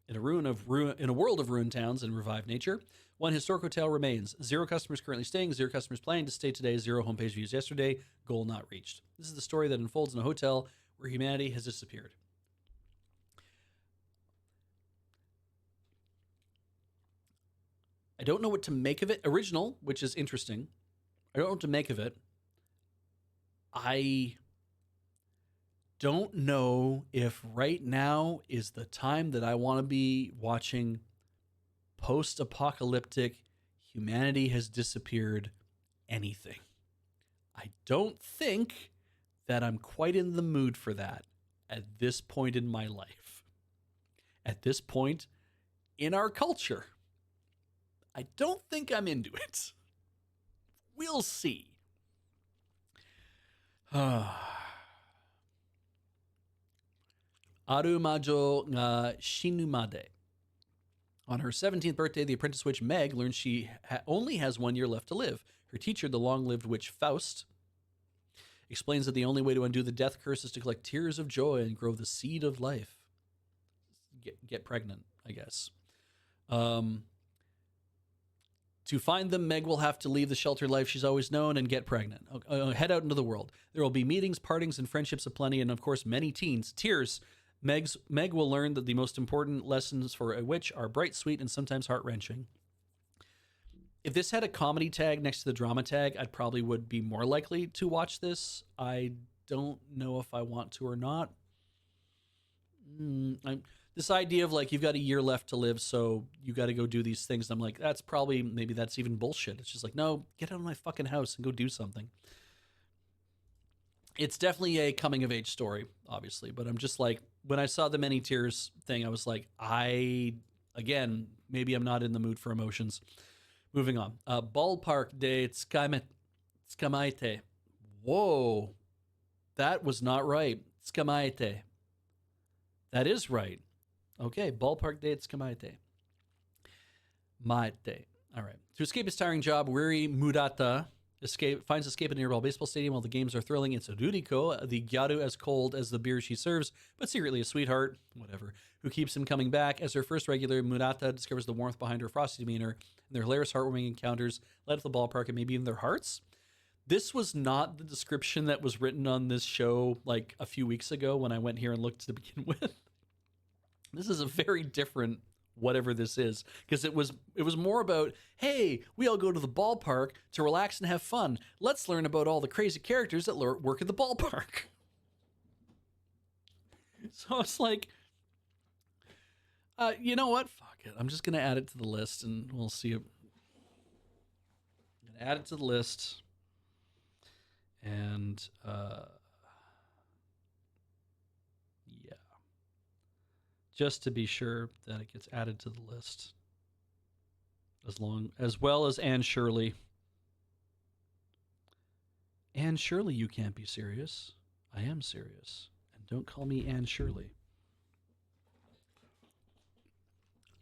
in a world of ruined towns and revived nature, one historic hotel remains. 0 customers currently staying, 0 customers planning to stay today, 0 homepage views yesterday, goal not reached. This is the story that unfolds in a hotel where humanity has disappeared. I don't know what to make of it. Original, which is interesting. I don't know what to make of it. I don't know if right now is the time that I want to be watching post-apocalyptic, humanity has disappeared anything. I don't think that I'm quite in the mood for that at this point in my life. At this point in our culture. I don't think I'm into it. We'll see. Arumajo nga shinumade. On her 17th birthday, the apprentice witch Meg learns she only has 1 year left to live. Her teacher, the long-lived witch Faust, explains that the only way to undo the death curse is to collect tears of joy and grow the seed of life. Get pregnant, I guess. To find them, Meg will have to leave the sheltered life she's always known and get pregnant. Head out into the world. There will be meetings, partings, and friendships aplenty, and of course, many teens. Tears. Meg will learn that the most important lessons for a witch are bright, sweet, and sometimes heart-wrenching. If this had a comedy tag next to the drama tag, I probably would be more likely to watch this. I don't know if I want to or not. This idea of like, you've got a year left to live, so you got to go do these things. I'm like, maybe that's even bullshit. It's just like, no, get out of my fucking house and go do something. It's definitely a coming of age story, obviously, but I'm just like, when I saw the many tears thing, I was like, again, maybe I'm not in the mood for emotions. Moving on. Ballpark de Skamaite. Whoa. That was not right. Skamaite. That is right. Okay, Ballpark de Skamaite. Maite. All right. To escape his tiring job, weary Murata finds escape at a nearby baseball stadium. While the games are thrilling, it's Ruriko, the gyaru as cold as the beer she serves, but secretly a sweetheart, whatever, who keeps him coming back. As her first regular, Murata discovers the warmth behind her frosty demeanor, and their hilarious, heartwarming encounters led to the ballpark and maybe even their hearts. This was not the description that was written on this show like a few weeks ago when I went here and looked to begin with. This is a very different whatever this is, because it was more about, hey, we all go to the ballpark to relax and have fun. Let's learn about all the crazy characters that work at the ballpark. So it's like, you know what? Fuck it. I'm just going to add it to the list and we'll see. I'm going to add it to the list. And, yeah. Just to be sure that it gets added to the list. As well as Anne Shirley. Anne Shirley, you can't be serious. I am serious. And don't call me Anne Shirley.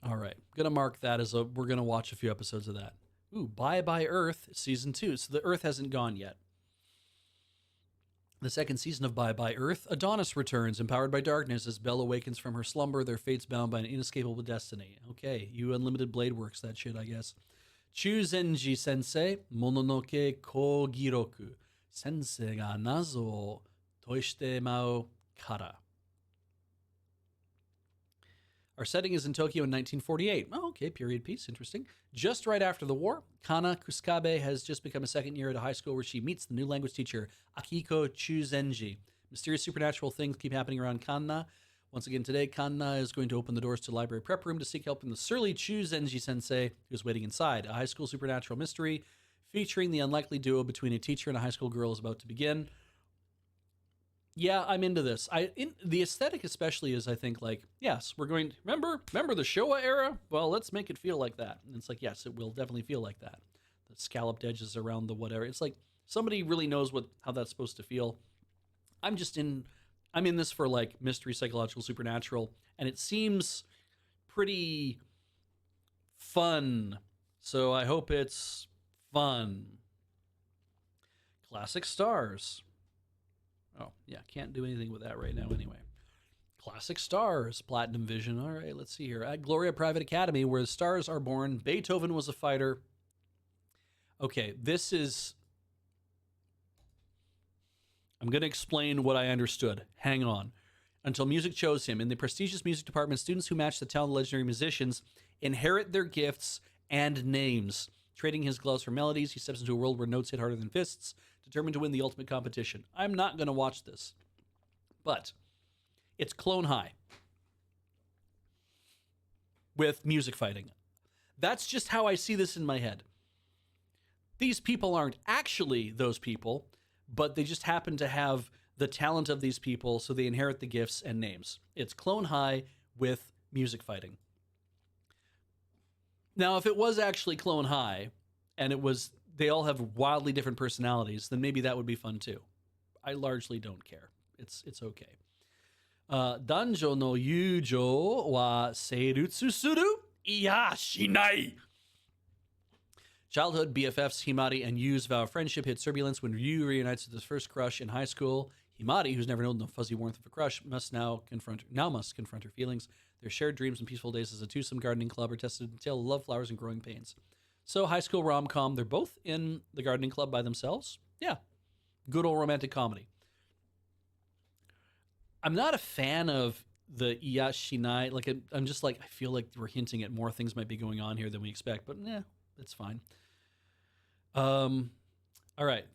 All right. Gonna mark that as we're gonna watch a few episodes of that. Ooh, Bye Bye Earth, season 2. So the Earth hasn't gone yet. The second season of Bye Bye Earth, Adonis returns, empowered by darkness. As Belle awakens from her slumber, their fates bound by an inescapable destiny. Okay, you Unlimited Blade works that shit, I guess. Chuzenji Sensei, Mononoke Kogiroku. Sensei ga nazo o toishite mau kara. Our setting is in Tokyo in 1948. Oh, okay, period piece, interesting. Just right after the war, Kana Kusukabe has just become a second year at a high school where she meets the new language teacher, Akiko Chuzenji. Mysterious supernatural things keep happening around Kanna. Once again today, Kanna is going to open the doors to the library prep room to seek help from the surly Chuzenji sensei who's waiting inside. A high school supernatural mystery featuring the unlikely duo between a teacher and a high school girl is about to begin. Yeah, I'm into this. The aesthetic especially is, I think, like, yes, we're going to remember the Showa era? Well, let's make it feel like that. And it's like, yes, it will definitely feel like that. The scalloped edges around the whatever. It's like somebody really knows how that's supposed to feel. I'm in this for like mystery, psychological, supernatural, and it seems pretty fun. So I hope it's fun. Classic stars. Oh, yeah, can't do anything with that right now anyway. Classic stars, Platinum Vision. All right, let's see here. At Gloria Private Academy, where the stars are born, Beethoven was a fighter. Okay, I'm going to explain what I understood. Hang on. Until music chose him. In the prestigious music department, students who match the talent of legendary musicians inherit their gifts and names. Trading his gloves for melodies, he steps into a world where notes hit harder than fists, determined to win the ultimate competition. I'm not going to watch this, but it's Clone High with music fighting. That's just how I see this in my head. These people aren't actually those people, but they just happen to have the talent of these people, so they inherit the gifts and names. It's Clone High with music fighting. Now, if it was actually Clone High, and they all have wildly different personalities, then maybe that would be fun too. I largely don't care. It's okay. Danjo no yujo wa seirutsu suru iya shinai. Childhood BFFs Himari and Yu's vow of friendship hit turbulence when Ryu reunites with his first crush in high school. Himari, who's never known the fuzzy warmth of a crush, must confront her feelings. Their shared dreams and peaceful days as a twosome gardening club are tested in a tale of love, flowers, and growing pains. So, high school rom-com, they're both in the gardening club by themselves. Yeah, good old romantic comedy. I'm not a fan of the Iyashinai. Like, I'm just like, I feel like we're hinting at more things might be going on here than we expect, but it's fine. All right.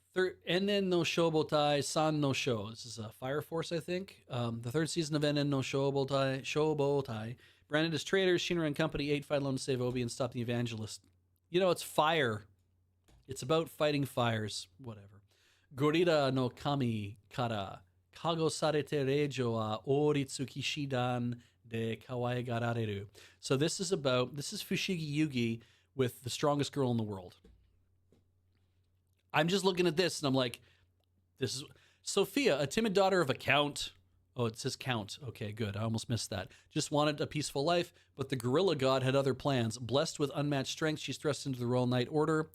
Enen no Shobotai San no Sho. This is Fire Force, I think. The third season of Enen no Shobotai. Branded as traitors, Shinra and company ate fight alone to save Obi and stop the evangelist. It's fire. It's about fighting fires. Whatever. Gorira no Kami Kara. Kago sarete reijo wa oritsu kishidan de kawaii garareru. So this is Fushigi Yugi with the strongest girl in the world. I'm just looking at this and I'm like, this is Sophia, a timid daughter of a count. Oh, it says count. Okay, good. I almost missed that. Just wanted a peaceful life, but the gorilla god had other plans. Blessed with unmatched strength, she's thrust into the Royal Knight Order,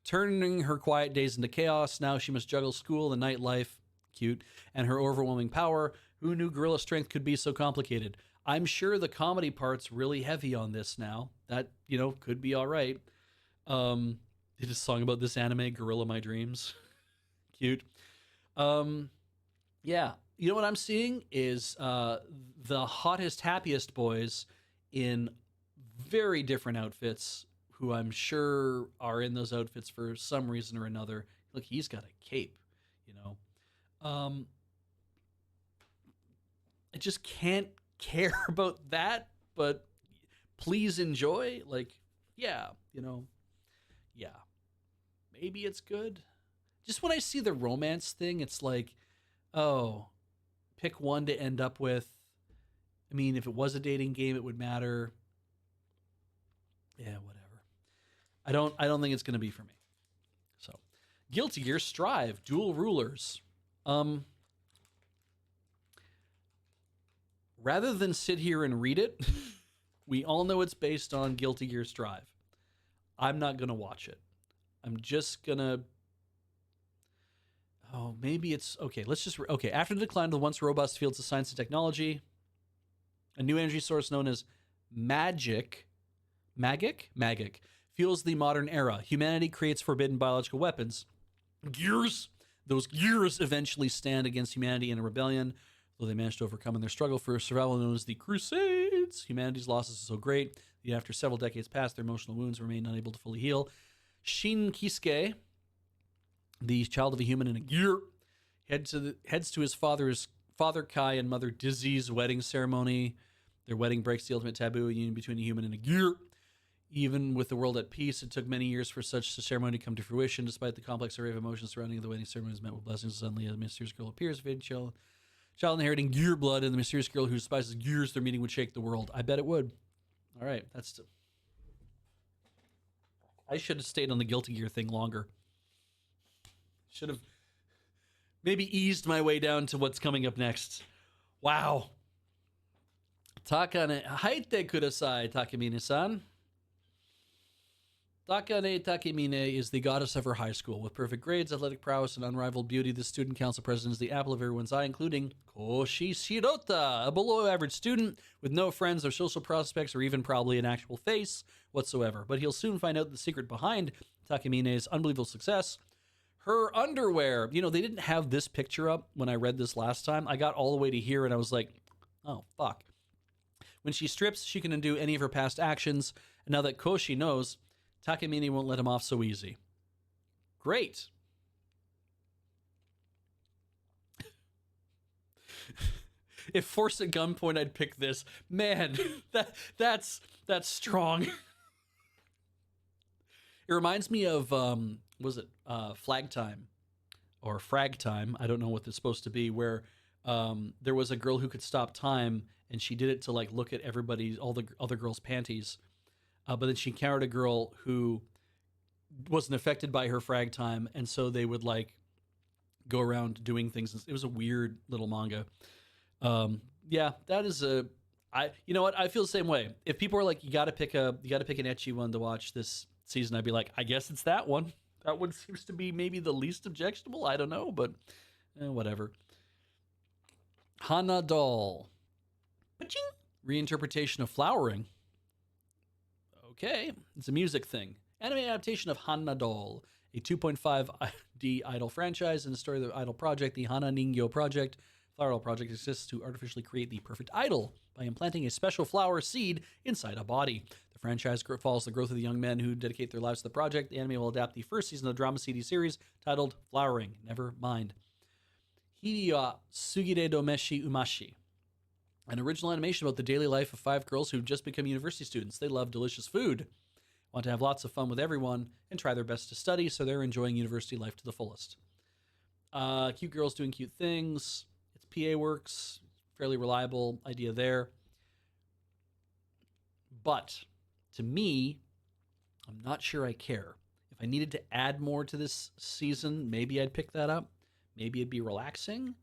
turning her quiet days into chaos. Now she must juggle school and nightlife, cute, and her overwhelming power. Who knew gorilla strength could be so complicated? I'm sure the comedy part's really heavy on this now. That, could be all right. Did a song about this anime, Gorilla My Dreams. Cute. Yeah. You know what I'm seeing is the hottest, happiest boys in very different outfits who I'm sure are in those outfits for some reason or another. Look, he's got a cape, I just can't care about that, but please enjoy. Like, yeah, yeah, maybe it's good. Just when I see the romance thing, it's like, oh, pick one to end up with. I mean, if it was a dating game, it would matter. Yeah, whatever. I don't think it's going to be for me. So, Guilty Gear Strive, Dual Rulers. Rather than sit here and read it, we all know it's based on Guilty Gear Strive. I'm not going to watch it. I'm just going to... Oh, maybe it's... Okay, let's just... Okay, after the decline of the once robust fields of science and technology, a new energy source known as Magic fuels the modern era. Humanity creates forbidden biological weapons. Gears. Those gears eventually stand against humanity in a rebellion. though they managed to overcome in their struggle for survival known as the Crusades. Humanity's losses are so great that after several decades pass, their emotional wounds remain unable to fully heal. Shin Kisuke, the child of a human in a gear, heads to his father Kai and mother Dizzy's wedding ceremony. Their wedding breaks the ultimate taboo, a union between a human and a gear. Even with the world at peace, it took many years for such a ceremony to come to fruition. Despite the complex array of emotions surrounding the wedding ceremony, is met with blessings. Suddenly, a mysterious girl appears, faded child inheriting gear blood, and the mysterious girl who despises gears their meeting would shake the world. I bet it would. All right, I should have stayed on the Guilty Gear thing longer. Should have maybe eased my way down to what's coming up next. Wow. Takane haite kudasai, Takamine-san. Takane Takemine is the goddess of her high school. With perfect grades, athletic prowess, and unrivaled beauty, the student council president is the apple of everyone's eye, including Koshi Shirota, a below-average student with no friends or social prospects or even probably an actual face whatsoever. But he'll soon find out the secret behind Takemine's unbelievable success. Her underwear. You know, they didn't have this picture up when I read this last time. I got all the way to here and I was like, oh, fuck. When she strips, she can undo any of her past actions. And now that Koshi knows, Takemine won't let him off so easy. Great. If forced at gunpoint, I'd pick this. Man, that's strong. It reminds me of Flag Time or Frag Time? I don't know what it's supposed to be. Where there was a girl who could stop time, and she did it to like look at all the other girls' panties. But then she encountered a girl who wasn't affected by her frag time, and so they would like go around doing things. It was a weird little manga. Yeah, that is you know what? I feel the same way. If people are like, you got to pick an ecchi one to watch this season, I'd be like, I guess it's that one. That one seems to be maybe the least objectionable. I don't know, but whatever. Hana Doll. Reinterpretation of flowering. Okay, it's a music thing. Anime adaptation of Hana Doll, a 2.5D idol franchise and the story of the idol project, the Hana Ningyo project. Flower Doll project exists to artificially create the perfect idol by implanting a special flower seed inside a body. The franchise follows the growth of the young men who dedicate their lives to the project. The anime will adapt the first season of the drama CD series titled Flowering, Never Mind. Hiya Sugire Domeshi Umashi. An original animation about the daily life of 5 girls who've just become university students. They love delicious food, want to have lots of fun with everyone, and try their best to study, so they're enjoying university life to the fullest. Cute girls doing cute things. It's PA Works. Fairly reliable idea there. But, to me, I'm not sure I care. If I needed to add more to this season, maybe I'd pick that up. Maybe it'd be relaxing.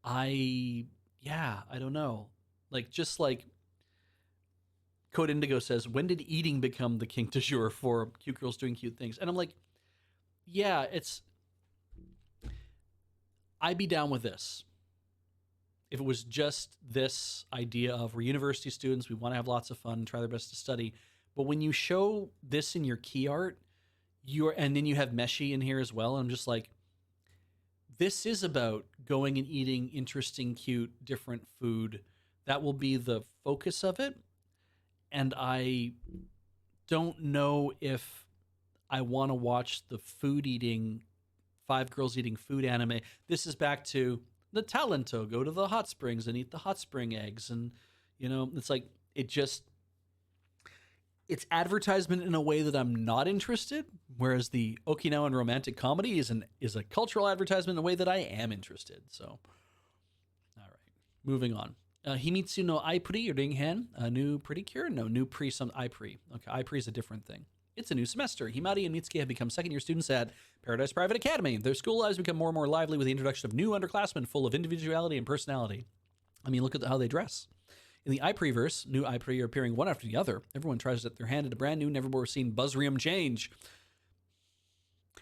I don't know. Just like Code Indigo says, when did eating become the kink du jour for cute girls doing cute things? And I'm like, yeah, I'd be down with this. If it was just this idea of we're university students, we want to have lots of fun, try their best to study. But when you show this in your key art, and then you have Meshi in here as well, and I'm just like, this is about going and eating interesting, cute, different food. That will be the focus of it. And I don't know if I want to watch the food eating, 5 girls eating food anime. This is back to the Talento. Go to the hot springs and eat the hot spring eggs. And, it's like, it's advertisement in a way that I'm not interested, whereas the Okinawan romantic comedy is a cultural advertisement in a way that I am interested. So, all right, moving on. Himitsu no Aipri Ringen, a new pretty cure? No, new pre some Aipri. Okay, Aipri is a different thing. It's a new semester. Himari and Mitsuki have become second-year students at Paradise Private Academy. Their school lives become more and more lively with the introduction of new underclassmen full of individuality and personality. I mean, look at how they dress. In the Ipreverse, new Ipre are appearing one after the other. Everyone tries to get their hand at a brand new, never-before-seen Buzzrium change.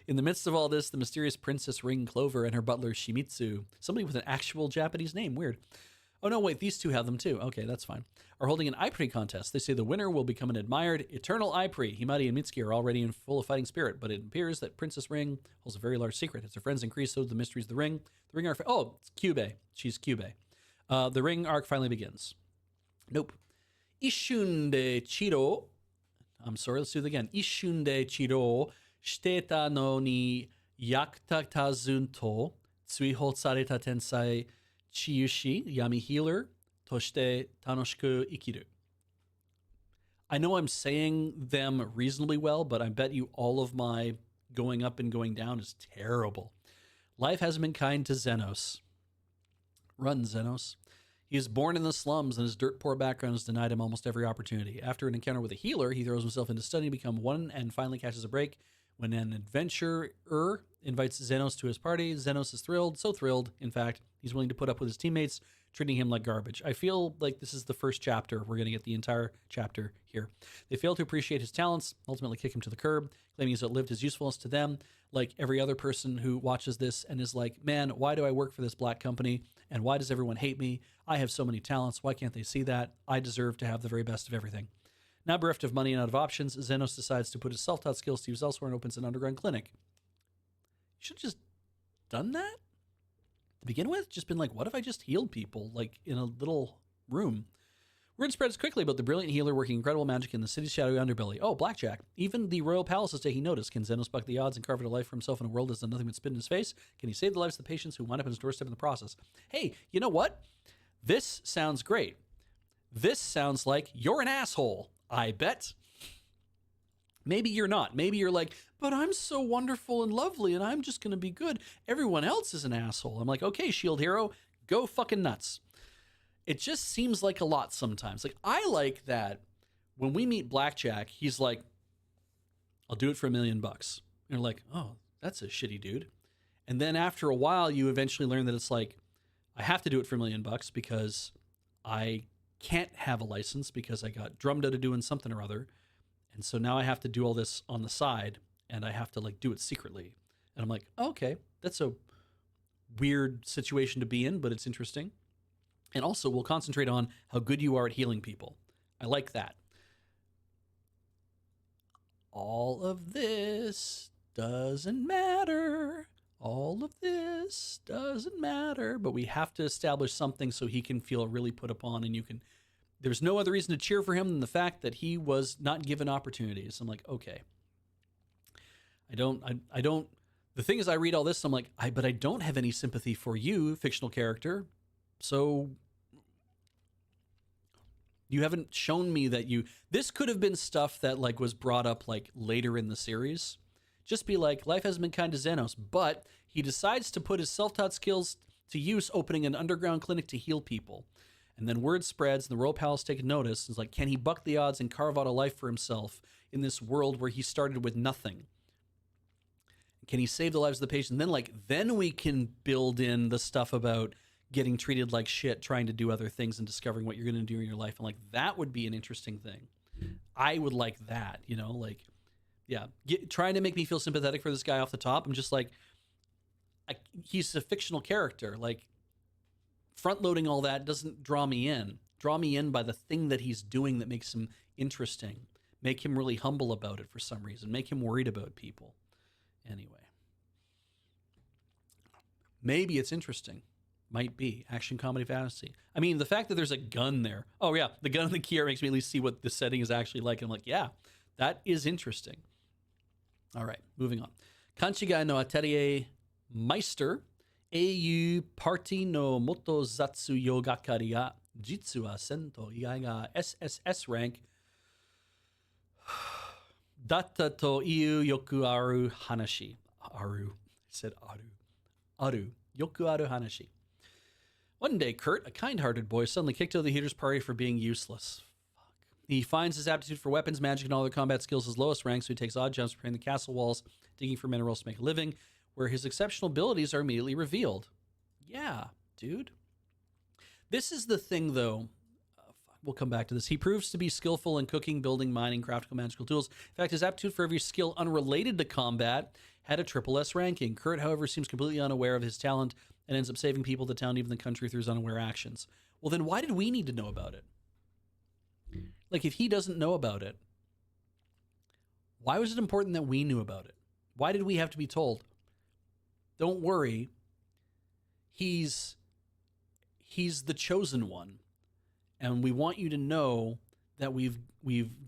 In the midst of all this, the mysterious Princess Ring Clover and her butler Shimitsu, somebody with an actual Japanese name, weird, Oh, no, wait, these two have them too. Okay, that's fine. Are holding an Ipri contest. They say the winner will become an admired eternal Ipri. Himari and Mitsuki are already in full of fighting spirit, but it appears that Princess Ring holds a very large secret. As her friends increase, so do the mysteries of the ring. The ring arc. Oh, it's Kyubey. She's Kyubey. The ring arc finally begins. Nope. Ishunde Chiro. I'm sorry, let's do it again. Ishunde Chiro shiteta no ni yakutatazun to tsuihou sareta tensai chiyushi yami healer toshite tanoshiku ikiru. I know I'm saying them reasonably well, but I bet you all of my going up and going down is terrible. Life hasn't been kind to Xenos. Run, Xenos. He is born in the slums, and his dirt-poor background has denied him almost every opportunity. After an encounter with a healer, he throws himself into studying to become one and finally catches a break. When an adventurer invites Xenos to his party, Xenos is thrilled, so thrilled, in fact, he's willing to put up with his teammates, treating him like garbage. I feel like this is the first chapter. We're going to get the entire chapter here. They fail to appreciate his talents, ultimately kick him to the curb, claiming he's outlived his usefulness to them, like every other person who watches this and is like, man, why do I work for this black company? And why does everyone hate me? I have so many talents. Why can't they see that? I deserve to have the very best of everything. Now bereft of money and out of options, Xenos decides to put his self-taught skills to use elsewhere and opens an underground clinic. You should have just done that to begin with. Just been like, what if I just healed people, like in a little room? Word spreads quickly about the brilliant healer working incredible magic in the city's shadowy underbelly. Oh, blackjack. Even the royal palace is taking notice. Can Xenos buck the odds and carve out a life for himself in a world that's done nothing but spit in his face? Can he save the lives of the patients who wind up on his doorstep in the process? Hey, you know what? This sounds great. This sounds like you're an asshole, I bet. Maybe you're not. Maybe you're like, but I'm so wonderful and lovely and I'm just going to be good. Everyone else is an asshole. I'm like, okay, shield hero, go fucking nuts. It just seems like a lot sometimes. Like, I like that when we meet Blackjack, he's like, I'll do it for $1 million. And you're like, oh, that's a shitty dude. And then after a while, you eventually learn that it's like, I have to do it for $1 million because I can't have a license because I got drummed out of doing something or other. And so now I have to do all this on the side and I have to like do it secretly. And I'm like, oh, okay, that's a weird situation to be in, but it's interesting. And also we'll concentrate on how good you are at healing people. I like that. All of this doesn't matter. All of this doesn't matter. But we have to establish something so he can feel really put upon and you can... There's no other reason to cheer for him than the fact that he was not given opportunities. I'm like, okay. I don't... The thing is, I read all this, I'm like, but I don't have any sympathy for you, fictional character. So you haven't shown me that you... This could have been stuff that like was brought up like later in the series. Just be like, life hasn't been kind to Xenos, but he decides to put his self-taught skills to use opening an underground clinic to heal people. And then word spreads and the royal palace takes notice. It's like, can he buck the odds and carve out a life for himself in this world where he started with nothing? Can he save the lives of the patient? And then we can build in the stuff about getting treated like shit, trying to do other things and discovering what you're going to do in your life. And like, that would be an interesting thing. I would like that, you know, like, yeah, trying to make me feel sympathetic for this guy off the top. I'm just like, he's a fictional character. Like, front loading all that doesn't draw me in. Draw me in by the thing that he's doing that makes him interesting. Make him really humble about it for some reason. Make him worried about people. Anyway. Maybe it's interesting. Might be. Action, comedy, fantasy. I mean, the fact that there's a gun there. Oh, yeah. The gun in the key art makes me at least see what the setting is actually like. And I'm like, yeah, that is interesting. All right, moving on. Kanchigai no Atelier Meister, Eiyu Party no Moto Zatsu Yogakari ga Jitsu wa Sento Igai ga SSS rank Datta to iu yoku aru hanashi. Aru. I said aru. Aru. Yoku aru hanashi. One day, Kurt, a kind-hearted boy, suddenly kicked out of the heater's party for being useless. He finds his aptitude for weapons, magic, and all other combat skills his lowest rank, so he takes odd jumps repairing the castle walls, digging for minerals to make a living, where his exceptional abilities are immediately revealed. Yeah, dude. This is the thing, though. We'll come back to this. He proves to be skillful in cooking, building, mining, crafting magical tools. In fact, his aptitude for every skill unrelated to combat had a triple S ranking. Kurt, however, seems completely unaware of his talent and ends up saving people, the town, even the country through his unaware actions. Well, then why did we need to know about it? Like, if he doesn't know about it, why was it important that we knew about it? Why did we have to be told, don't worry, he's the chosen one, and we want you to know that we've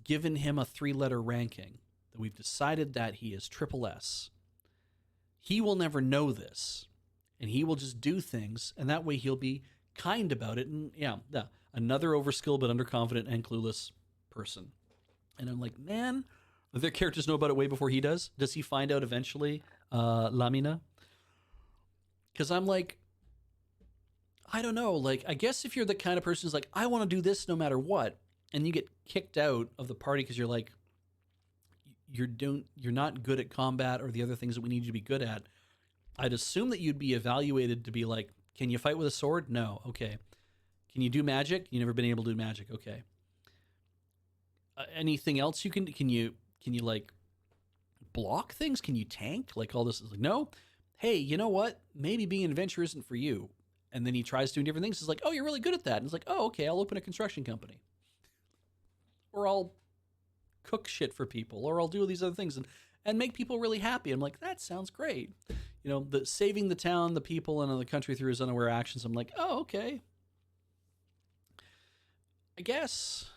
given him a 3-letter ranking, that we've decided that he is triple S. He will never know this, and he will just do things, and that way he'll be kind about it. And yeah, another overskilled but underconfident and clueless person. And I'm like, man, their characters know about it way before he does. Does he find out eventually, Lamina? Because I'm like, I don't know. Like, I guess if you're the kind of person who's like, I want to do this no matter what, and you get kicked out of the party because you're like, you're not good at combat or the other things that we need you to be good at, I'd assume that you'd be evaluated to be like, can you fight with a sword? No. Okay. Can you do magic? You've never been able to do magic. Okay. Anything else you can you like block things? Can you tank? Like all this is like, no. Hey, you know what? Maybe being an adventurer isn't for you. And then he tries doing different things. It's like, oh, you're really good at that. And it's like, oh, okay, I'll open a construction company. Or I'll cook shit for people. Or I'll do these other things and make people really happy. I'm like, that sounds great. You know, the saving the town, the people, and the country through his unaware actions. I'm like, oh, okay. I guess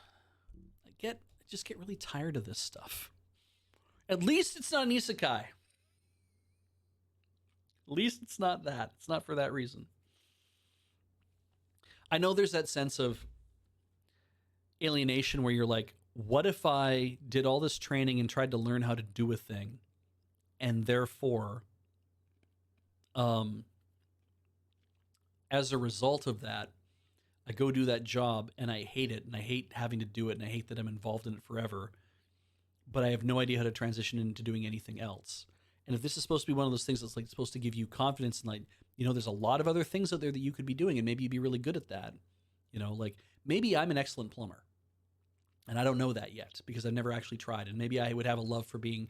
I just get really tired of this stuff. At least it's not an isekai. At least it's not that. It's not for that reason. I know there's that sense of alienation where you're like, what if I did all this training and tried to learn how to do a thing, and therefore, as a result of that, I go do that job and I hate it, and I hate having to do it, and I hate that I'm involved in it forever, but I have no idea how to transition into doing anything else. And if this is supposed to be one of those things that's like supposed to give you confidence and like, you know, there's a lot of other things out there that you could be doing and maybe you'd be really good at that. You know, like maybe I'm an excellent plumber and I don't know that yet because I've never actually tried. And maybe I would have a love for being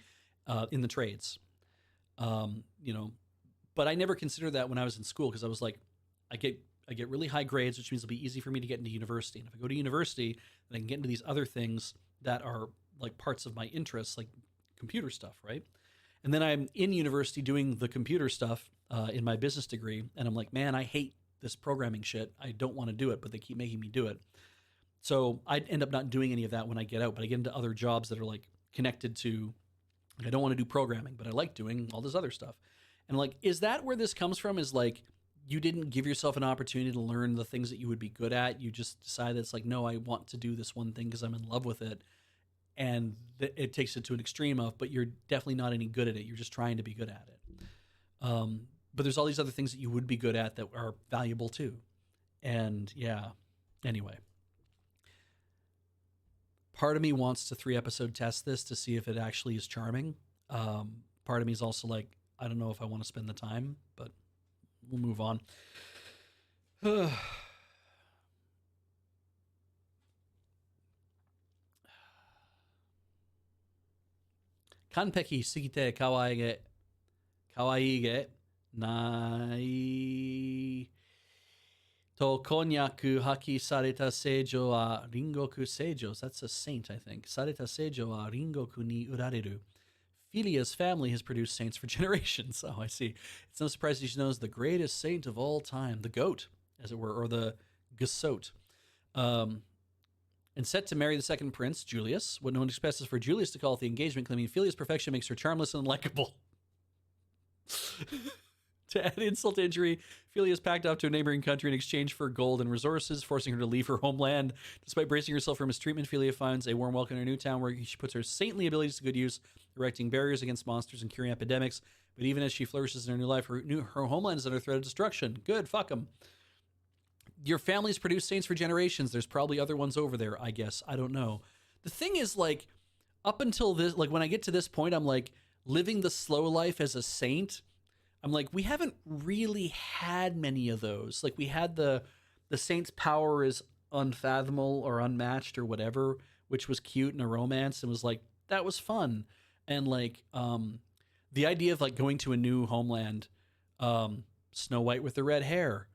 in the trades, you know, but I never considered that when I was in school because I was like, I get really high grades, which means it'll be easy for me to get into university. And if I go to university, then I can get into these other things that are like parts of my interests, like computer stuff, right? And then I'm in university doing the computer stuff in my business degree. And I'm like, man, I hate this programming shit. I don't want to do it, but they keep making me do it. So I'd end up not doing any of that when I get out, but I get into other jobs that are like connected to, like, I don't want to do programming, but I like doing all this other stuff. And like, is that where this comes from? Is like, you didn't give yourself an opportunity to learn the things that you would be good at. You just decided it's like, no, I want to do this one thing because I'm in love with it. And it takes it to an extreme of, but you're definitely not any good at it. You're just trying to be good at it. But there's all these other things that you would be good at that are valuable too. And yeah, anyway. Part of me wants to 3-episode test this to see if it actually is charming. Part of me is also like, I don't know if I want to spend the time, but we'll move on. Kanpeki sugite kawaii ge nai to konyaku haki sareta seijo wa ringoku seijos. That's a saint, I think. Sareta seijo wa ringoku ni urareru. Philia's family has produced saints for generations. Oh, I see. It's no surprise that she knows the greatest saint of all time, the goat, as it were, or the Gesot. And set to marry the second prince, Julius. What no one expects is for Julius to call it the engagement, claiming Philia's perfection makes her charmless and unlikable. To add insult to injury, Philia is packed off to a neighboring country in exchange for gold and resources, forcing her to leave her homeland. Despite bracing herself for mistreatment, Philia finds a warm welcome in her new town where she puts her saintly abilities to good use, erecting barriers against monsters and curing epidemics. But even as she flourishes in her new life, her homeland is under threat of destruction. Good, fuck them. Your family's produced saints for generations. There's probably other ones over there, I guess. I don't know. The thing is, like, up until this, like, when I get to this point, I'm like, living the slow life as a saint. I'm like, we haven't really had many of those. Like, we had the saint's power is unfathomable or unmatched or whatever, which was cute and a romance and was like, that was fun. And like, the idea of like going to a new homeland, Snow White with the red hair.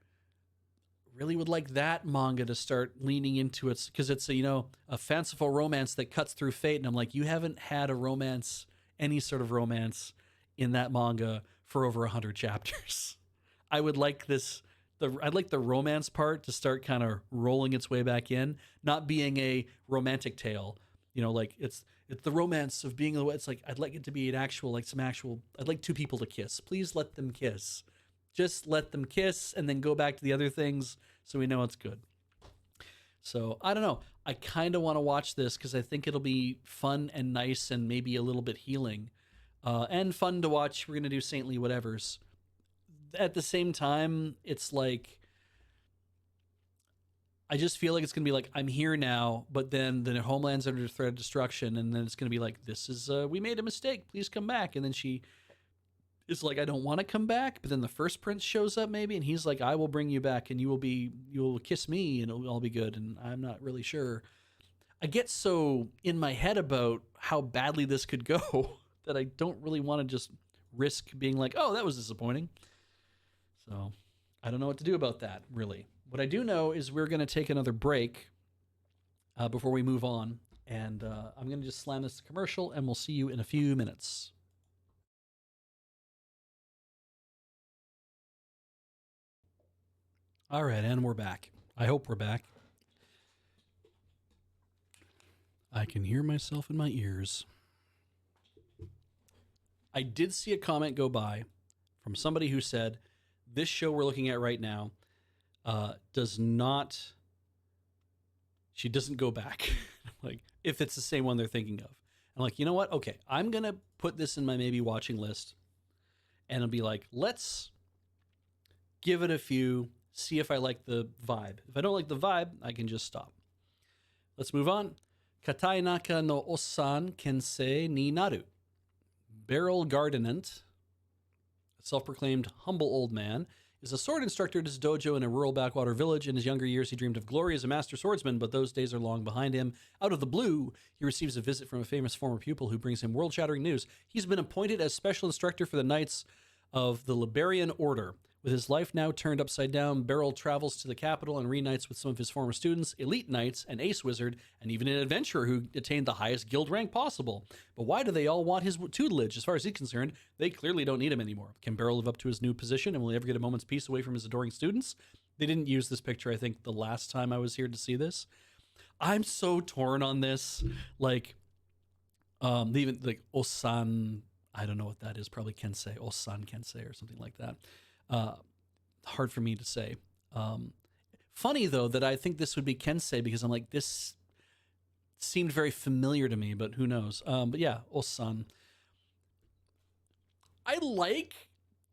Really would like that manga to start leaning into it because it's a fanciful romance that cuts through fate, and I'm like, you haven't had a romance, any sort of romance, in that manga for over 100 chapters. I would like this. I'd like the romance part to start kind of rolling its way back in, not being a romantic tale. Like it's the romance of being. It's like I'd like it to be an actual, like some actual. I'd like two people to kiss. Please let them kiss. Just let them kiss and then go back to the other things so we know it's good. So I don't know. I kind of want to watch this because I think it'll be fun and nice and maybe a little bit healing and fun to watch. We're going to do Saintly Whatevers. At the same time, it's like, I just feel like it's going to be like, I'm here now, but then the homeland's under threat of destruction. And then it's going to be like, this is, we made a mistake. Please come back. And then she is like, I don't want to come back. But then the first prince shows up maybe. And he's like, I will bring you back and you will kiss me and it'll all be good. And I'm not really sure. I get so in my head about how badly this could go that I don't really want to just risk being like, oh, that was disappointing. So I don't know what to do about that, really. What I do know is we're going to take another break before we move on. And I'm going to just slam this to commercial, and we'll see you in a few minutes. All right, and we're back. I hope we're back. I can hear myself in my ears. I did see a comment go by from somebody who said, this show we're looking at right now she doesn't go back. Like, if it's the same one they're thinking of. I'm like, you know what? Okay, I'm going to put this in my maybe watching list. And I'll be like, let's give it a few, see if I like the vibe. If I don't like the vibe, I can just stop. Let's move on. Katai naka no osan kensei ni naru. Beryl Gardinant, a self-proclaimed humble old man, is a sword instructor at his dojo in a rural backwater village. In his younger years, he dreamed of glory as a master swordsman, but those days are long behind him. Out of the blue, he receives a visit from a famous former pupil who brings him world-shattering news. He's been appointed as special instructor for the Knights of the Liberian Order. With his life now turned upside down, Beryl travels to the capital and reunites with some of his former students, elite knights, an ace wizard, and even an adventurer who attained the highest guild rank possible. But why do they all want his tutelage? As far as he's concerned, they clearly don't need him anymore. Can Beryl live up to his new position, and will he ever get a moment's peace away from his adoring students? They didn't use this picture, I think, the last time I was here to see this. I'm so torn on this. Like, even like Osan, I don't know what that is, probably Kensei, Osan Kensei or something like that. Hard for me to say. Funny, though, that I think this would be Kensei because I'm like, this seemed very familiar to me, but who knows? But yeah, Osan. I like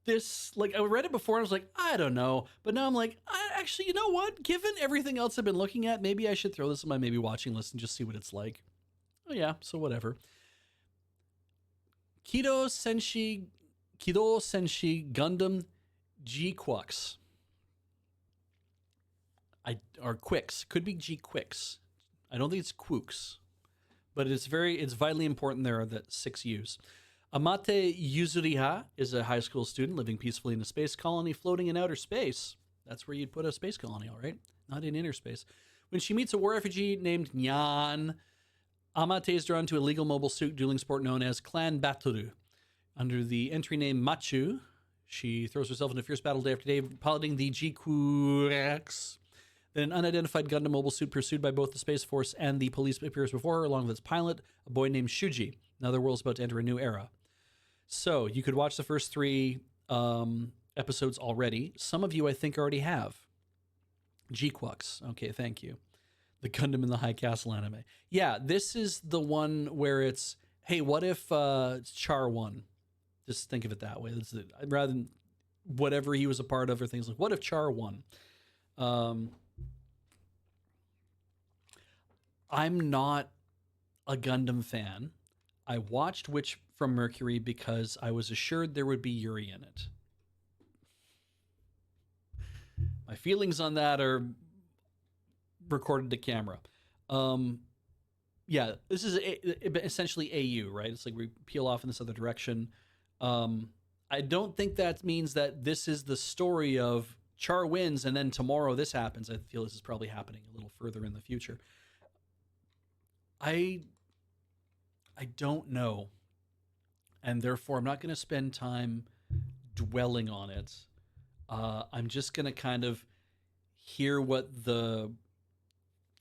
this. Like, I read it before and I was like, I don't know. But now I'm like, actually, you know what? Given everything else I've been looking at, maybe I should throw this in my maybe watching list and just see what it's like. Oh, yeah, so whatever. Kido Senshi Gundam G-Quux. Or Quix. Could be G-Quix. I don't think it's Quux. But it's vitally important there are the 6 U's. Amate Yuzuriha is a high school student living peacefully in a space colony floating in outer space. That's where you'd put a space colony, all right? Not in inner space. When she meets a war refugee named Nyan, Amate is drawn to a legal mobile suit dueling sport known as Clan Baturu. Under the entry name Machu, she throws herself into fierce battle day after day, piloting the G-Quix. Then an unidentified Gundam mobile suit pursued by both the Space Force and the police appears before her, along with its pilot, a boy named Shuji. Now the world's about to enter a new era. So you could watch the first 3 episodes already. Some of you, I think, already have. G-Quux. Okay, thank you. The Gundam in the High Castle anime. Yeah, this is the one where it's, hey, what if Char won? Just think of it that way. Rather than whatever he was a part of or things like, what if Char won? I'm not a Gundam fan. I watched Witch from Mercury because I was assured there would be Yuri in it. My feelings on that are recorded to camera. Yeah, this is essentially AU, right? It's like we peel off in this other direction. I don't think that means that this is the story of Char wins and then tomorrow this happens. I feel this is probably happening a little further in the future. I don't know, and therefore I'm not going to spend time dwelling on it. I'm just going to kind of hear what the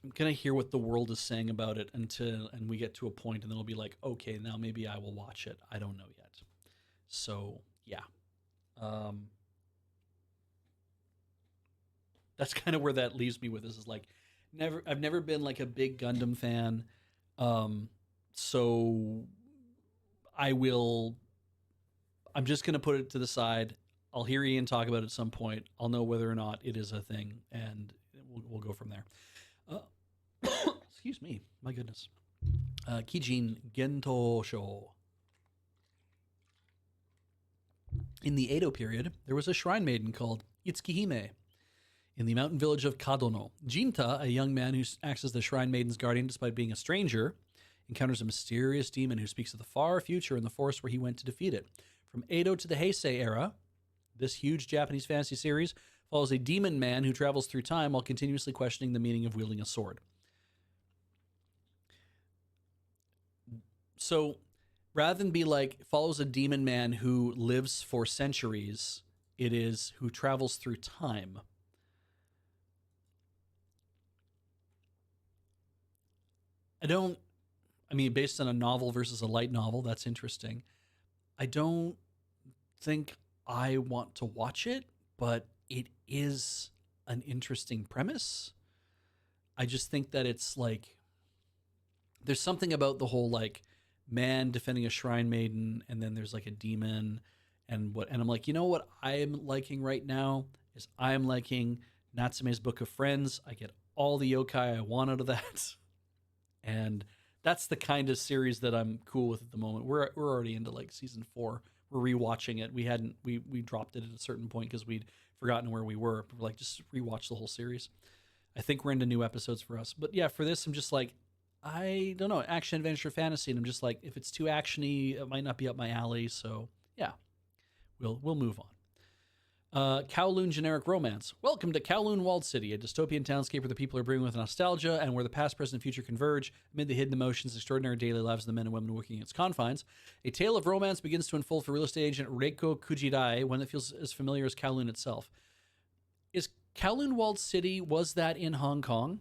I'm gonna hear what the world is saying about it and we get to a point, and then it'll be like, okay, now maybe I will watch it. I don't know yet. So yeah, um, that's kind of where that leaves me with this. Is like, I've never been like a big Gundam fan, um, so I will. I'm just gonna put it to the side. I'll hear Ian talk about it at some point. I'll know whether or not it is a thing, and we'll go from there. Excuse me. My goodness. Kijin Gento Sho. In the Edo period, there was a shrine maiden called Itsukihime in the mountain village of Kadono. Jinta, a young man who acts as the shrine maiden's guardian despite being a stranger, encounters a mysterious demon who speaks of the far future in the forest where he went to defeat it. From Edo to the Heisei era, this huge Japanese fantasy series follows a demon man who travels through time while continuously questioning the meaning of wielding a sword. So rather than be like follows a demon man who lives for centuries, it is who travels through time. I mean, based on a novel versus a light novel, that's interesting. I don't think I want to watch it, but it is an interesting premise. I just think that it's like, there's something about the whole like man defending a shrine maiden, and then there's like a demon, and I'm like, you know what I am liking right now is I am liking Natsume's Book of Friends. I get all the yokai I want out of that, and that's the kind of series that I'm cool with at the moment. We're already into like season 4. We're rewatching it. We dropped it at a certain point because we'd forgotten where we were. We're like, just rewatch the whole series. I think we're into new episodes for us. But yeah, for this, I'm just like, I don't know, action, adventure, fantasy, and I'm just like, if it's too actiony, it might not be up my alley. So yeah, we'll move on. Kowloon generic romance. Welcome to Kowloon Walled City, a dystopian townscape where the people are brimming with nostalgia and where the past, present, and future converge amid the hidden emotions, extraordinary daily lives of the men and women working in its confines. A tale of romance begins to unfold for real estate agent Reiko Kujirai, one that feels as familiar as Kowloon itself. Is Kowloon Walled City, was that in Hong Kong?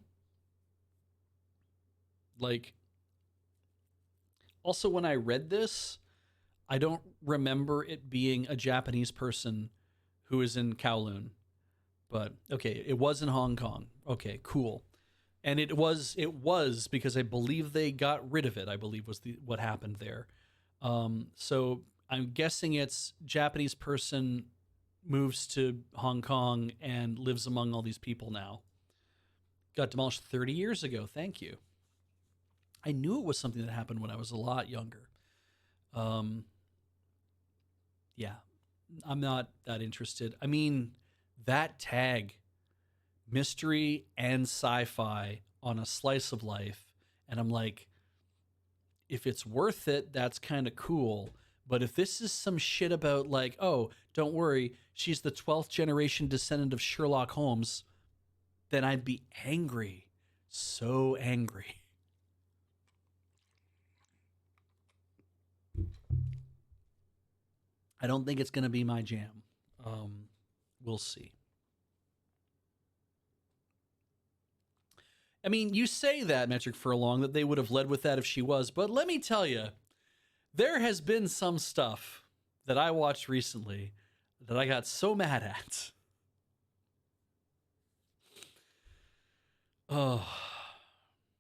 Like, also when I read this, I don't remember it being a Japanese person who is in Kowloon, but okay, it was in Hong Kong. Okay, cool. And it was because I believe they got rid of it. I believe was what happened there. So I'm guessing it's Japanese person moves to Hong Kong and lives among all these people now. Got demolished 30 years ago. Thank you. I knew it was something that happened when I was a lot younger. Yeah, I'm not that interested. I mean, that tag, mystery and sci-fi on a slice of life, and I'm like, if it's worth it, that's kind of cool. But if this is some shit about like, oh, don't worry, she's the 12th generation descendant of Sherlock Holmes, then I'd be angry. So angry. I don't think it's going to be my jam. We'll see. I mean, you say that, Metric Furlong, that they would have led with that if she was, but let me tell you, there has been some stuff that I watched recently that I got so mad at. Oh,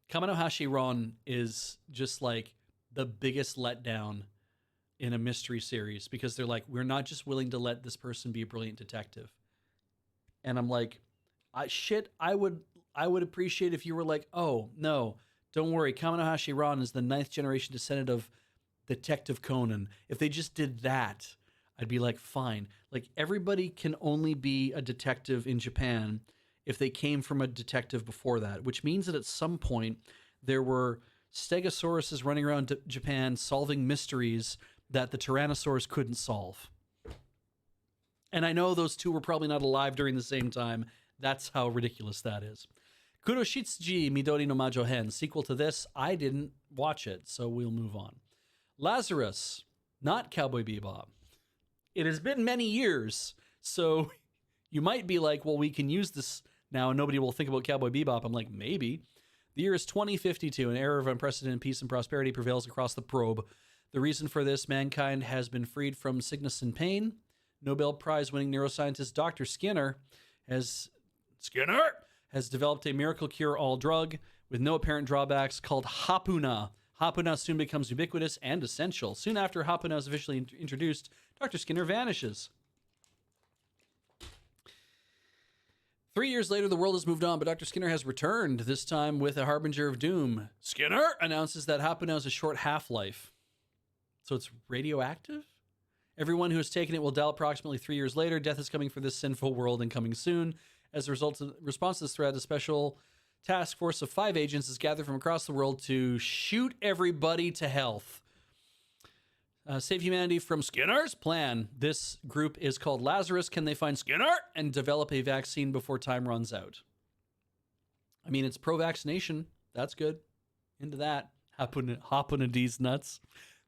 Kamanohashi Ron is just like the biggest letdown in a mystery series, because they're like, we're not just willing to let this person be a brilliant detective. And I'm like, I would appreciate if you were like, oh no, don't worry, Kamanohashi Ron is the 9th generation descendant of Detective Conan. If they just did that, I'd be like, fine. Like, everybody can only be a detective in Japan if they came from a detective before that, which means that at some point there were stegosauruses running around Japan solving mysteries that the Tyrannosaurus couldn't solve. And I know those two were probably not alive during the same time. That's how ridiculous that is. Kuroshitsuji Midori no Majo Hen, sequel to this. I didn't watch it, so we'll move on. Lazarus, not Cowboy Bebop. It has been many years, so you might be like, well, we can use this now and nobody will think about Cowboy Bebop. I'm like, maybe. The year is 2052. An era of unprecedented peace and prosperity prevails across the probe. The reason for this, mankind has been freed from sickness and pain. Nobel Prize-winning neuroscientist Dr. Skinner has developed a miracle cure-all drug with no apparent drawbacks called Hapuna. Hapuna soon becomes ubiquitous and essential. Soon after Hapuna is officially introduced, Dr. Skinner vanishes. 3 years later, the world has moved on, but Dr. Skinner has returned, this time with a harbinger of doom. Skinner announces that Hapuna has a short half-life. So it's radioactive? Everyone who has taken it will die approximately 3 years later. Death is coming for this sinful world and coming soon. As a result of response to this threat, a special task force of 5 agents is gathered from across the world to shoot everybody to health. Save humanity from Skinner's plan. This group is called Lazarus. Can they find Skinner and develop a vaccine before time runs out? I mean, it's pro-vaccination. That's good. Into that. Hop on a D's nuts.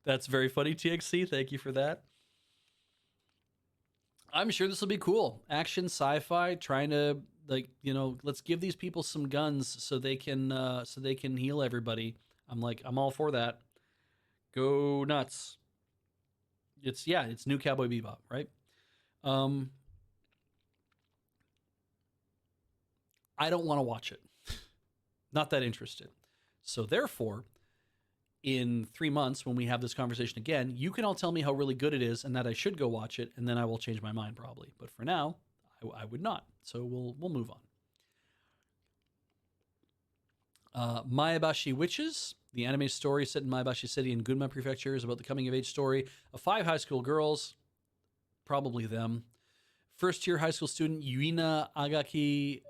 That's very funny, TXC. Thank you for that. I'm sure this will be cool. Action, sci-fi, trying to, like, you know, let's give these people some guns so they can heal everybody. I'm all for that. Go nuts. It's new Cowboy Bebop, right? I don't want to watch it. Not that interested. So therefore, in 3 months, when we have this conversation again, you can all tell me how really good it is and that I should go watch it, and then I will change my mind probably. But for now, I would not. So we'll move on. Maebashi Witches, the anime story set in Maebashi City in Gunma Prefecture, is about the coming-of-age story of 5 high school girls, probably them. First-year high school student Yuina Agaki,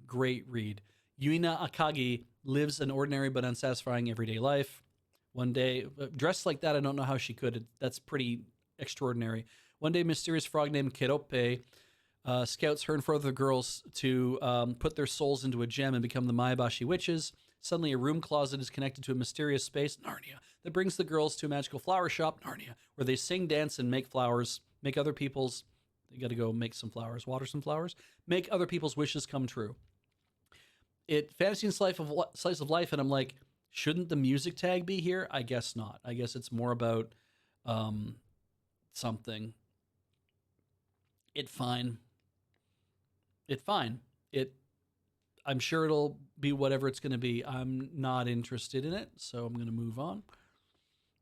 great read. Yuina Akagi lives an ordinary but unsatisfying everyday life. One day, dressed like that, I don't know how she could. That's pretty extraordinary. One day, a mysterious frog named Keroppe scouts her and 4 other girls to put their souls into a gem and become the Maebashi Witches. Suddenly, a room closet is connected to a mysterious space, Narnia, that brings the girls to a magical flower shop, Narnia, where they sing, dance, and make flowers, make other people's, they got to go make some flowers, water some flowers, make other people's wishes come true. Fantasy and slice of life, and I'm like, shouldn't the music tag be here? I guess not. I guess it's more about something. I'm sure it'll be whatever it's going to be. I'm not interested in it, so I'm going to move on.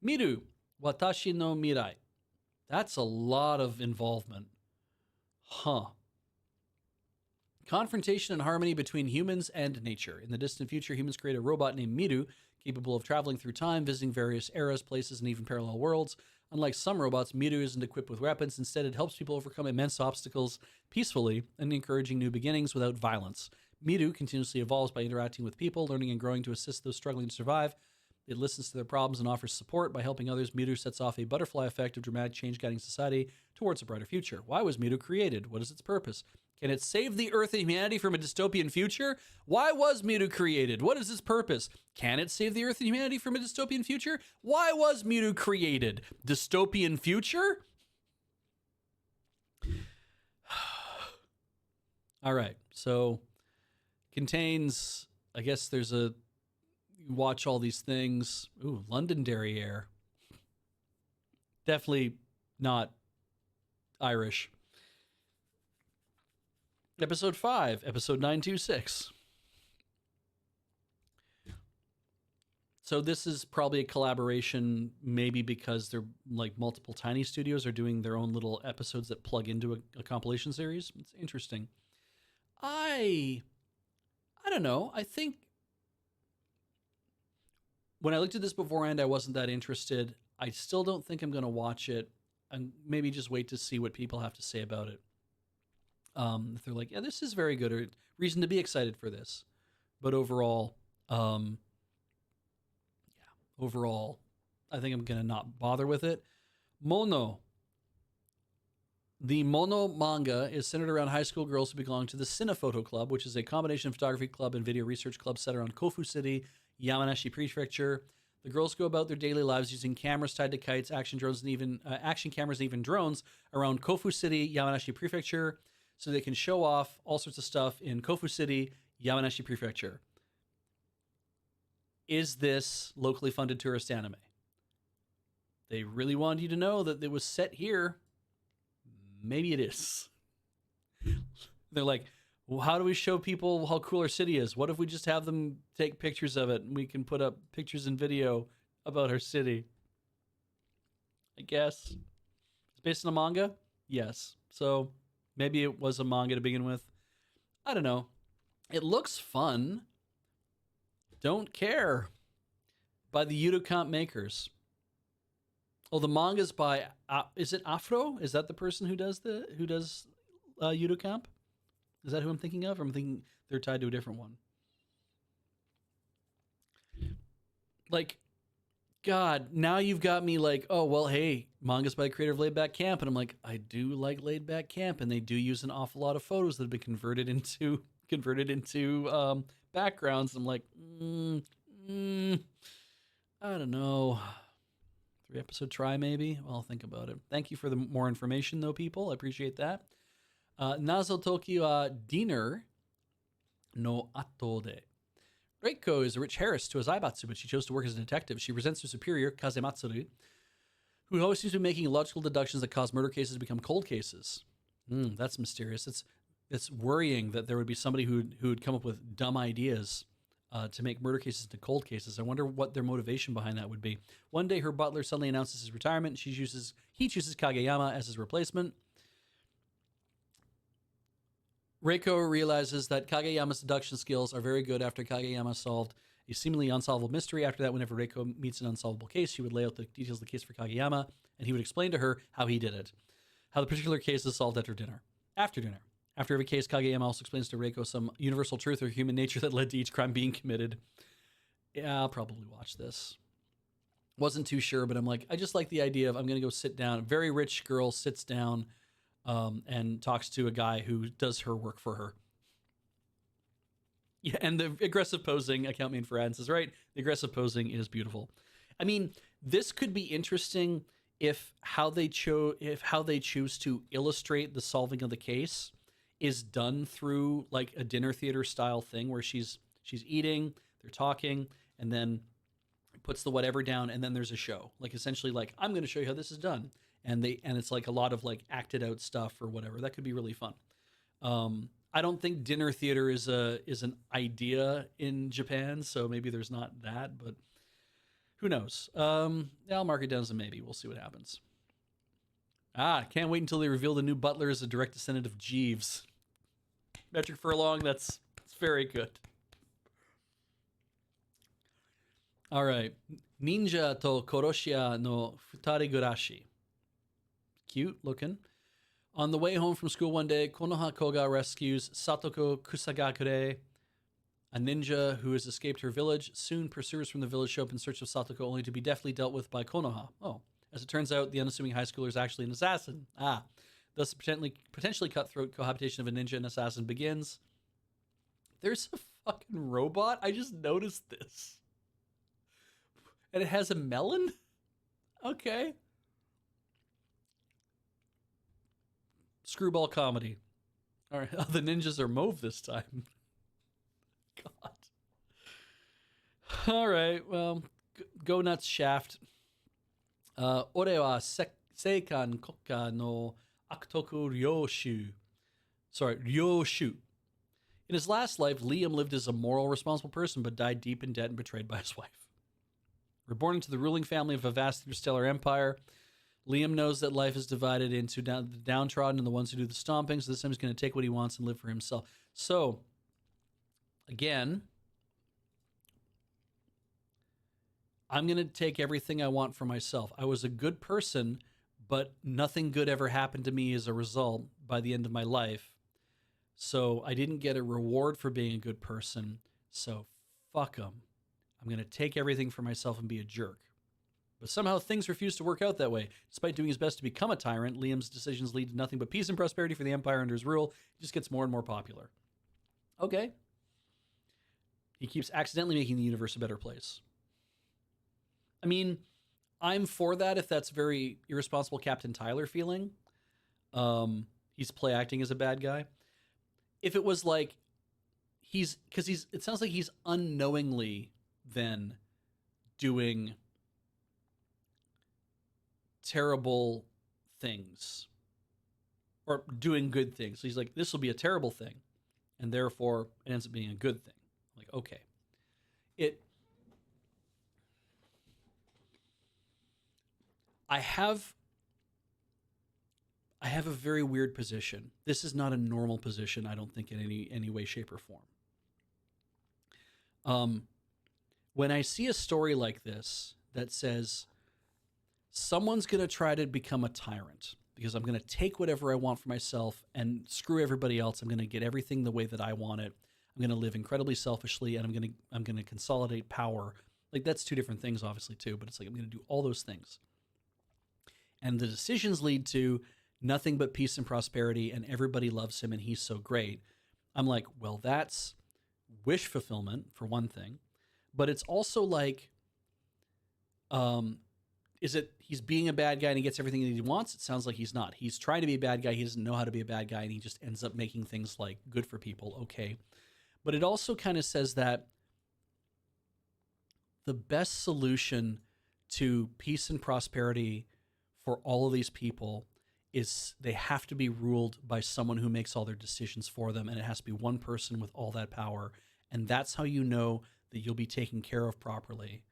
Miru, Watashi no Mirai. That's a lot of involvement. Huh. Confrontation and harmony between humans and nature. In the distant future, humans create a robot named Miru, capable of traveling through time, visiting various eras, places, and even parallel worlds. Unlike some robots, Miru isn't equipped with weapons. Instead, it helps people overcome immense obstacles peacefully and encouraging new beginnings without violence. Miru continuously evolves by interacting with people, learning and growing to assist those struggling to survive. It listens to their problems and offers support. By helping others, Miru sets off a butterfly effect of dramatic change, guiding society towards a brighter future. Why was Miru created? What is its purpose? Can it save the Earth and humanity from a dystopian future? Why was Miru created? What is its purpose? Can it save the Earth and humanity from a dystopian future? Why was Miru created? Dystopian future? All right, so contains, I guess there's you watch all these things. Ooh, Londonderry air. Definitely not Irish. Episode 5, episode 926. So this is probably a collaboration, maybe because they're like multiple tiny studios are doing their own little episodes that plug into a compilation series. It's interesting. I don't know. I think when I looked at this beforehand, I wasn't that interested. I still don't think I'm going to watch it, and maybe just wait to see what people have to say about it. If they're like, yeah, this is very good, or reason to be excited for this. But overall, overall, I think I'm going to not bother with it. Mono. The Mono manga is centered around high school girls who belong to the Cinephoto Club, which is a combination photography club and video research club set around Kofu City, Yamanashi Prefecture. The girls go about their daily lives using cameras tied to kites, action drones, and even action cameras, and even drones around Kofu City, Yamanashi Prefecture, so they can show off all sorts of stuff in Kofu City, Yamanashi Prefecture. Is this locally funded tourist anime? They really wanted you to know that it was set here. Maybe it is. They're like, well, how do we show people how cool our city is? What if we just have them take pictures of it and we can put up pictures and video about our city? I guess. It's based on a manga? Yes. So maybe it was a manga to begin with. I don't know. It looks fun. Don't care. By the Yudocamp makers. Oh, the manga's by is it Afro? Is that the person who does Yudocamp? Is that who I'm thinking of? Or I'm thinking they're tied to a different one. Like, God, now you've got me like, oh well, hey, manga's by creator of Laid Back Camp, and I'm like, I do like Laid Back Camp, and they do use an awful lot of photos that have been converted into backgrounds. I'm like, I don't know. 3-episode try, maybe? Well, I'll think about it. Thank you for the more information, though, people. I appreciate that. Nazo Toki wa dinner no ato de. Reiko is a rich heiress to a zaibatsu, but she chose to work as a detective. She resents her superior, Kazematsuru, who always seems to be making illogical deductions that cause murder cases to become cold cases. That's mysterious. It's worrying that there would be somebody who would come up with dumb ideas to make murder cases into cold cases. I wonder what their motivation behind that would be. One day, her butler suddenly announces his retirement. He chooses Kageyama as his replacement. Reiko realizes that Kageyama's deduction skills are very good after Kageyama solved a seemingly unsolvable mystery. After that, whenever Reiko meets an unsolvable case, she would lay out the details of the case for Kageyama, and he would explain to her how he did it, how the particular case is solved after dinner. After every case, Kageyama also explains to Reiko some universal truth or human nature that led to each crime being committed. Yeah, I'll probably watch this. Wasn't too sure, but I'm like, I just like the idea of I'm going to go sit down. A very rich girl sits down and talks to a guy who does her work for her. Yeah, and the aggressive posing, account main for ads is right. The aggressive posing is beautiful. I mean, this could be interesting if how they choose to illustrate the solving of the case is done through like a dinner theater style thing where she's eating, they're talking, and then puts the whatever down, and then there's a show. Like essentially, like I'm going to show you how this is done, and it's like a lot of like acted out stuff or whatever. That could be really fun. I don't think dinner theater is an idea in Japan, so maybe there's not that, but who knows? I'll mark it down as a maybe. We'll see what happens. Can't wait until they reveal the new butler is a direct descendant of Jeeves. Metric Furlong, that's very good. All right. Ninja to Koroshia no Futari Gurashi. Cute looking. On the way home from school one day, Konoha Koga rescues Satoko Kusagakure, a ninja who has escaped her village. Soon, pursuers from the village show up in search of Satoko, only to be deftly dealt with by Konoha. Oh, as it turns out, the unassuming high schooler is actually an assassin. Thus, potentially cutthroat cohabitation of a ninja and assassin begins. There's a fucking robot. I just noticed this. And it has a melon? Okay. Screwball comedy. All right. Oh, the ninjas are mauve this time. God. All right. Well, go nuts, Shaft. Ore wa seikan kokka no akutoku ryoshu. Sorry, ryoshu. In his last life, Liam lived as a moral, responsible person, but died deep in debt and betrayed by his wife. Reborn into the ruling family of a vast interstellar empire, Liam knows that life is divided into the downtrodden and the ones who do the stomping, so this time he's going to take what he wants and live for himself. So, again, I'm going to take everything I want for myself. I was a good person, but nothing good ever happened to me as a result by the end of my life. So I didn't get a reward for being a good person. So fuck them. I'm going to take everything for myself and be a jerk. But somehow things refuse to work out that way. Despite doing his best to become a tyrant, Liam's decisions lead to nothing but peace and prosperity for the Empire under his rule. He just gets more and more popular. Okay. He keeps accidentally making the universe a better place. I mean, I'm for that if that's very irresponsible Captain Tyler feeling. He's play acting as a bad guy. If it was like it sounds like he's unknowingly then doing terrible things or doing good things. So he's like, this will be a terrible thing, and therefore it ends up being a good thing. Like, okay. I have a very weird position. This is not a normal position, I don't think, in any way, shape, or form. When I see a story like this that says someone's going to try to become a tyrant because I'm going to take whatever I want for myself and screw everybody else. I'm going to get everything the way that I want it. I'm going to live incredibly selfishly, and I'm going to consolidate power. Like, that's two different things, obviously, too. But it's like I'm going to do all those things, and the decisions lead to nothing but peace and prosperity, and everybody loves him, and he's so great. I'm like, well, that's wish fulfillment for one thing, but it's also like, is it he's being a bad guy and he gets everything that he wants? It sounds like he's not. He's trying to be a bad guy. He doesn't know how to be a bad guy, and he just ends up making things like good for people. Okay. But it also kind of says that the best solution to peace and prosperity for all of these people is they have to be ruled by someone who makes all their decisions for them, and it has to be one person with all that power. And that's how you know that you'll be taken care of properly,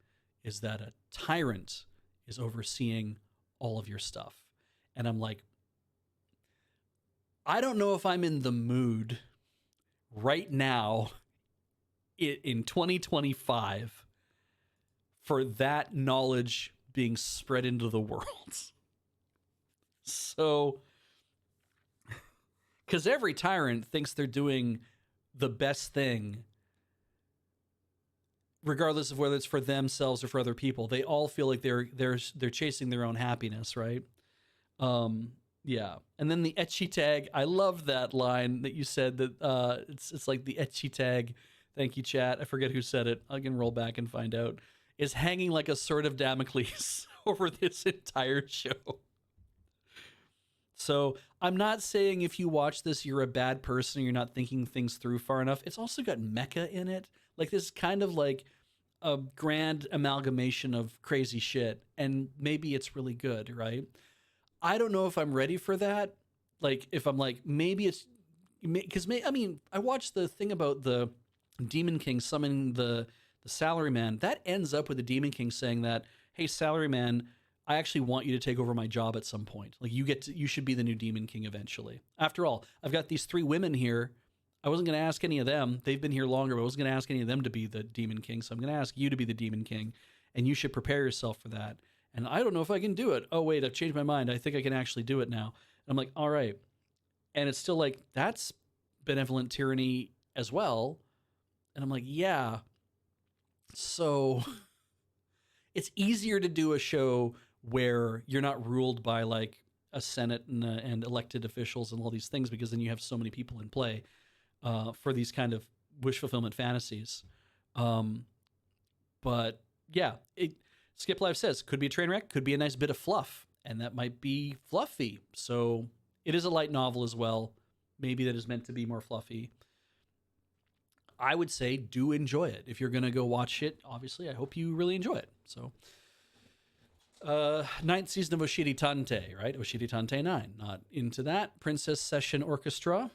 is that a tyrant is overseeing all of your stuff. And I'm like, I don't know if I'm in the mood right now in 2025 for that knowledge being spread into the world. So, because every tyrant thinks they're doing the best thing, regardless of whether it's for themselves or for other people. They all feel like they're chasing their own happiness, right? Yeah. And then the etchy tag, I love that line that you said that it's like the etchy tag. Thank you, chat. I forget who said it. I can roll back and find out. Is hanging like a sword of Damocles over this entire show. So I'm not saying if you watch this, you're a bad person, you're not thinking things through far enough. It's also got mecha in it. Like, this kind of like a grand amalgamation of crazy shit. And maybe it's really good, right? I don't know if I'm ready for that. Like, if I'm like, maybe it's because I mean, I watched the thing about the Demon King summoning the Salaryman. That ends up with the Demon King saying that, hey, Salaryman, I actually want you to take over my job at some point. Like, you should be the new Demon King eventually. After all, I've got these 3 women here. I wasn't going to ask any of them. They've been here longer, but I wasn't going to ask any of them to be the Demon King. So I'm going to ask you to be the Demon King, and you should prepare yourself for that. And I don't know if I can do it. Oh, wait, I've changed my mind. I think I can actually do it now. And I'm like, all right. And it's still like, that's benevolent tyranny as well. And I'm like, yeah. So it's easier to do a show where you're not ruled by like a Senate and elected officials and all these things, because then you have so many people in play for these kind of wish fulfillment fantasies. But yeah, Skip Live says, could be a train wreck, could be a nice bit of fluff, and that might be fluffy. So it is a light novel as well. Maybe that is meant to be more fluffy. I would say do enjoy it. If you're going to go watch it, obviously, I hope you really enjoy it. So, 9th season of Oshiri Tante, right? Oshiri Tante 9. Not into that. Princess Session Orchestra.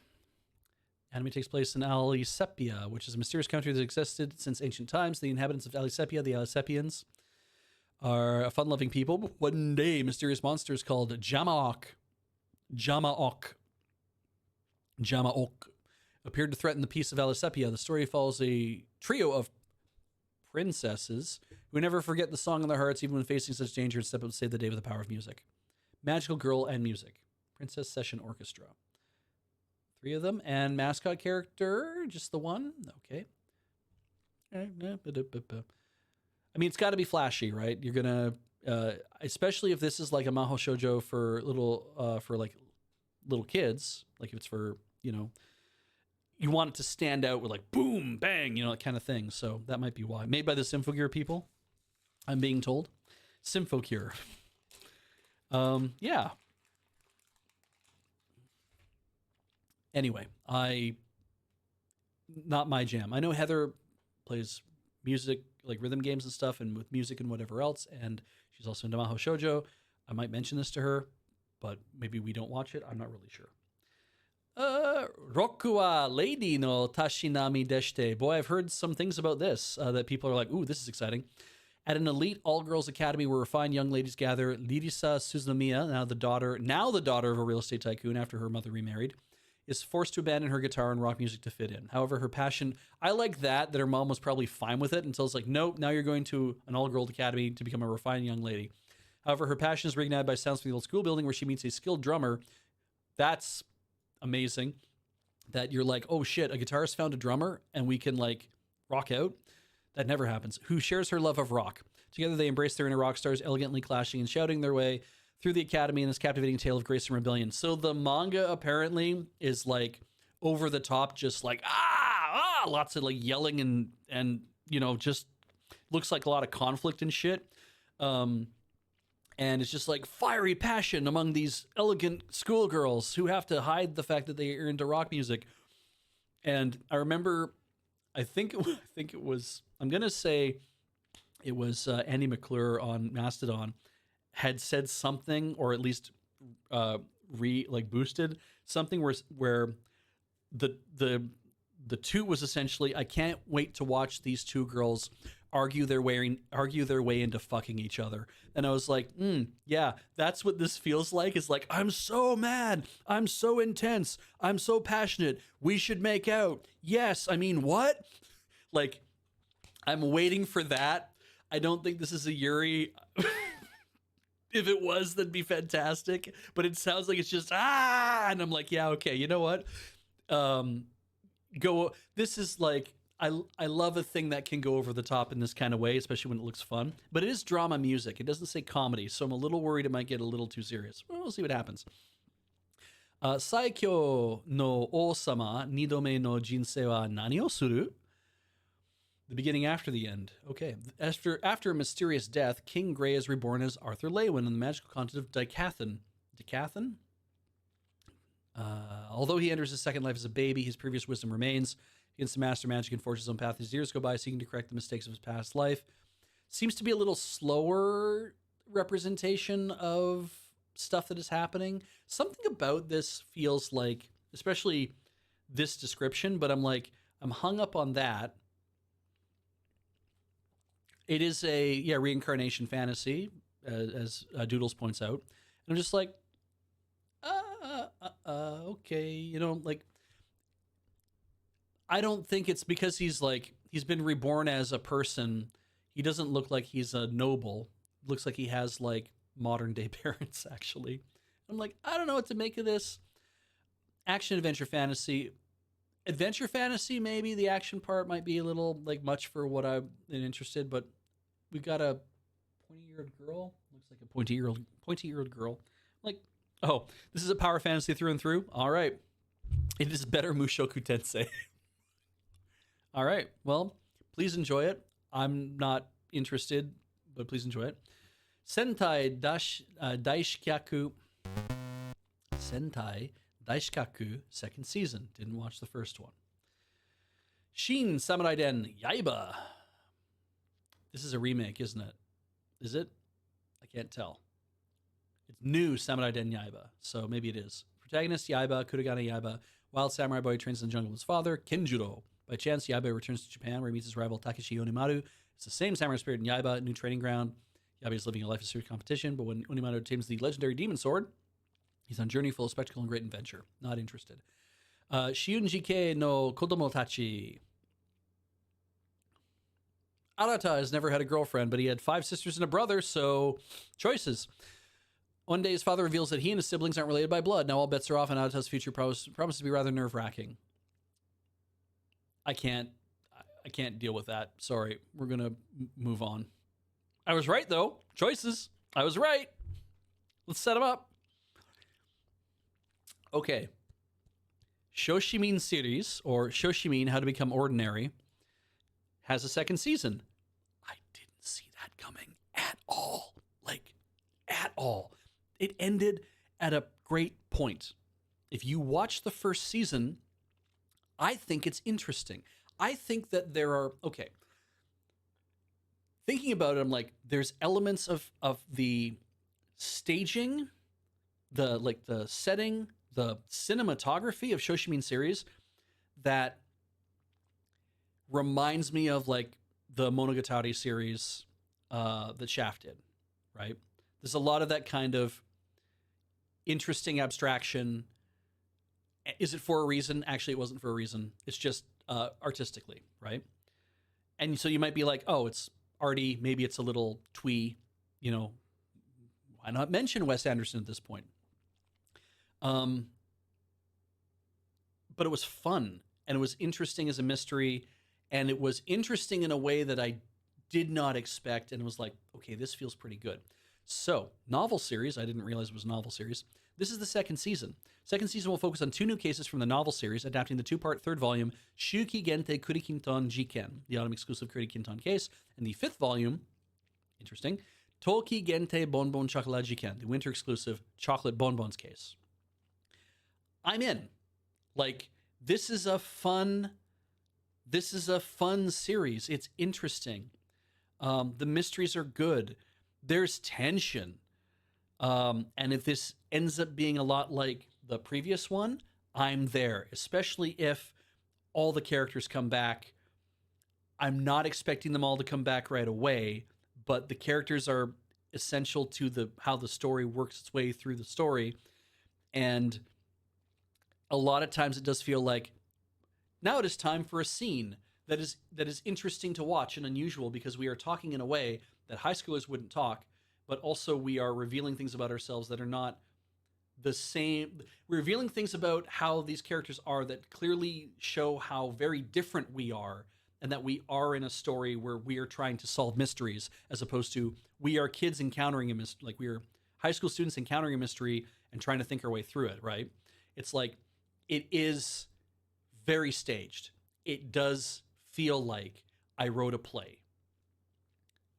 Anime takes place in Alisepia, which is a mysterious country that existed since ancient times. The inhabitants of Alisepia, the Alisepians, are a fun-loving people. But one day, mysterious monsters called Jamaok appeared to threaten the peace of Alisepia. The story follows a trio of princesses who never forget the song in their hearts, even when facing such danger, and step up to save the day with the power of music. Magical Girl and Music. Princess Session Orchestra. 3 of them. And mascot character, just the one? Okay. I mean, it's got to be flashy, right? You're going to... especially if this is like a maho shoujo for little kids, like if it's for, you want it to stand out with like boom, bang, that kind of thing. So that might be why. Made by the Symphogear people, I'm being told. Symphogear. Yeah. Anyway, not my jam. I know Heather plays music, like rhythm games and stuff, and with music and whatever else, and she's also into Maho Shoujo. I might mention this to her, but maybe we don't watch it. I'm not really sure. Roku wa Lady no Tashinami Deshite. Boy, I've heard some things about this that people are like, ooh, this is exciting. At an elite all-girls academy where refined young ladies gather, Lirisa Suzumiya, now the daughter of a real estate tycoon after her mother remarried, is forced to abandon her guitar and rock music to fit in. However, her passion, I like that her mom was probably fine with it until it's like, nope, now you're going to an all-girls academy to become a refined young lady. However, her passion is reignited by sounds from the old school building where she meets a skilled drummer. That's amazing. That you're like, oh shit, a guitarist found a drummer and we can like rock out. That never happens. Who shares her love of rock. Together they embrace their inner rock stars, elegantly clashing and shouting their way through the academy in this captivating tale of grace and rebellion. So the manga apparently is like over the top, just like lots of like yelling and just looks like a lot of conflict and shit. And it's just like fiery passion among these elegant schoolgirls who have to hide the fact that they are into rock music. And I remember, I think it was, I'm gonna say it was Andy McClure on Mastodon had said something, or at least boosted something where the toot was essentially, I can't wait to watch these two girls argue their way into fucking each other. And I was like, yeah, that's what this feels like. It's like, I'm so mad, I'm so intense, I'm so passionate, we should make out. Yes, I mean, what? Like, I'm waiting for that. I don't think this is a Yuri. If it was, that'd be fantastic. But it sounds like it's just and I'm like, yeah, okay, you know what? This is like, I love a thing that can go over the top in this kind of way, especially when it looks fun. But it is drama music. It doesn't say comedy, so I'm a little worried it might get a little too serious. Well, we'll see what happens. Saikyo no Osama Nidome no Jinsei wa nani o suru? The beginning after the end. Okay. After a mysterious death, King Grey is reborn as Arthur Lewin in the magical continent of Dicathan. Dicathan? Although he enters his second life as a baby, his previous wisdom remains. He begins to master magic and forge his own path as years go by, seeking to correct the mistakes of his past life. Seems to be a little slower representation of stuff that is happening. Something about this feels like, especially this description, but I'm hung up on that. It is a reincarnation fantasy, as Doodles points out. And I'm just like, okay, I don't think it's because he's been reborn as a person. He doesn't look like he's a noble. Looks like he has like modern day parents, actually. I'm like, I don't know what to make of this. Action adventure fantasy. Adventure fantasy, maybe the action part might be a little like much for what I'm interested, but we've got a pointy-eared girl. Looks like a pointy-eared girl. Like, oh, this is a power fantasy through and through. All right. It is better Mushoku Tensei. All right. Well, please enjoy it. I'm not interested, but please enjoy it. Sentai Daishikaku. Sentai Daishikaku, second season. Didn't watch the first one. Shin Samurai Den Yaiba. This is a remake, isn't it? Is it? I can't tell. It's new Samurai Den Yaiba, so maybe it is. Protagonist Yaiba, Kuragane Yaiba, wild samurai boy trains in the jungle with his father, Kenjuro. By chance, Yaiba returns to Japan where he meets his rival Takeshi Onimaru. It's the same samurai spirit in Yaiba, new training ground. Yaiba is living a life of serious competition, but when Onimaru tames the legendary demon sword, he's on a journey full of spectacle and great adventure. Not interested. Shiunjike no Kodomo Tachi. Arata has never had a girlfriend, but he had 5 sisters and a brother, so choices. One day, his father reveals that he and his siblings aren't related by blood. Now all bets are off, and Arata's future promises to be rather nerve-wracking. I can't deal with that. Sorry, we're gonna move on. I was right though. Choices. I was right. Let's set them up. Okay. Shoshimin series, or Shoshimin How to Become Ordinary, has a second season. I didn't see that coming at all. Like, at all. It ended at a great point. If you watch the first season, I think it's interesting. I think that there are, okay, thinking about it, I'm like, there's elements of the staging, the setting, the cinematography of Shoshimin series that reminds me of like the Monogatari series that Shaft did, right? There's a lot of that kind of interesting abstraction. Is it for a reason? Actually, it wasn't for a reason. It's just artistically, right? And so you might be like, oh, it's arty. Maybe it's a little twee. You know, why not mention Wes Anderson at this point? But it was fun, and it was interesting as a mystery, and it was interesting in a way that I did not expect, and it was like, okay, this feels pretty good. So, novel series, I didn't realize it was a novel series. This is the second season. Second season will focus on 2 new cases from the novel series, adapting the 2-part third volume, Shuki Gente Kurikinton Jiken, the autumn exclusive Kurikinton case, and the 5th volume, interesting, Toki Gente Bonbon Chocolat Jiken, the winter exclusive chocolate bonbons case. I'm in. Like, this is a fun series. It's interesting. The mysteries are good. There's tension. And if this ends up being a lot like the previous one, I'm there, especially if all the characters come back. I'm not expecting them all to come back right away, but the characters are essential to how the story works its way through the story. And a lot of times it does feel like now it is time for a scene that is interesting to watch and unusual, because we are talking in a way that high schoolers wouldn't talk, but also we are revealing things about ourselves that are not the same. We're revealing things about how these characters are that clearly show how very different we are, and that we are in a story where we are trying to solve mysteries, as opposed to we are kids encountering a mystery, like we are high school students encountering a mystery and trying to think our way through it, right? It's like, it is very staged. It does feel like I wrote a play,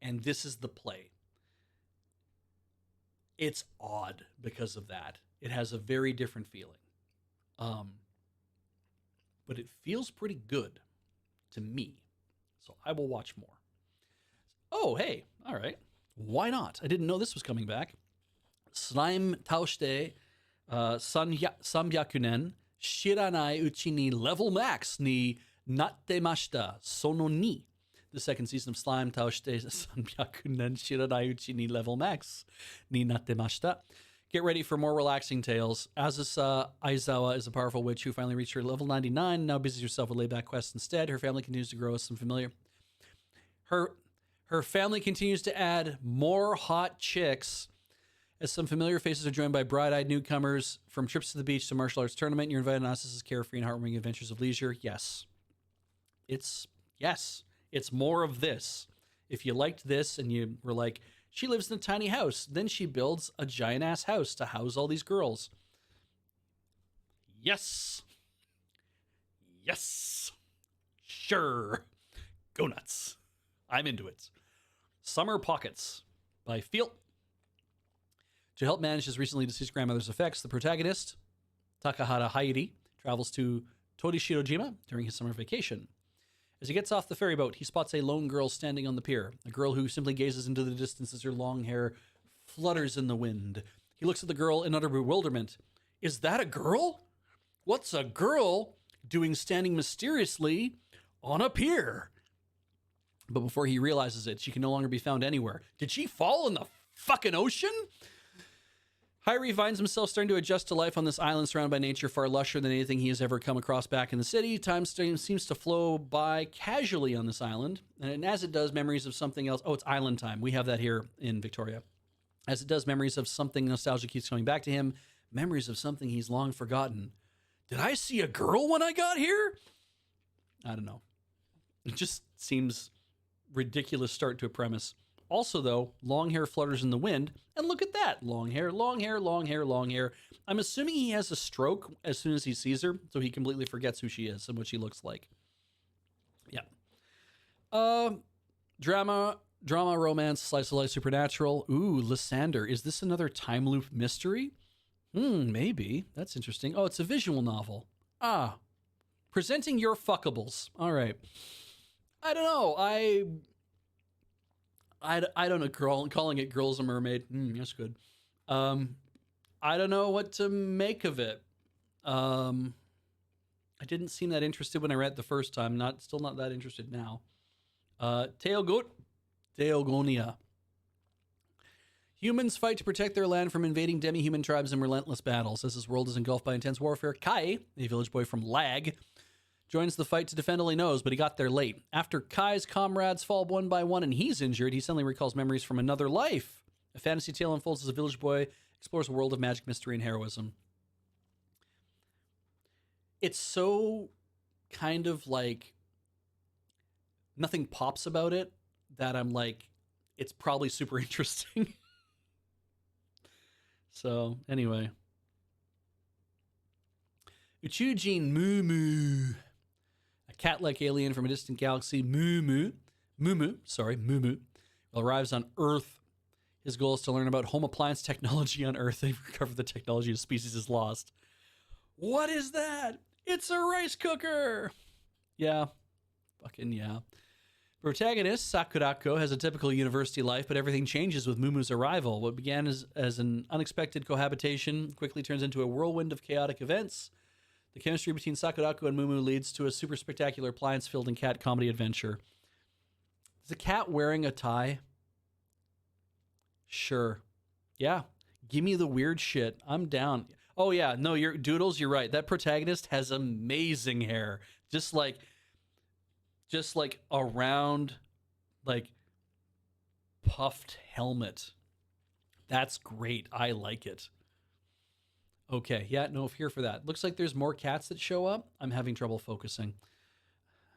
and this is the play. It's odd because of that. It has a very different feeling. But it feels pretty good to me. So I will watch more. Oh, hey. All right. Why not? I didn't know this was coming back. Slime Taushite Sambyakunen Shiranai Uchi ni Level Max ni Nattemashita Sono ni. The second season of Slime Taushite Sambyakunen Shiranai Uchi ni Level Max ni Nattemashita. Get ready for more relaxing tales. Azusa Aizawa is a powerful witch who finally reached her level 99, now busies herself with laid-back quests instead. Her family continues to grow with some familiar... Her family continues to add more hot chicks as some familiar faces are joined by bright-eyed newcomers. From trips to the beach to martial arts tournament, you're invited on Azusa's carefree and heartwarming adventures of leisure. Yes. It's more of this. If you liked this and you were like, she lives in a tiny house, then she builds a giant-ass house to house all these girls. Yes. Yes. Sure. Go nuts. I'm into it. Summer Pockets by Field. To help manage his recently deceased grandmother's effects, the protagonist, Takahara Hairi, travels to Torishirojima during his summer vacation. As he gets off the ferry boat, he spots a lone girl standing on the pier, a girl who simply gazes into the distance as her long hair flutters in the wind. He looks at the girl in utter bewilderment. Is that a girl? What's a girl doing standing mysteriously on a pier? But before he realizes it, she can no longer be found anywhere. Did she fall in the fucking ocean? Hairi finds himself starting to adjust to life on this island surrounded by nature far lusher than anything he has ever come across back in the city. Time seems to flow by casually on this island, and as it does, memories of something else... Oh, it's island time. We have that here in Victoria. As it does, memories of something nostalgic keeps coming back to him. Memories of something he's long forgotten. Did I see a girl when I got here? I don't know. It just seems ridiculous start to a premise. Also, though, long hair flutters in the wind. And look at that. Long hair, long hair, long hair, long hair. I'm assuming he has a stroke as soon as he sees her, so he completely forgets who she is and what she looks like. Yeah. Drama, romance, slice of life, supernatural. Ooh, Lysander. Is this another time loop mystery? Maybe. That's interesting. Oh, it's a visual novel. Presenting your fuckables. All right. I don't know. I don't know. Calling it Girl's a Mermaid. That's good. I don't know what to make of it. I didn't seem that interested when I read it the first time. Still not that interested now. Teogonia. Humans fight to protect their land from invading demi-human tribes in relentless battles. As this world is engulfed by intense warfare, Kai, a village boy from Lag, joins the fight to defend all he knows, but he got there late. After Kai's comrades fall one by one and he's injured, he suddenly recalls memories from another life. A fantasy tale unfolds as a village boy explores a world of magic, mystery, and heroism. It's so kind of like nothing pops about it that I'm like, it's probably super interesting. So, anyway. Uchujin Mumu. A cat-like alien from a distant galaxy, Mumu, arrives on Earth. His goal is to learn about home appliance technology on Earth and recover the technology his species is lost. What is that? It's a rice cooker! Yeah. Fucking yeah. Protagonist, Sakurako, has a typical university life, but everything changes with Mumu's arrival. What began as an unexpected cohabitation quickly turns into a whirlwind of chaotic events. The chemistry between Sakurako and Mumu leads to a super spectacular appliance-filled and cat comedy adventure. Is the cat wearing a tie? Sure. Yeah. Give me the weird shit. I'm down. Oh, yeah. No, Doodles, you're right. That protagonist has amazing hair. Just like a round, like, puffed helmet. That's great. I like it. Okay, yeah, no, here for that. Looks like there's more cats that show up. I'm having trouble focusing.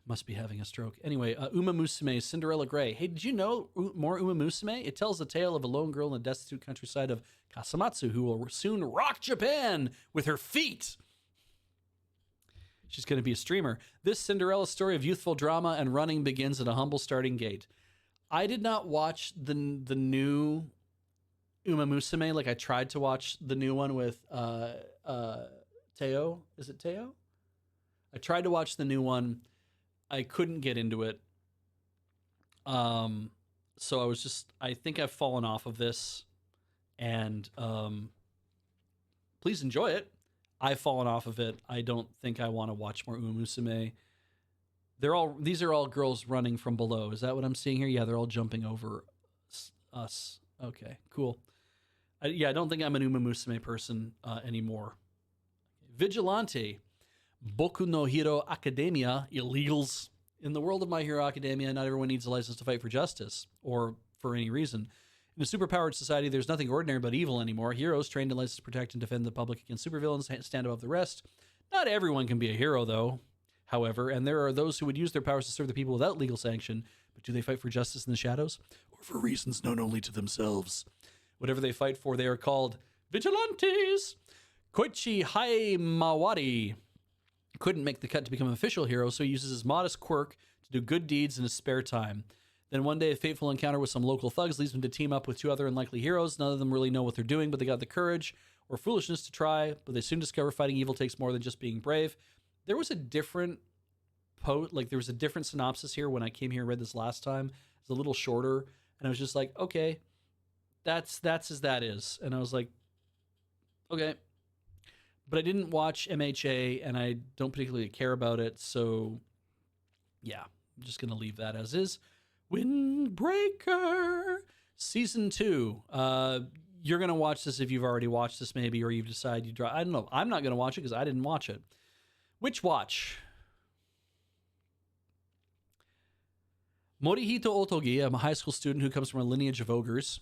Must be having a stroke. Anyway, Uma Musume, Cinderella Grey. Hey, did you know more Uma Musume? It tells the tale of a lone girl in the destitute countryside of Kasamatsu who will soon rock Japan with her feet. She's going to be a streamer. This Cinderella story of youthful drama and running begins at a humble starting gate. I did not watch the new Uma Musume. Like, I tried to watch the new one with Teo. Is it Teo? I tried to watch the new one. I couldn't get into it. So I think I've fallen off of this. And please enjoy it. I've fallen off of it. I don't think I want to watch more Uma Musume. These are all girls running from below. Is that what I'm seeing here? Yeah, they're all jumping over us. Okay, cool. I don't think I'm an Uma Musume person anymore. Vigilante. Boku no Hero Academia. Illegals. In the world of My Hero Academia, not everyone needs a license to fight for justice or for any reason. In a superpowered society, there's nothing ordinary but evil anymore. Heroes trained and licensed to protect and defend the public against supervillains stand above the rest. Not everyone can be a hero, though, however, and there are those who would use their powers to serve the people without legal sanction. But do they fight for justice in the shadows? Or for reasons known only to themselves? Whatever they fight for, they are called vigilantes. Koichi Haimawari couldn't make the cut to become an official hero, so he uses his modest quirk to do good deeds in his spare time. Then one day, a fateful encounter with some local thugs leads him to team up with two other unlikely heroes. None of them really know what they're doing, but they got the courage or foolishness to try. But they soon discover fighting evil takes more than just being brave. There was a different synopsis here when I came here and read this last time. It's a little shorter, and I was just like, okay, that's as that is. And I was like, okay. But I didn't watch MHA, and I don't particularly care about it, so yeah, I'm just gonna leave that as is. Windbreaker Season 2. You're going to watch this if you've already watched this, maybe, or you've decided you I don't know. I'm not going to watch it because I didn't watch it. Which watch? Morihito Otogi, I'm a high school student who comes from a lineage of ogres.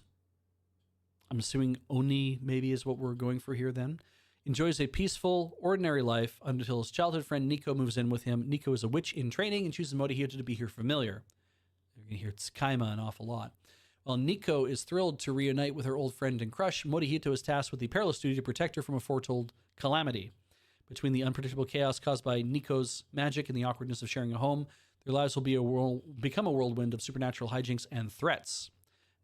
I'm assuming Oni maybe is what we're going for here then. Enjoys a peaceful, ordinary life until his childhood friend Nico moves in with him. Nico is a witch in training and chooses Morihito to be her familiar. You're going to hear Tsukaima an awful lot. While Nico is thrilled to reunite with her old friend and crush, Morihito is tasked with the perilous duty to protect her from a foretold calamity. Between the unpredictable chaos caused by Nico's magic and the awkwardness of sharing a home, their lives will become a whirlwind of supernatural hijinks and threats.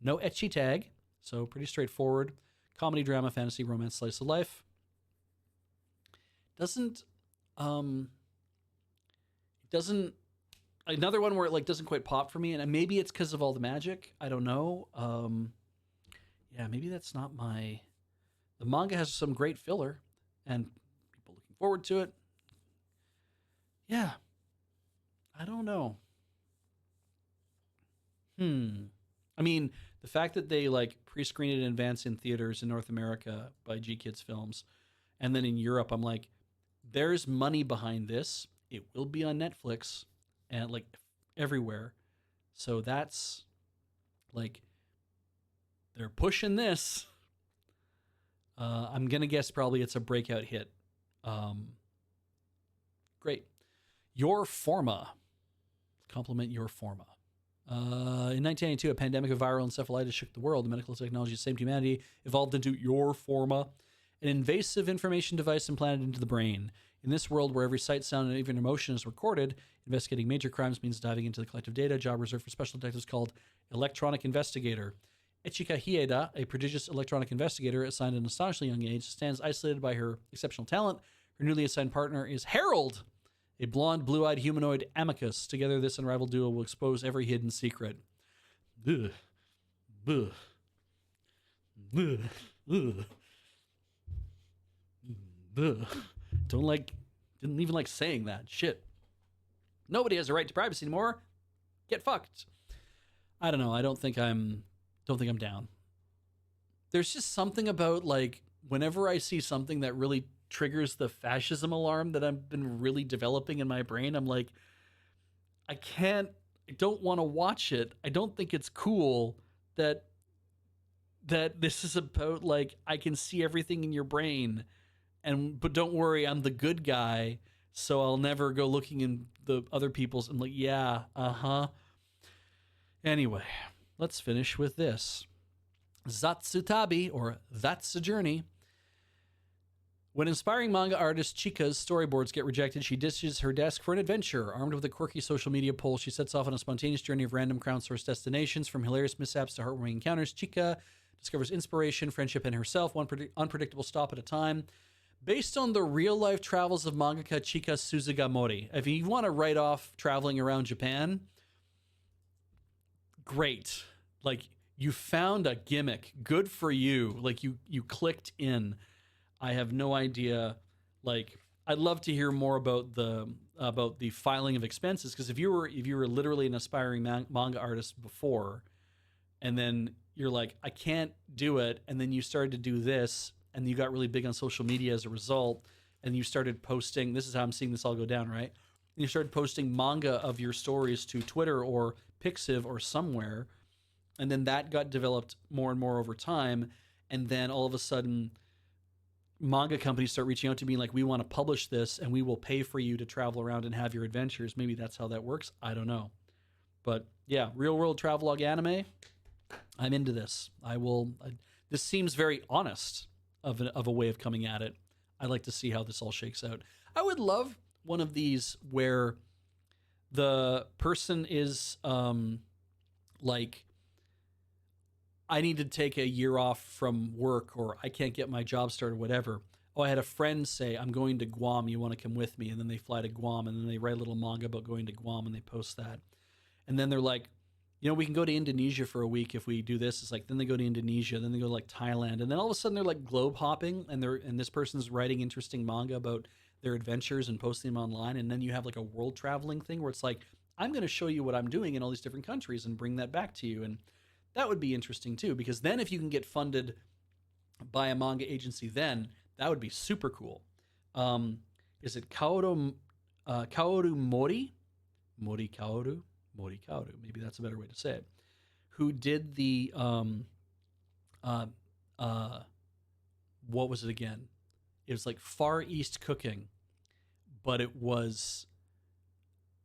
No ecchi tag, so pretty straightforward. Comedy, drama, fantasy, romance, slice of life. Doesn't another one where it like doesn't quite pop for me, and maybe it's because of all the magic. I don't know. Yeah, maybe that's not my. The manga has some great filler, and people looking forward to it. Yeah, I don't know. I mean, the fact that they like pre-screen it in advance in theaters in North America by G Kids Films, and then in Europe, I'm like, there's money behind this. It will be on Netflix and like everywhere. So that's like they're pushing this. I'm gonna guess probably it's a breakout hit. Great. Your Forma. Compliment Your Forma. In 1992, a pandemic of viral encephalitis shook the world. The medical technology that saved humanity evolved into Your Forma, an invasive information device implanted into the brain. In this world where every sight, sound, and even emotion is recorded, investigating major crimes means diving into the collective data, a job reserved for special detectives called Electronic Investigator. Ichika Hieda, a prodigious electronic investigator assigned at an astonishingly young age, stands isolated by her exceptional talent. Her newly assigned partner is Harold, a blonde, blue-eyed humanoid amicus. Together, this unrivaled duo will expose every hidden secret. Ugh. Ugh. Ugh. Ugh. Ugh. Didn't even like saying that. Shit. Nobody has a right to privacy anymore. Get fucked. I don't know. I don't think I'm down. There's just something about like whenever I see something that really triggers the fascism alarm that I've been really developing in my brain, I'm like, I don't want to watch it. I don't think it's cool that this is about like I can see everything in your brain. But don't worry, I'm the good guy, so I'll never go looking in the other people's. I'm like, yeah, Anyway, let's finish with this. Zatsutabi, or That's a Journey. When inspiring manga artist Chika's storyboards get rejected, she ditches her desk for an adventure. Armed with a quirky social media poll, she sets off on a spontaneous journey of random crowdsourced destinations. From hilarious mishaps to heartwarming encounters, Chika discovers inspiration, friendship, and herself, one unpredictable stop at a time. Based on the real-life travels of mangaka Chika Suzugamori. If you want to write off traveling around Japan, great. Like, you found a gimmick. Good for you. Like, you clicked in. I have no idea. Like, I'd love to hear more about the filing of expenses, because if you were literally an aspiring manga artist before, and then you're like, I can't do it, and then you started to do this, and you got really big on social media as a result, and you started posting, this is how I'm seeing this all go down, right? And you started posting manga of your stories to Twitter or Pixiv or somewhere, and then that got developed more and more over time, and then all of a sudden, manga companies start reaching out to me like, we want to publish this, and we will pay for you to travel around and have your adventures. Maybe that's how that works. I don't know. But yeah, real-world travelogue anime, I'm into this. This seems very honest of a way of coming at it. I'd like to see how this all shakes out. I would love one of these where the person is like, I need to take a year off from work, or I can't get my job started, whatever. Oh, I had a friend say, I'm going to Guam. You want to come with me? And then they fly to Guam, and then they write a little manga about going to Guam, and they post that. And then they're like, we can go to Indonesia for a week if we do this. It's like, then they go to Indonesia, then they go to like Thailand, and then all of a sudden they're like globe hopping, and this person's writing interesting manga about their adventures and posting them online. And then you have like a world traveling thing where it's like, I'm going to show you what I'm doing in all these different countries and bring that back to you. And that would be interesting too, because then if you can get funded by a manga agency, then that would be super cool. Is it Kaoru Mori? Mori Kaoru? Mori Kaoru, maybe that's a better way to say it, who did the, what was it again? It was like Far East Cooking, but it was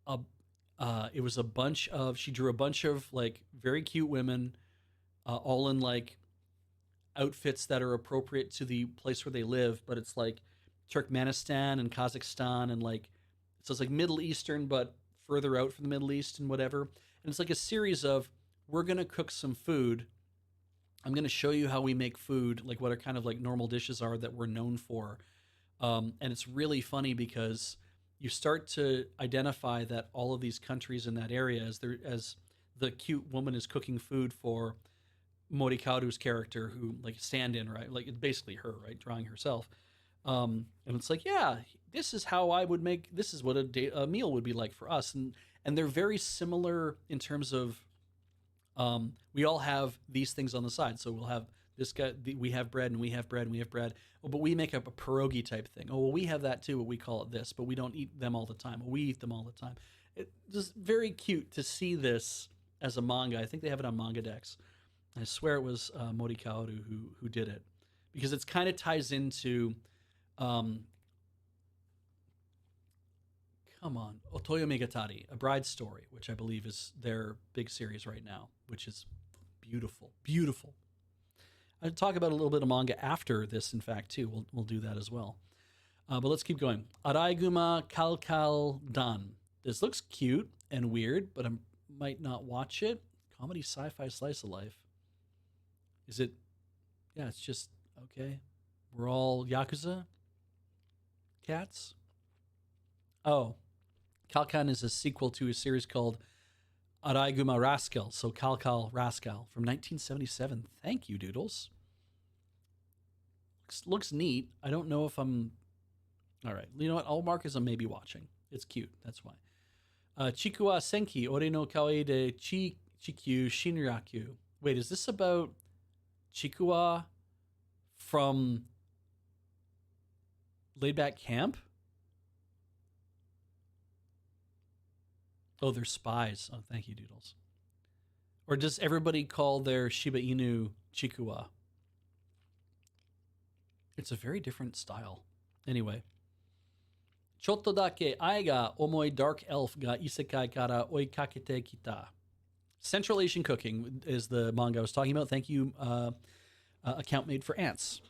a bunch of, she drew a bunch of like very cute women all in like outfits that are appropriate to the place where they live, but it's like Turkmenistan and Kazakhstan and like so it's like Middle Eastern, but further out from the Middle East and whatever. And it's like a series of we're gonna cook some food. I'm gonna show you how we make food, like what our kind of like normal dishes are that we're known for. And it's really funny because you start to identify that all of these countries in that area, as the cute woman is cooking food for Morikawa's character, who like stand-in, right? Like it's basically her, right, drawing herself. And it's like, yeah, this is how I would make. This is what a meal would be like for us, and they're very similar in terms of. We all have these things on the side, so we'll have this guy. We have bread, and we have bread, and we have bread. Oh, but we make up a pierogi type thing. Oh, well, we have that too, but we call it this. But we don't eat them all the time. Well, we eat them all the time. It's just very cute to see this as a manga. I think they have it on Manga Dex. I swear it was Morikawa who did it, because it's kind of ties into, come on, Otoyo Megatari, A Bride's Story, which I believe is their big series right now, which is beautiful, beautiful. I'll talk about a little bit of manga after this, in fact, too. We'll do that as well. But let's keep going. Araiguma Kalkal Dan. This looks cute and weird, but I might not watch it. Comedy sci-fi slice of life. Is it? Yeah, it's just, okay. We're all Yakuza cats. Oh, Kalkan is a sequel to a series called Araiguma Rascal, so Kalkal Rascal from 1977. Thank you, Doodles. Looks neat. I don't know if I'm... All right, you know what? I'll mark as a maybe watching. It's cute, that's why. Chikuwa Senki, Ore no Kawaii de Chikyu Shinryaku. Wait, is this about Chikuwa from Laid Back Camp? Oh, they're spies. Oh, thank you, Doodles. Or does everybody call their Shiba Inu Chikuwa? It's a very different style. Anyway. Chotto dake ai ga omoi dark elf ga isekai kara oikakete kita. Central Asian cooking is the manga I was talking about. Thank you, account made for ants.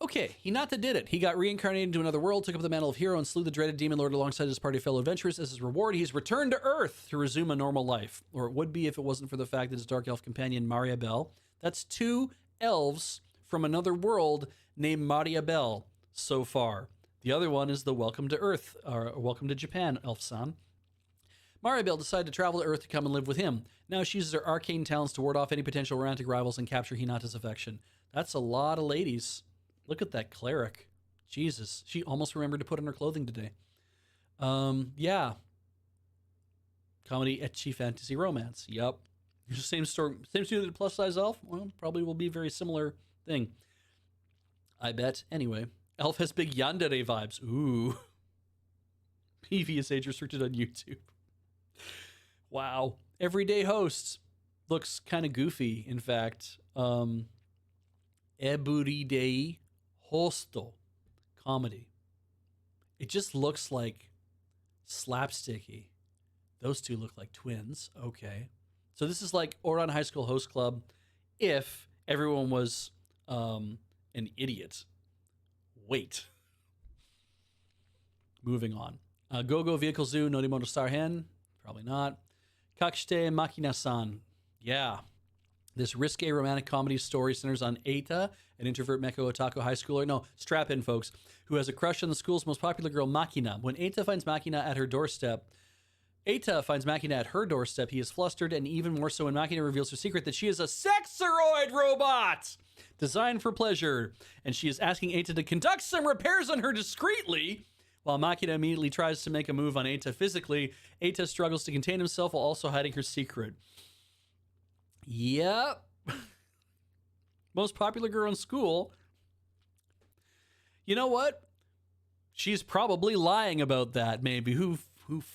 Okay, Hinata did it. He got reincarnated into another world, took up the mantle of hero, and slew the dreaded demon lord alongside his party of fellow adventurers. As his reward, he's returned to Earth to resume a normal life. Or it would be if it wasn't for the fact that his dark elf companion, Maria Bell, that's two elves from another world named Maria Bell so far. The other one is the Welcome to Earth, or Welcome to Japan elf-san. Maribel decided to travel to Earth to come and live with him. Now she uses her arcane talents to ward off any potential romantic rivals and capture Hinata's affection. That's a lot of ladies. Look at that cleric. Jesus. She almost remembered to put on her clothing today. Yeah. Comedy, ecchi, fantasy, romance. Yup. Same story. Same student that plus size elf? Well, probably will be a very similar thing. I bet. Anyway. Elf has big yandere vibes. Ooh. Previous age restricted on YouTube. Wow. Everyday hosts. Looks kind of goofy, in fact. Everyday Hosto comedy. It just looks like slapsticky. Those two look like twins. Okay. So this is like Ouran High School Host Club if everyone was an idiot. Wait. Moving on. Go-Go Vehicle Zoo, Norimoto Star Hen. Probably not. Kakshite Makina-san. Yeah. This risque romantic comedy story centers on Eita, an introvert mecha otaku high schooler. No, strap in, folks. Who has a crush on the school's most popular girl, Makina. When Eita finds Makina at her doorstep, he is flustered, and even more so when Makina reveals her secret that she is a sexeroid robot designed for pleasure. And she is asking Eita to conduct some repairs on her discreetly. While Makina immediately tries to make a move on Eita physically, Eita struggles to contain himself while also hiding her secret. Yep. Most popular girl in school. You know what? She's probably lying about that, maybe. Who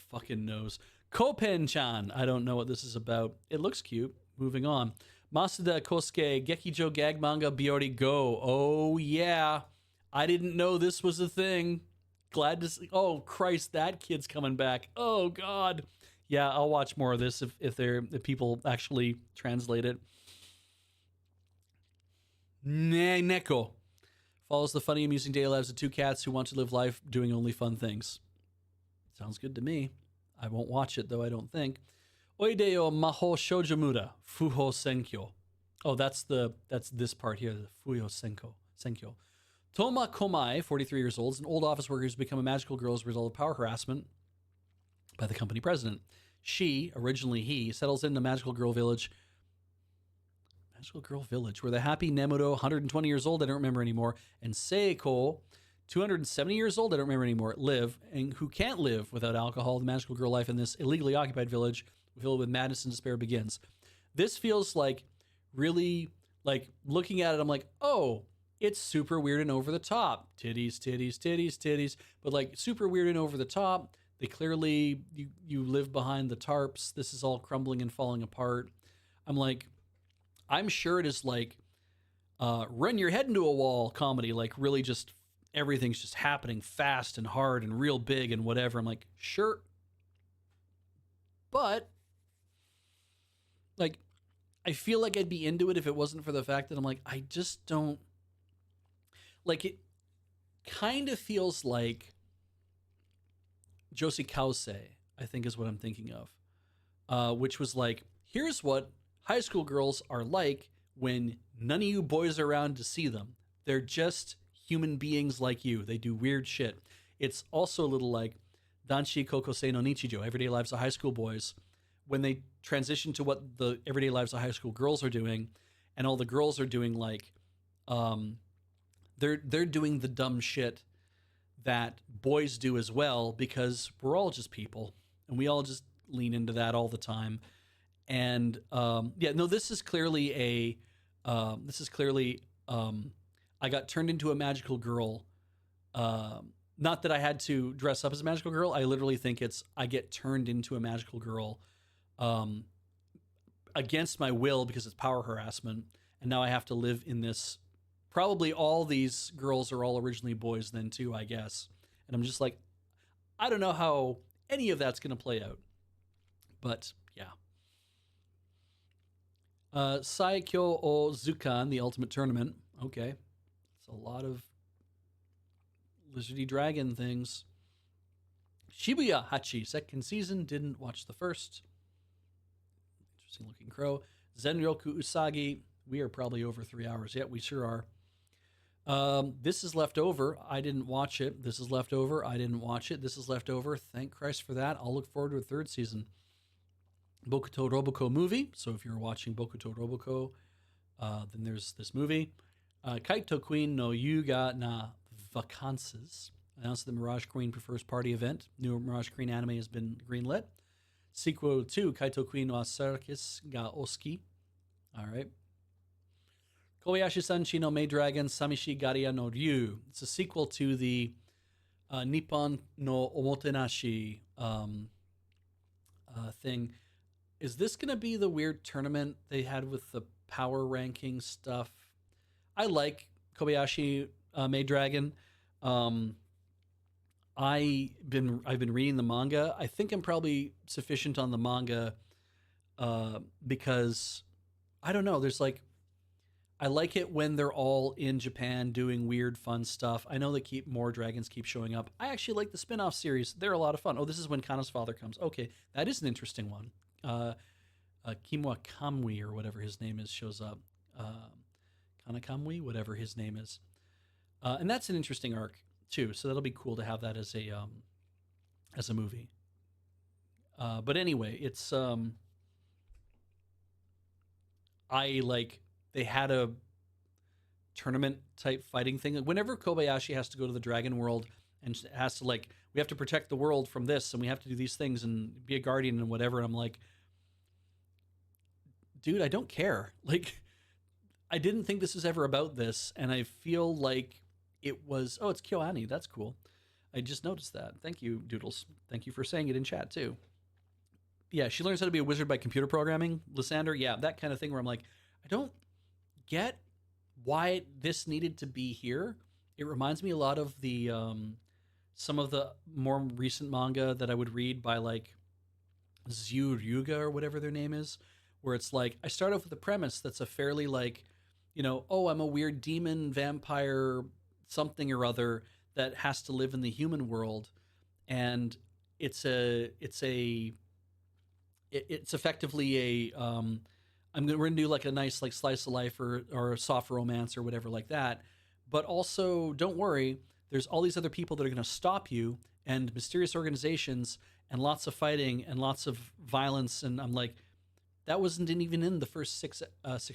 fucking knows? Kopen-chan. I don't know what this is about. It looks cute. Moving on. Masuda Kosuke, Gekijo Gag Manga Biori Go. Oh, yeah. I didn't know this was a thing. Glad to see. Oh, Christ, that kid's coming back. Oh, God. Yeah, I'll watch more of this if people actually translate it. Neko follows the funny, amusing daily lives of two cats who want to live life doing only fun things. Sounds good to me. I won't watch it, though, I don't think. Oide o maho shoujamura, fuho senkyo. Oh, that's this part here, the fuyo senkyo. Toma Komai, 43 years old, is an old office worker who's become a magical girl as a result of power harassment by the company president. She, originally he, settles into Magical Girl Village, where the happy Nemuro, 120 years old, I don't remember anymore, and Seiko, 270 years old, I don't remember anymore, live, and who can't live without alcohol. The magical girl life in this illegally occupied village filled with madness and despair begins. This feels like really, like, looking at it, I'm like, oh, it's super weird and over the top. Titties, titties, titties, titties, but like super weird and over the top. They clearly, you live behind the tarps. This is all crumbling and falling apart. I'm like, I'm sure it is like run your head into a wall comedy, like really just everything's just happening fast and hard and real big and whatever. I'm like, sure. But like, I feel like I'd be into it if it wasn't for the fact that I'm like, I just don't like it. Kind of feels like Josie Kause, I think is what I'm thinking of, which was like, here's what high school girls are like when none of you boys are around to see them. They're just human beings like you. They do weird shit. It's also a little like Danshi Kokosei no Nichijou, Everyday Lives of High School Boys, when they transition to what the Everyday Lives of High School Girls are doing, and all the girls are doing like, they're doing the dumb shit that boys do as well, because we're all just people and we all just lean into that all the time. And this is clearly I got turned into a magical girl. Not that I had to dress up as a magical girl. I literally think it's I get turned into a magical girl against my will because it's power harassment. And now I have to live in this. Probably all these girls are all originally boys then too, I guess. And I'm just like, I don't know how any of that's going to play out. But yeah. Saikyo o Zukan, the ultimate tournament. Okay. It's a lot of lizardy dragon things. Shibuya Hachi, second season. Didn't watch the first. Interesting looking crow. Zenryoku Usagi. We are probably over 3 hours. Yeah, we sure are. This is left over. I didn't watch it. This is left over. I didn't watch it. This is left over. Thank Christ for that. I'll look forward to a third season. Bokuto Roboko movie. So if you're watching Bokuto Roboko, then there's this movie. Kaito Queen no Yuga na Vacances. Announced the Mirage Queen prefers party event. New Mirage Queen anime has been greenlit. Sequel to Kaito Queen wa Circus ga Oski. All right. Kobayashi-san Chi no Maid Dragon Samishi Garia no Ryu. It's a sequel to the Nippon no Omotenashi thing. Is this going to be the weird tournament they had with the power ranking stuff? I like Kobayashi Maid Dragon. I've been reading the manga. I think I'm probably sufficient on the manga because I don't know. There's like I like it when they're all in Japan doing weird, fun stuff. I know that more dragons keep showing up. I actually like the spin-off series. They're a lot of fun. Oh, this is when Kana's father comes. Okay, that is an interesting one. Kimwa Kamui, or whatever his name is, shows up. Kana Kamui, whatever his name is. And that's an interesting arc, too. So that'll be cool to have that as a movie. But anyway, it's... They had a tournament type fighting thing. Whenever Kobayashi has to go to the dragon world and has to we have to protect the world from this and we have to do these things and be a guardian and whatever. And I'm like, dude, I don't care. I didn't think this was ever about this. And I feel like it was, it's KyoAni. That's cool. I just noticed that. Thank you, Doodles. Thank you for saying it in chat too. Yeah, she learns how to be a wizard by computer programming. Lysander, yeah, that kind of thing where I'm like, I don't get why this needed to be here. It reminds me a lot of the some of the more recent manga that I would read by Zyu Ryuga or whatever their name is, where it's like I start off with a premise that's a fairly oh, I'm a weird demon, vampire, something or other that has to live in the human world, and it's effectively a we're gonna do like a nice like slice of life or a soft romance or whatever like that. But also, don't worry, there's all these other people that are gonna stop you, and mysterious organizations, and lots of fighting and lots of violence. And I'm like, that wasn't even in the first six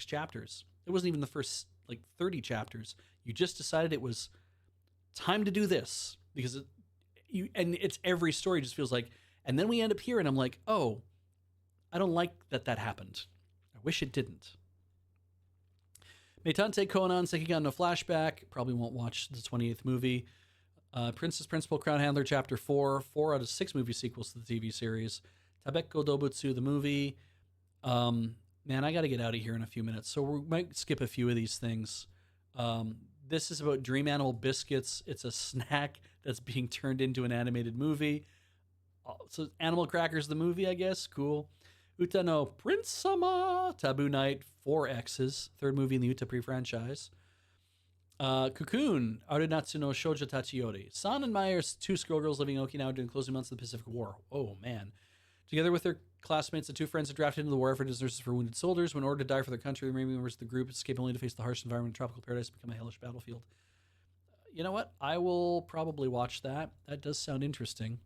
chapters. It wasn't even the first like 30 chapters. You just decided it was time to do this because and it's every story just feels like. And then we end up here, and I'm like, oh, I don't like that happened. I wish it didn't. Meitante Konan Sekigan no Flashback. Probably won't watch the 28th movie. Princess Principal Crown Handler Chapter 4. 4 out of 6 movie sequels to the TV series. Tabeko Dobutsu, the movie. Man, I got to get out of here in a few minutes, so we might skip a few of these things. This is about Dream Animal Biscuits. It's a snack that's being turned into an animated movie. So Animal Crackers, the movie, I guess. Cool. Uta no Prince Sama, Taboo Night, 4 X's. Third movie in the Uta pre-franchise. Cocoon, Arenatsu no Shoujo Tachiyori. San and Meyer's 2 schoolgirls living in Okinawa during the closing months of the Pacific War. Oh, man. Together with their classmates, the 2 friends are drafted into the war effort as nurses for wounded soldiers. When ordered to die for their country, the remaining members of the group escape only to face the harsh environment of tropical paradise and become a hellish battlefield. You know what? I will probably watch that. That does sound interesting.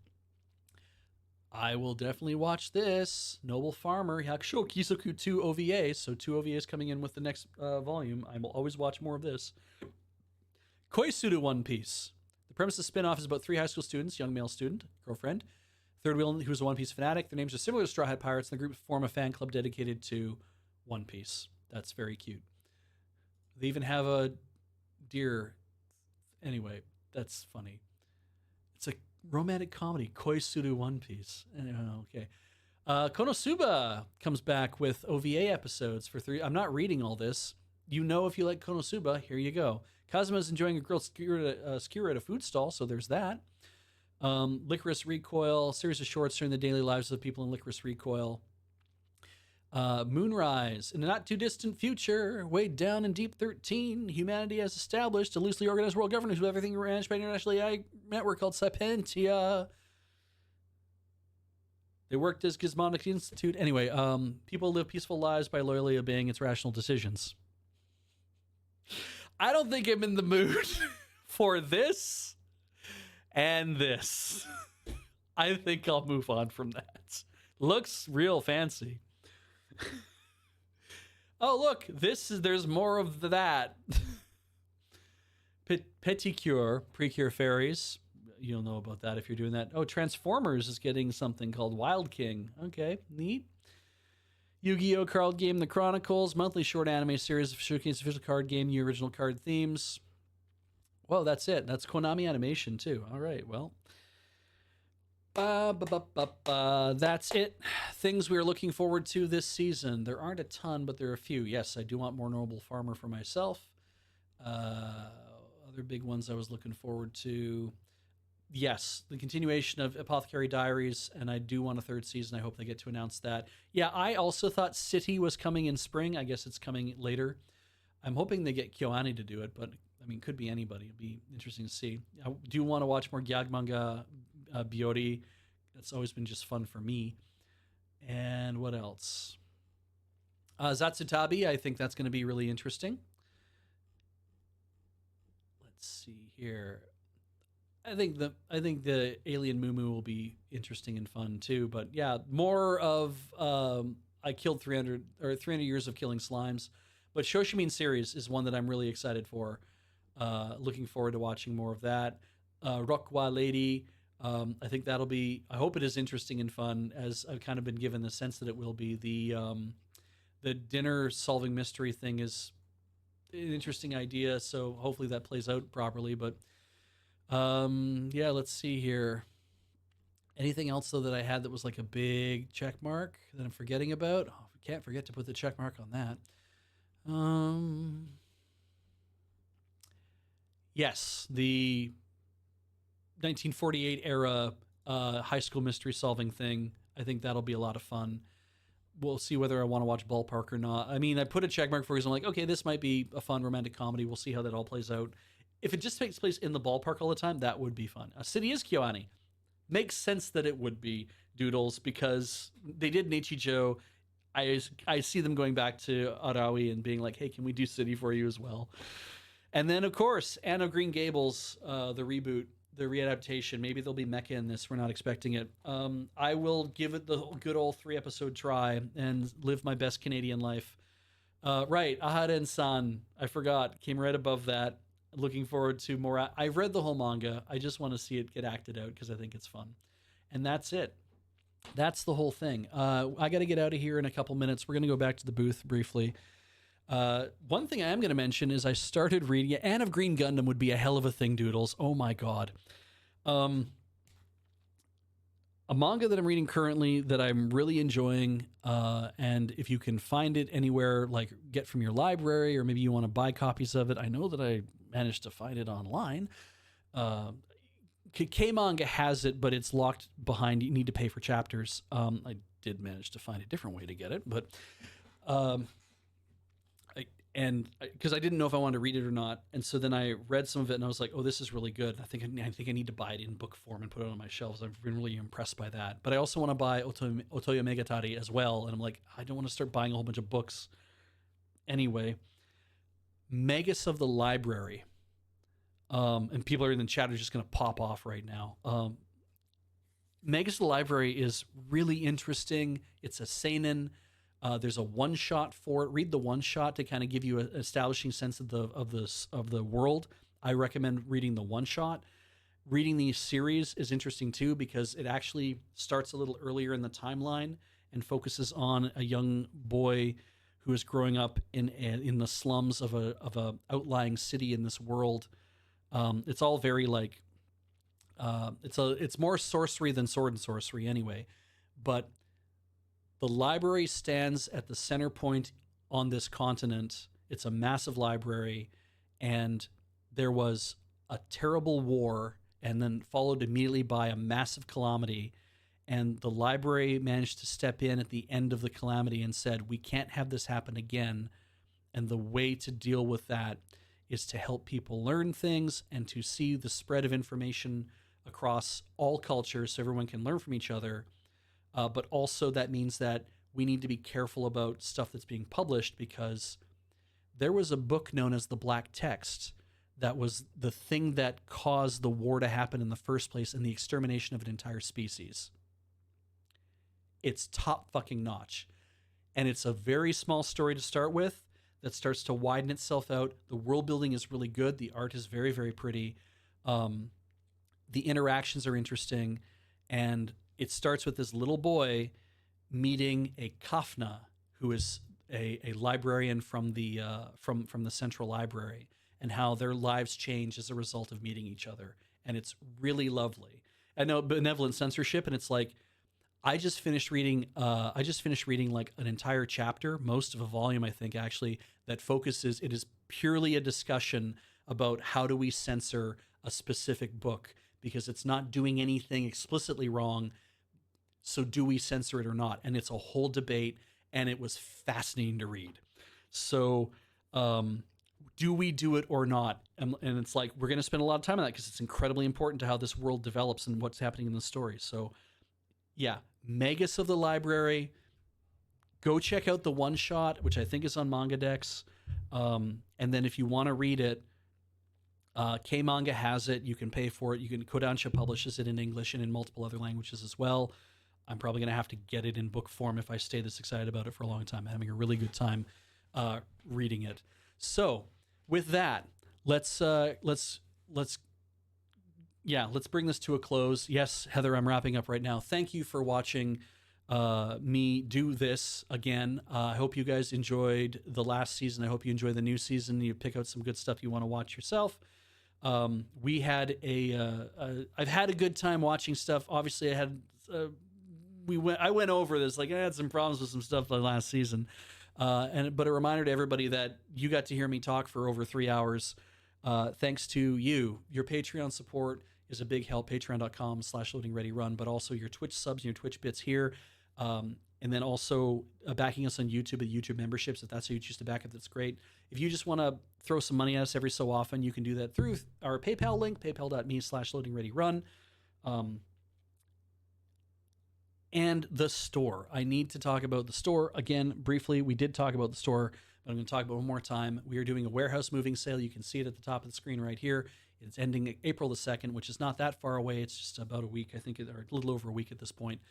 I will definitely watch this. Noble Farmer, Hakusho Kisoku 2 OVA. So 2 OVAs coming in with the next volume. I will always watch more of this. Koisuru One Piece. The premise of the spin-off is about 3 high school students, young male student, girlfriend, third wheel who's a One Piece fanatic. Their names are similar to Straw Hat Pirates, and the group form a fan club dedicated to One Piece. That's very cute. They even have a deer. Anyway, that's funny. It's a romantic comedy, Koisuru One Piece. Okay. Konosuba comes back with OVA episodes for 3. I'm not reading all this. You know, if you like Konosuba, here you go. Kazuma's enjoying a grilled skewer at a food stall, so there's that. Licorice Recoil, series of shorts showing the daily lives of the people in Licorice Recoil. Moonrise, in a not too distant future, way down in Deep 13, humanity has established a loosely organized world governance with everything managed by an international AI network called Sapientia. They worked as Gizmonic Institute. Anyway, people live peaceful lives by loyally obeying its rational decisions. I don't think I'm in the mood for this and this. I think I'll move on from that. Looks real fancy. Oh, look, there's more of that. Peticure, Precure Fairies. You'll know about that if you're doing that. Oh, Transformers is getting something called Wild King. Okay, neat. Yu-Gi-Oh! Card Game The Chronicles, monthly short anime series of showcase official card game, new original card themes. Well, that's it. That's Konami Animation, too. All right, well. That's it. Things we're looking forward to this season. There aren't a ton, but there are a few. Yes, I do want more Noble Farmer for myself. Other big ones I was looking forward to. Yes, the continuation of Apothecary Diaries, and I do want a 3rd season. I hope they get to announce that. Yeah, I also thought City was coming in spring. I guess it's coming later. I'm hoping they get KyoAni to do it, but I mean, could be anybody. It'd be interesting to see. I do want to watch more Gyag Manga Biori. That's always been just fun for me. And what else? Zatsutabi, I think that's going to be really interesting. Let's see here. I think the Alien Moo will be interesting and fun too. But yeah, more of I killed 300 years of killing slimes. But Shoshimin series is one that I'm really excited for. Looking forward to watching more of that. Rokwa Lady, I think that'll be. I hope it is interesting and fun, as I've kind of been given the sense that it will be. The dinner solving mystery thing is an interesting idea, so hopefully that plays out properly. But yeah, let's see here. Anything else though that I had that was like a big check mark that I'm forgetting about? Oh, can't forget to put the check mark on that. Yes, the 1948 era high school mystery solving thing. I think that'll be a lot of fun. we'll see whether I want to watch Ballpark or not. I mean, I put a check mark for it because I'm like, okay, this might be a fun romantic comedy. We'll see how that all plays out. If it just takes place in the ballpark all the time, that would be fun. A city is Kyoani. Makes sense that it would be Doodles because they did Nichijou. I see them going back to Arawi and being like, hey, can we do City for you as well? And then, of course, Anne of Green Gables, the reboot, the readaptation. Maybe there'll be mecha in this. We're not expecting it. I will give it the good old 3-episode try and live my best Canadian life. Right, Aharen San. I forgot. Came right above that. Looking forward to more. I've read the whole manga. I just want to see it get acted out because I think it's fun. And that's it. That's the whole thing. I got to get out of here in a couple minutes. We're going to go back to the booth briefly. One thing I am going to mention is I started reading Anne of Green Gundam would be a hell of a thing, Doodles. Oh my God. A manga that I'm reading currently that I'm really enjoying. And if you can find it anywhere, like get from your library, or maybe you want to buy copies of it. I know that I managed to find it online. K-Manga has it, but it's locked behind. You need to pay for chapters. I did manage to find a different way to get it, but because I didn't know if I wanted to read it or not, and so then I read some of it, and I was like, "Oh, this is really good. I think I need to buy it in book form and put it on my shelves." I've been really impressed by that. But I also want to buy Otoyo Megatari as well, and I'm like, I don't want to start buying a whole bunch of books. Anyway, Magus of the Library. And people are in the chat are just going to pop off right now. Magus of the Library is really interesting. It's a seinen. There's a one shot for it. Read the one shot to kind of give you an establishing sense of the world. I recommend reading the one shot. Reading the series is interesting too because it actually starts a little earlier in the timeline and focuses on a young boy who is growing up in the slums of a outlying city in this world. It's all very like it's more sorcery than sword and sorcery anyway, but the library stands at the center point on this continent. It's a massive library, and there was a terrible war and then followed immediately by a massive calamity, and the library managed to step in at the end of the calamity and said, we can't have this happen again, and the way to deal with that is to help people learn things and to see the spread of information across all cultures so everyone can learn from each other. But also that means that we need to be careful about stuff that's being published because there was a book known as the Black Text that was the thing that caused the war to happen in the first place and the extermination of an entire species. It's top fucking notch. And it's a very small story to start with that starts to widen itself out. The world building is really good. The art is very, very pretty. The interactions are interesting. And it starts with this little boy meeting a Kafna, who is a librarian from the central library, and how their lives change as a result of meeting each other. And it's really lovely. I know benevolent censorship, and it's like, I just finished reading like an entire chapter, most of a volume, I think, actually, that focuses, it is purely a discussion about how do we censor a specific book because it's not doing anything explicitly wrong. So do we censor it or not? And it's a whole debate, and it was fascinating to read. So do we do it or not? And it's like, we're going to spend a lot of time on that because it's incredibly important to how this world develops and what's happening in the story. So yeah, Magus of the Library. Go check out the one shot, which I think is on MangaDex. And then if you want to read it, K-Manga has it. You can pay for it. Kodansha publishes it in English and in multiple other languages as well. I'm probably going to have to get it in book form if I stay this excited about it for a long time. I'm having a really good time reading it. So with that, let's bring this to a close. Yes, Heather, I'm wrapping up right now. Thank you for watching me do this again. I hope you guys enjoyed the last season. I hope you enjoy the new season. You pick out some good stuff you want to watch yourself. I've had a good time watching stuff. Obviously, I went over this. Like, I had some problems with some stuff the last season. But a reminder to everybody that you got to hear me talk for over 3 hours. Thanks to you. Your Patreon support is a big help. Patreon.com/loadingreadyrun, but also your Twitch subs and your Twitch bits here. And then also backing us on YouTube with YouTube memberships. If that's how you choose to back up, that's great. If you just want to throw some money at us every so often, you can do that through our PayPal link, paypal.me/loadingreadyrun. And the store. I need to talk about the store again briefly. We did talk about the store, but I'm going to talk about it one more time. We are doing a warehouse moving sale. You can see it at the top of the screen right here. It's ending April the 2nd, which is not that far away. It's just about a week, I think, or a little over a week at this point.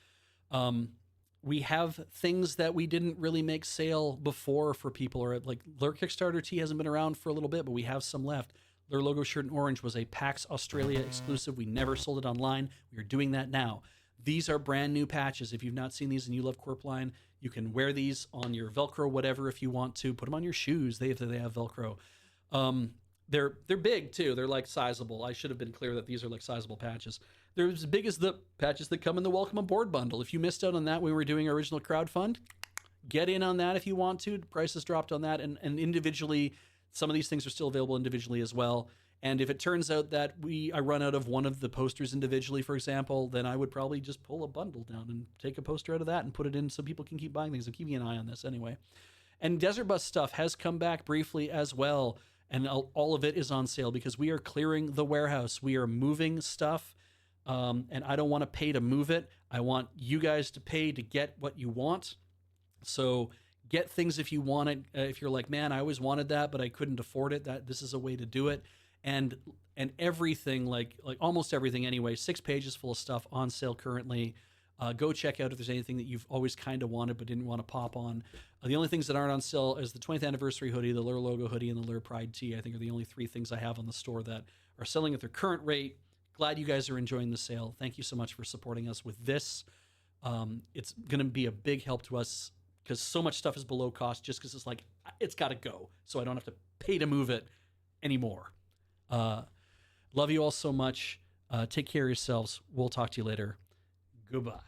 We have things that we didn't really make sale before for people, or like Lure Kickstarter tee hasn't been around for a little bit, but we have some left. Lure logo shirt in orange was a PAX Australia exclusive. We never sold it online. We are doing that now. These are brand new patches. If you've not seen these and you love Corpline, you can wear these on your Velcro, whatever, if you want to. Put them on your shoes. They have Velcro. They're big too. They're like sizable. I should have been clear that these are like sizable patches. They're as big as the patches that come in the Welcome Aboard bundle. If you missed out on that when we were doing our original crowdfund, get in on that if you want to. The price has dropped on that, and individually, some of these things are still available individually as well. And if it turns out that I run out of one of the posters individually, for example, then I would probably just pull a bundle down and take a poster out of that and put it in so people can keep buying things. I'm keeping an eye on this anyway. And Desert Bus stuff has come back briefly as well. And all of it is on sale because we are clearing the warehouse. We are moving stuff. And I don't want to pay to move it. I want you guys to pay to get what you want. So get things if you want it. If you're like, man, I always wanted that, but I couldn't afford it. This is a way to do it. And everything, like almost everything anyway, 6 pages full of stuff on sale currently. Go check out if there's anything that you've always kind of wanted but didn't want to pop on. The only things that aren't on sale is the 20th anniversary hoodie, the Lure logo hoodie, and the Lure Pride tee. I think are the only 3 things I have on the store that are selling at their current rate. Glad you guys are enjoying the sale. Thank you so much for supporting us with this. It's going to be a big help to us because so much stuff is below cost just because it's like, it's got to go. So I don't have to pay to move it anymore. Love you all so much. Take care of yourselves. We'll talk to you later. Goodbye.